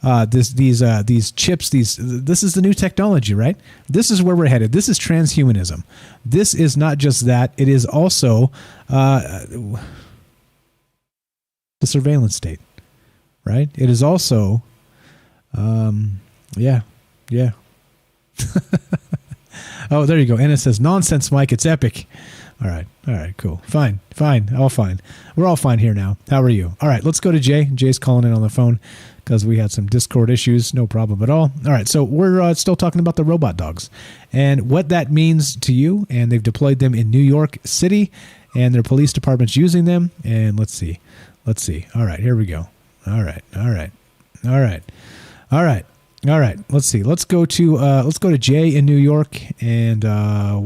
these chips? This is the new technology, right? This is where we're headed. This is transhumanism. This is not just that. It is also the surveillance state, right? It is also, yeah. Oh, there you go. And it says, nonsense, Mike. It's epic. All right, cool. Fine. All fine. We're all fine here now. How are you? All right, let's go to Jay. Jay's calling in on the phone because we had some Discord issues. No problem at all. All right, so we're still talking about the robot dogs and what that means to you. And they've deployed them in New York City, and their police department's using them. And let's see. All right, here we go. All right. Let's see. Let's go to Jay in New York. And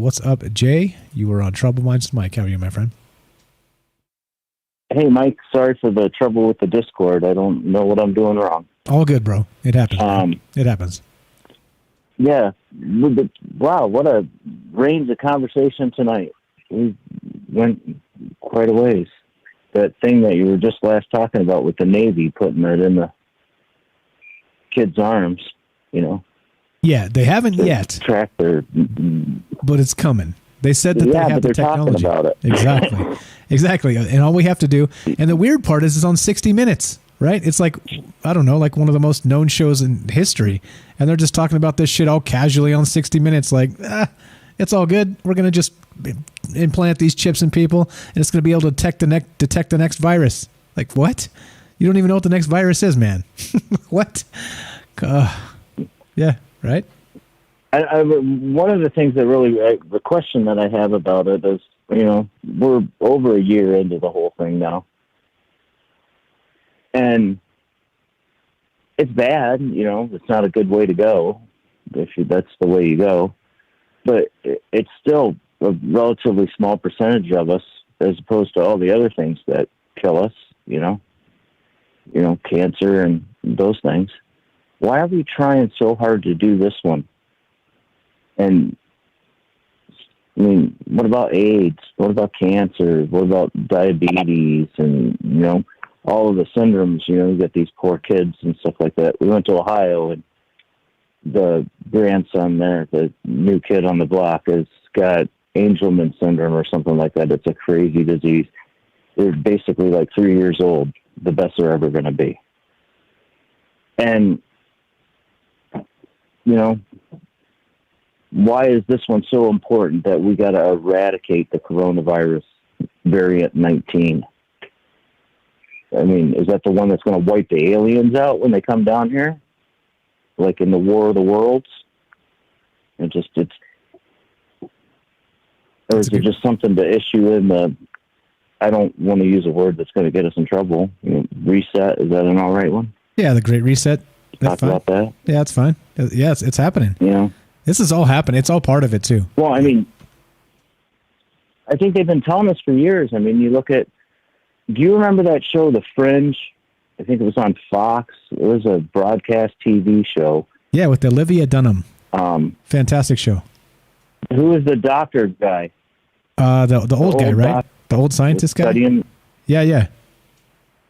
what's up, Jay? You were on Trouble Minds. Mike, how are you, my friend? Hey, Mike. Sorry for the trouble with the Discord. I don't know what I'm doing wrong. All good, bro. It happens. It happens. Yeah. Wow, what a range of conversation tonight. We went quite a ways. That thing that you were just last talking about with the Navy, putting it in the kids' arms, Yeah, they haven't yet. Tractor. But it's coming. They said that they have the technology. Talking about it. Exactly. And all we have to do, and the weird part is it's on 60 Minutes, right? It's like, I don't know, like one of the most known shows in history. And they're just talking about this shit all casually on 60 Minutes. Like, it's all good. We're going to just implant these chips in people, and it's going to be able to detect the next virus. Like, what? You don't even know what the next virus is, man. What? Yeah, right? One of the things that really, the question that I have about it is, we're over a year into the whole thing now. And it's bad, it's not a good way to go if that's the way you go. But it's still a relatively small percentage of us as opposed to all the other things that kill us, cancer and those things. Why are we trying so hard to do this one? And what about AIDS? What about cancer? What about diabetes? And, all of the syndromes, you get these poor kids and stuff like that. We went to Ohio, and the grandson there, the new kid on the block, has got Angelman syndrome or something like that. It's a crazy disease. They're basically like 3 years old, the best they're ever going to be. And, why is this one so important that we got to eradicate the coronavirus variant 19? Is that the one that's going to wipe the aliens out when they come down here? Like in the War of the Worlds? Or is it just something to issue in the, I don't want to use a word that's going to get us in trouble. Reset, is that an all right one? Yeah, the Great Reset. Talk fine. About that? Yeah, it's fine. Yeah, it's happening. This is all happening. It's all part of it, too. Well, I think they've been telling us for years. You look at, do you remember that show, The Fringe? I think it was on Fox. It was a broadcast TV show. Yeah, with Olivia Dunham. Fantastic show. Who was the doctor guy? The old guy, right? The old scientist guy? Studying. Yeah.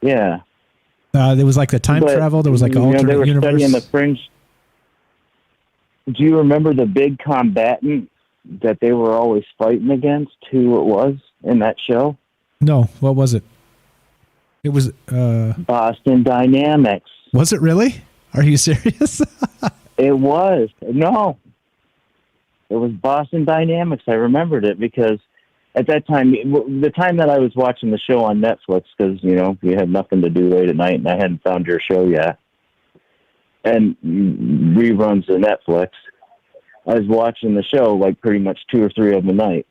Yeah. There was like the time travel. There was like an alternate they were universe. Studying The Fringe. Do you remember the big combatant that they were always fighting against? Who it was in that show? No. What was it? It was Boston Dynamics. Was it really? Are you serious? It was. No. It was Boston Dynamics. I remembered it because at that time, the time that I was watching the show on Netflix, because, we had nothing to do late at night and I hadn't found your show yet, and reruns of Netflix, I was watching the show like pretty much 2 or 3 of them a night.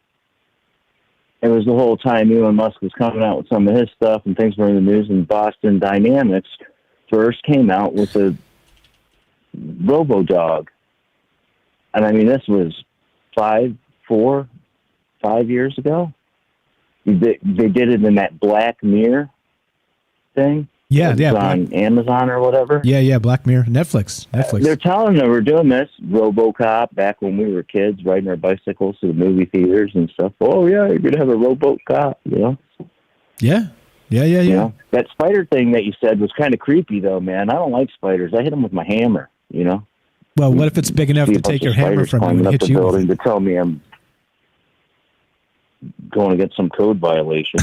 It was the whole time Elon Musk was coming out with some of his stuff and things were in the news, and Boston Dynamics first came out with a Robodog. And this was 5 years ago. They did it in that Black Mirror thing. Yeah. On Amazon or whatever. Yeah, Black Mirror. Netflix. They're telling them we're doing this. RoboCop, back when we were kids, riding our bicycles to the movie theaters and stuff. Oh, yeah, you're going to have a RoboCop, Yeah. That spider thing that you said was kind of creepy, though, man. I don't like spiders. I hit them with my hammer, Well, what if it's big enough to take your hammer from you and hit you? To tell me I'm... going against some code violation.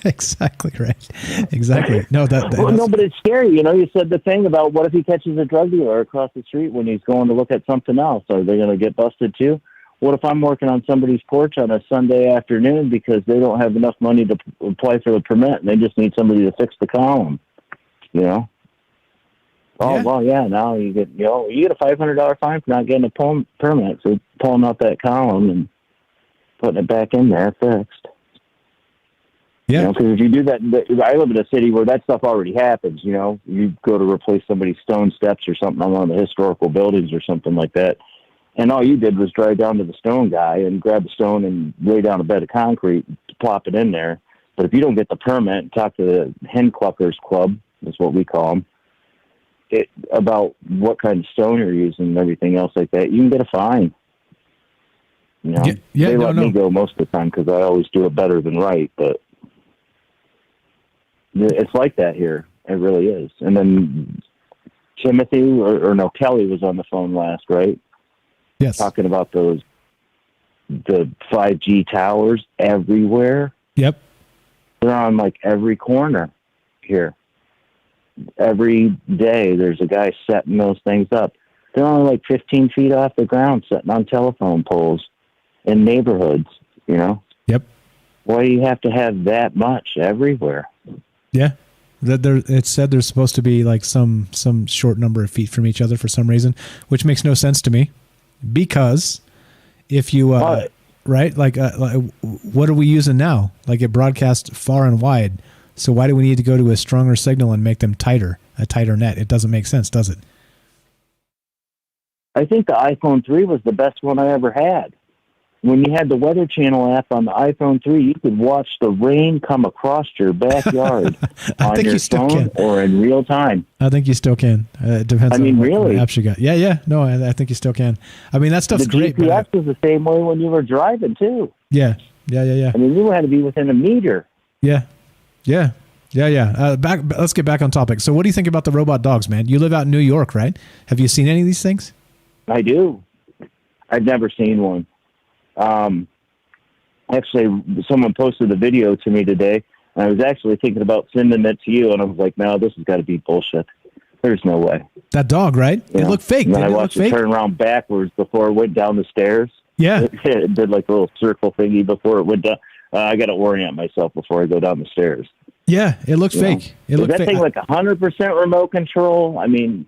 Exactly right. Exactly. No, no, but it's scary. You know, you said the thing about what if he catches a drug dealer across the street when he's going to look at something else? Are they going to get busted too? What if I'm working on somebody's porch on a Sunday afternoon because they don't have enough money to apply for the permit and they just need somebody to fix the column? You know? Oh, well, yeah, now you get a $500 fine for not getting a permit for pulling out that column and putting it back in there fixed. Yeah. Because if you do that, I live in a city where that stuff already happens. You know, you go to replace somebody's stone steps or something on one of the historical buildings or something like that. And all you did was drive down to the stone guy and grab the stone and lay down a bed of concrete, plop it in there. But if you don't get the permit, talk to the hen cluckers club, is what we call them, about what kind of stone you're using and everything else like that, you can get a fine. You know, they let me go most of the time because I always do it better than right. But it's like that here. It really is. And then Timothy Kelly was on the phone last, right? Yes. Talking about the 5G towers everywhere. Yep. They're on like every corner here. Every day there's a guy setting those things up. They're only like 15 feet off the ground, sitting on telephone poles in neighborhoods, you know? Yep. Why do you have to have that much everywhere? Yeah. It said there's supposed to be like some short number of feet from each other for some reason, which makes no sense to me. Because if you, right, like what are we using now? Like it broadcasts far and wide. So why do we need to go to a stronger signal and make them a tighter net? It doesn't make sense, does it? I think the iPhone 3 was the best one I ever had. When you had the Weather Channel app on the iPhone 3, you could watch the rain come across your backyard on your phone or in real time. I think you still can. It depends on what apps you got. Yeah. No, I think you still can. I mean, that stuff's great. The GPS was the same way when you were driving, too. Yeah. I mean, you had to be within a meter. Yeah. Let's get back on topic. So what do you think about the robot dogs, man? You live out in New York, right? Have you seen any of these things? I do. I've never seen one. Actually, someone posted a video to me today, and I was actually thinking about sending it to you, and I was like, no, this has got to be bullshit. There's no way. That dog, right? It looked fake. And then I watched it turn around backwards before it went down the stairs. Yeah. It did like a little circle thingy before it went down. I got to orient myself before I go down the stairs. Yeah, it looked fake. Is that thing like 100% remote control? I mean,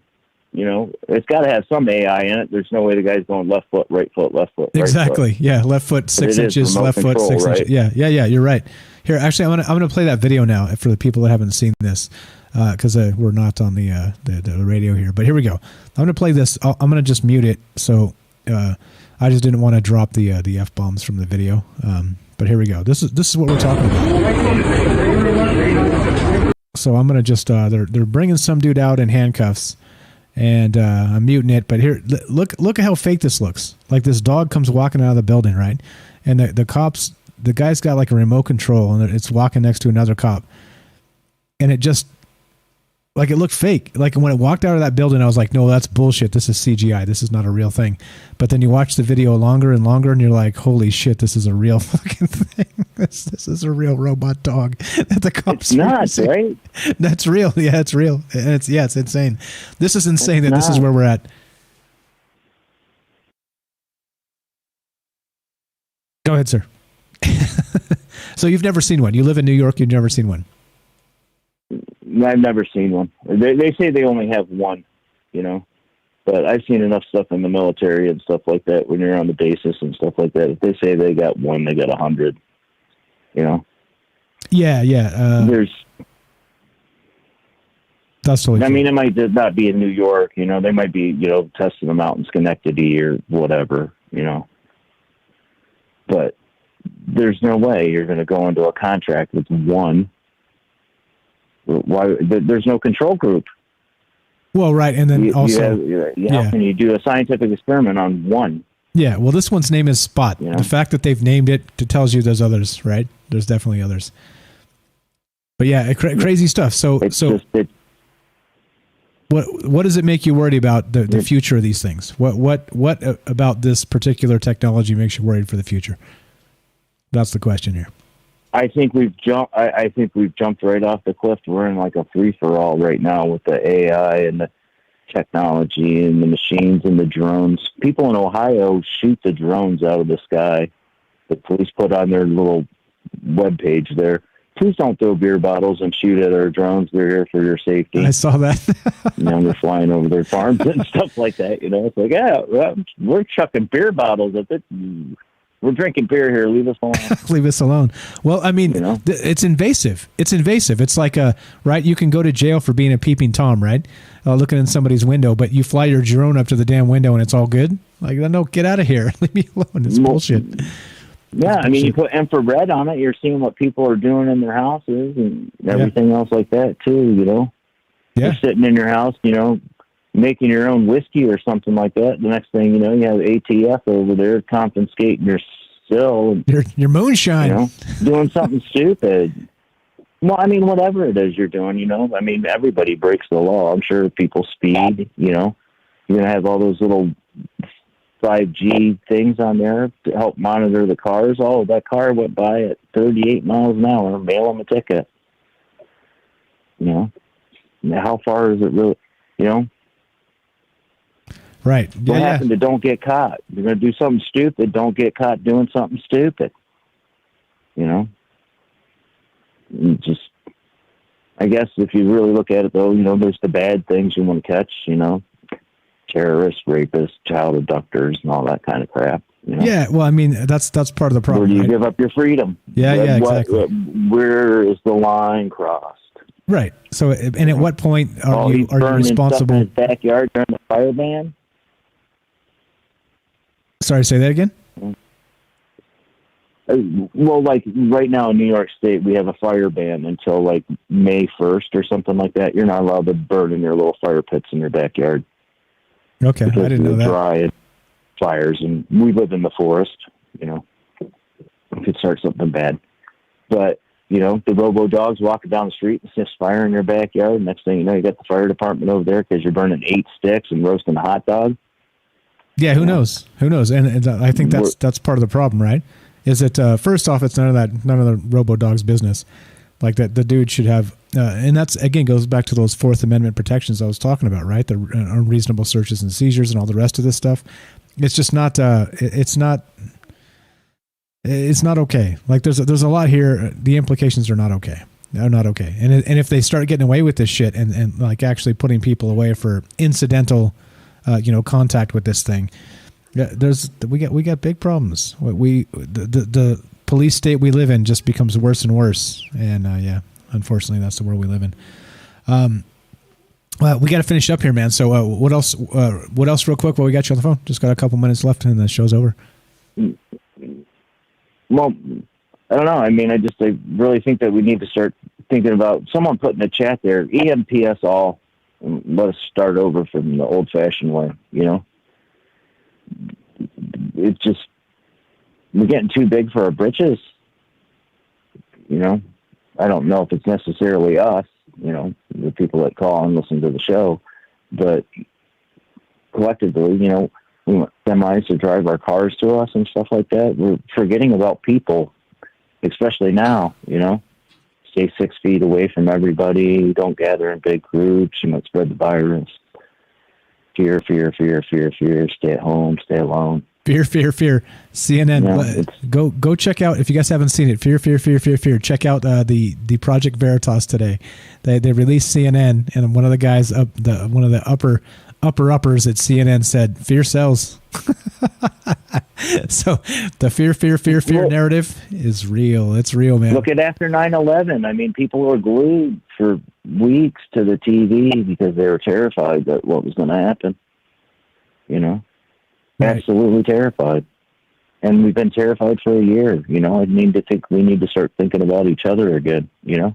you know, it's got to have some AI in it. There's no way the guy's going left foot, right foot, left foot. Exactly. Right foot. Yeah, left foot 6 inches, left foot 6 right? inches. Yeah. You're right. Here, actually, I'm gonna play that video now for the people that haven't seen this, because we're not on the radio here. But here we go. I'm gonna play this. I'm gonna just mute it. So I just didn't want to drop the F-bombs from the video. But here we go. This is what we're talking about. So I'm gonna just they're bringing some dude out in handcuffs. And I'm muting it, but here, look at how fake this looks. Like this dog comes walking out of the building, right? And the guy's got like a remote control, and it's walking next to another cop. And it just, like, it looked fake. Like when it walked out of that building, I was like, no, that's bullshit. This is CGI. This is not a real thing. But then you watch the video longer and longer, and you're like, holy shit, this is a real fucking thing. This is a real robot dog that the cops. It's not, right? That's real. Yeah, it's real. And it's insane. This is insane that this is where we're at. Go ahead, sir. So you've never seen one. You live in New York. You've never seen one. I've never seen one. They say they only have one, you know, but I've seen enough stuff in the military and stuff like that when you're on the basis and stuff like that. If they say they got one, they got 100, you know? Yeah. That's totally true. I mean, it might not be in New York, you know, they might be, you know, testing them out in Schenectady or whatever, you know, but there's no way you're going to go into a contract with one. Why? There's no control group. Well, right, and then how can you do a scientific experiment on one? Yeah, well, this one's name is Spot. You know? The fact that they've named it tells you there's others, right? There's definitely others. But yeah, crazy stuff. So what does it make you worried about the future of these things? What about this particular technology makes you worried for the future? That's the question here. I think we've jumped. I think we've jumped right off the cliff. We're in like a free for all right now with the AI and the technology and the machines and the drones. People in Ohio shoot the drones out of the sky. The police put on their little webpage there. Please don't throw beer bottles and shoot at our drones. They're here for your safety. I saw that. They're flying over their farms and stuff like that. It's like, yeah, we're chucking beer bottles at it. We're drinking beer here. Leave us alone. Leave us alone. Well, I mean, it's invasive. It's invasive. It's like right? You can go to jail for being a peeping Tom, right? Looking in somebody's window, but you fly your drone up to the damn window and it's all good? Like, no, get out of here. Leave me alone. It's bullshit. Yeah, I mean, you put infrared on it, you're seeing what people are doing in their houses and everything else like that, too, Yeah. You're sitting in your house, making your own whiskey or something like that. The next thing you know, you have ATF over there confiscating your still. And, your moonshine. Doing something stupid. Well, I mean, whatever it is you're doing, I mean, everybody breaks the law. I'm sure people speed, You're going to have all those little 5G things on there to help monitor the cars. Oh, that car went by at 38 miles an hour. Mail them a ticket. How far is it really? Right. What happened to don't get caught? You're going to do something stupid. Don't get caught doing something stupid. Just, I guess if you really look at it, though, there's the bad things you want to catch. Terrorists, rapists, child abductors, and all that kind of crap. Yeah, well, I mean, that's part of the problem. Where do you right? give up your freedom? Yeah, exactly. Where is the line crossed? Right. So, and at what point are you responsible? In his backyard during the fire ban? Sorry, say that again. Well, like right now in New York State, we have a fire ban until like May 1st or something like that. You're not allowed to burn in your little fire pits in your backyard. Okay, I didn't know that. Dry fires, and we live in the forest. It could start something bad. But the robo dogs walking down the street and sniff fire in your backyard. Next thing you know, you got the fire department over there because you're burning 8 sticks and roasting a hot dog. Yeah, who knows? Who knows? And I think that's part of the problem, right? Is that first off, it's none of the robo dog's business. Like that, the dude should have, and that's again goes back to those Fourth Amendment protections I was talking about, right? The unreasonable searches and seizures and all the rest of this stuff. It's just not. It's not okay. Like there's a lot here. The implications are not okay. They're not okay. And if they start getting away with this shit and like actually putting people away for incidental, contact with this thing, we got big problems. The police state we live in just becomes worse and worse. And unfortunately, that's the world we live in. Well, we got to finish up here, man. So what else? What else, real quick? While we got you on the phone, just got a couple minutes left, and the show's over. Well, I don't know. I mean, I really think that we need to start thinking about someone put in the chat there. EMPS all. Let us start over from the old-fashioned way. It's just we're getting too big for our britches. I don't know if it's necessarily us. The people that call and listen to the show, but collectively, we want semis to drive our cars to us and stuff like that. We're forgetting about people, especially now, stay 6 feet away from everybody. Don't gather in big groups. You might spread the virus. Fear, fear, fear, fear, fear. Stay at home, stay alone. Fear, fear, fear. CNN. Go check out, if you guys haven't seen it, fear, fear, fear, fear, fear. Check out the Project Veritas today. They released CNN, and one of the guys one of the uppers at CNN said, "Fear sells." So the fear narrative is real. It's real, man. Look at after 9/11. I mean, people were glued for weeks to the TV because they were terrified that what was going to happen. Right. Absolutely terrified. And we've been terrified for a year. I need to think we need to start thinking about each other again. Yeah.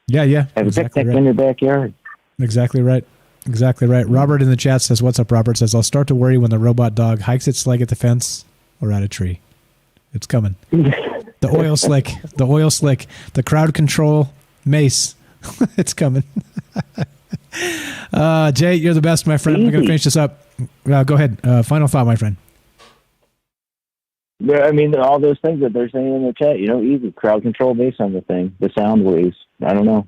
Have exactly a picnic right. in your backyard. Exactly right. Exactly right. Robert in the chat says, "What's up?" Robert says, "I'll start to worry when the robot dog hikes its leg at the fence or at a tree. It's coming." The oil slick, the crowd control mace. It's coming. Jay, you're the best, my friend. We're going to finish this up. Go ahead. Final thought, my friend. I mean, all those things that they're saying in the chat, easy crowd control based on the sound waves. I don't know.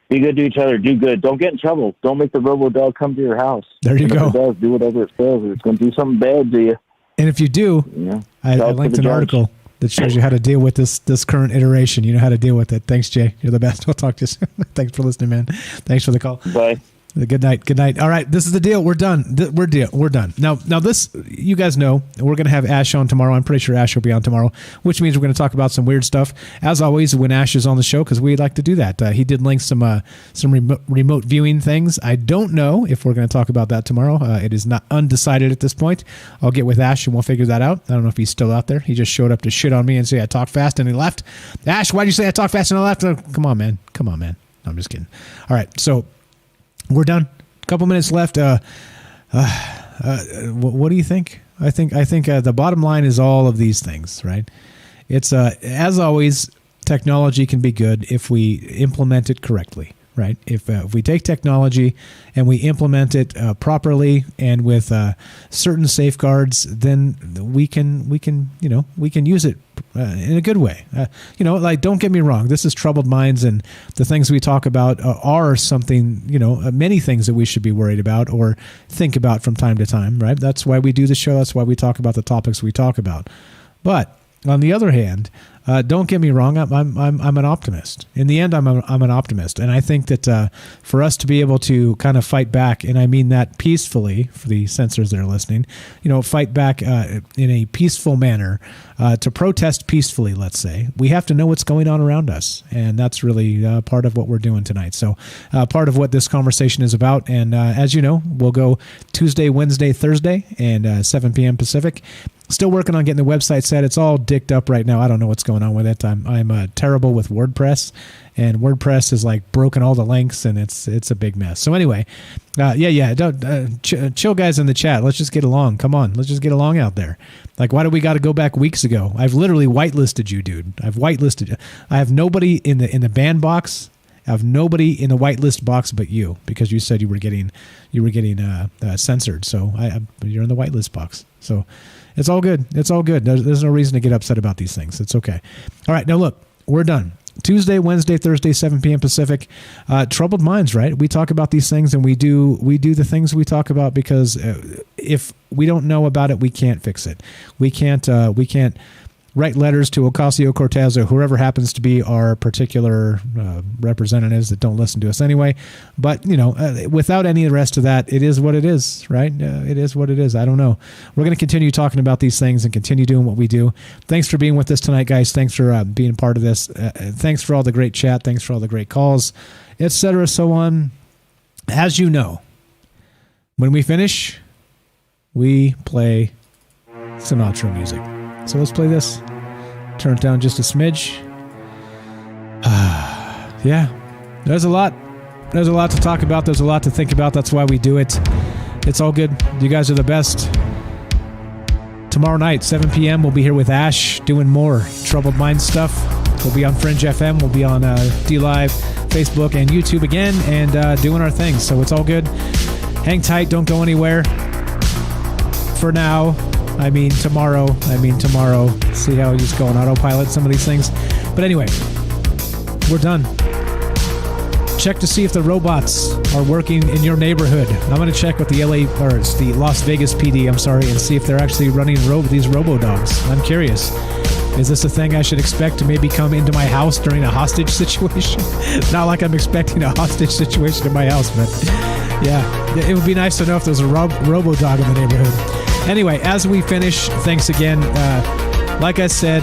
Be good to each other. Do good. Don't get in trouble. Don't make the robo-dog come to your house. There you go. If it does, do whatever it says. It's going to do something bad to you. And if you do, I linked an article that shows you how to deal with this current iteration. You know how to deal with it. Thanks, Jay. You're the best. We'll talk to you soon. Thanks for listening, man. Thanks for the call. Bye. Good night. Good night. All right, this is the deal. We're done. We're done. Now this, you guys know, we're going to have Ash on tomorrow. I'm pretty sure Ash will be on tomorrow, which means we're going to talk about some weird stuff, as always, when Ash is on the show, because we like to do that. He did link some remote viewing things. I don't know if we're going to talk about that tomorrow. It is not undecided at this point. I'll get with Ash and we'll figure that out. I don't know if he's still out there. He just showed up to shit on me and say I talk fast and he left. Ash, why'd you say I talk fast and I left? Come on, man. No, I'm just kidding. All right, so we're done. A couple minutes left. What do you think? I think the bottom line is all of these things, right? It's as always, technology can be good if we implement it correctly, right? If we take technology and we implement it properly and with certain safeguards, then we can use it in a good way. Don't get me wrong. This is Troubled Minds, and the things we talk about are something, many things that we should be worried about or think about from time to time, right? That's why we do the show. That's why we talk about the topics we talk about. But on the other hand, don't get me wrong. I'm an optimist. In the end, I'm an optimist, and I think that for us to be able to kind of fight back, and I mean that peacefully for the censors that are listening, fight back in a peaceful manner, to protest peacefully. Let's say we have to know what's going on around us, and that's really part of what we're doing tonight. So part of what this conversation is about, and as you know, we'll go Tuesday, Wednesday, Thursday, and 7 p.m. Pacific. Still working on getting the website set. It's all dicked up right now. I don't know what's going on with it. I'm terrible with WordPress, and WordPress is like broken all the links, and it's a big mess. So anyway, don't chill, guys in the chat. Let's just get along. Come on, let's just get along out there. Like, why do we got to go back weeks ago? I've literally whitelisted you, dude. I've whitelisted you. I have nobody in the ban box. I have nobody in the whitelist box but you, because you said you were getting censored. So you're in the whitelist box. So. It's all good. It's all good. There's no reason to get upset about these things. It's okay. All right. Now, look, we're done. Tuesday, Wednesday, Thursday, 7 p.m. Pacific. Troubled Minds, right? We talk about these things, and we do the things we talk about because if we don't know about it, we can't fix it. We can't write letters to Ocasio-Cortez or whoever happens to be our particular representatives that don't listen to us anyway. But, without any of the rest of that, it is what it is, right? It is what it is. I don't know. We're going to continue talking about these things and continue doing what we do. Thanks for being with us tonight, guys. Thanks for being part of this. Thanks for all the great chat. Thanks for all the great calls, etc., so on. As you know, when we finish, we play Sinatra music. So let's play this. Turn it down just a smidge. Yeah, there's a lot. There's a lot to talk about. There's a lot to think about. That's why we do it. It's all good. You guys are the best. Tomorrow night, 7 p.m., we'll be here with Ash doing more Troubled Minds stuff. We'll be on Fringe FM. We'll be on D-Live, Facebook, and YouTube again, and doing our thing. So it's all good. Hang tight. Don't go anywhere. For now. I mean tomorrow. See how he's going autopilot some of these things. But anyway, we're done. Check to see if the robots are working in your neighborhood. I'm going to check with the Las Vegas PD, and see if they're actually running these robo-dogs. I'm curious. Is this a thing I should expect to maybe come into my house during a hostage situation? Not like I'm expecting a hostage situation in my house, but yeah, it would be nice to know if there's a robo-dog in the neighborhood. Anyway, as we finish, thanks again. Like I said,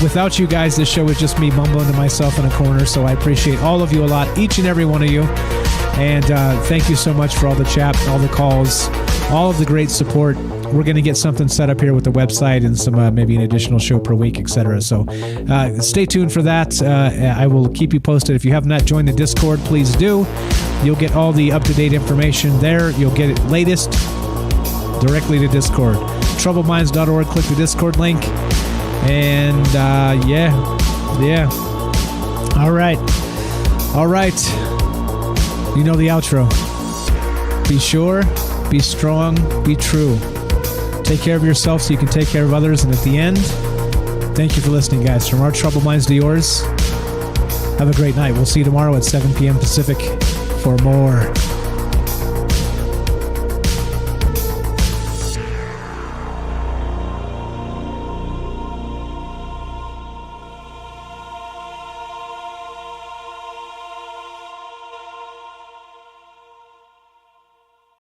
without you guys, this show is just me mumbling to myself in a corner, so I appreciate all of you a lot, each and every one of you. And thank you so much for all the chat, all the calls, all of the great support. We're going to get something set up here with the website and some maybe an additional show per week, etc. So stay tuned for that. I will keep you posted. If you have not joined the Discord, please do. You'll get all the up-to-date information there. You'll get it latest directly to Discord. Troubledminds.org. Click the Discord link. And yeah. All right. You know the outro. Be sure, be strong, be true. Take care of yourself so you can take care of others. And at the end, thank you for listening, guys. From our troubled minds to yours, have a great night. We'll see you tomorrow at 7 p.m. Pacific for more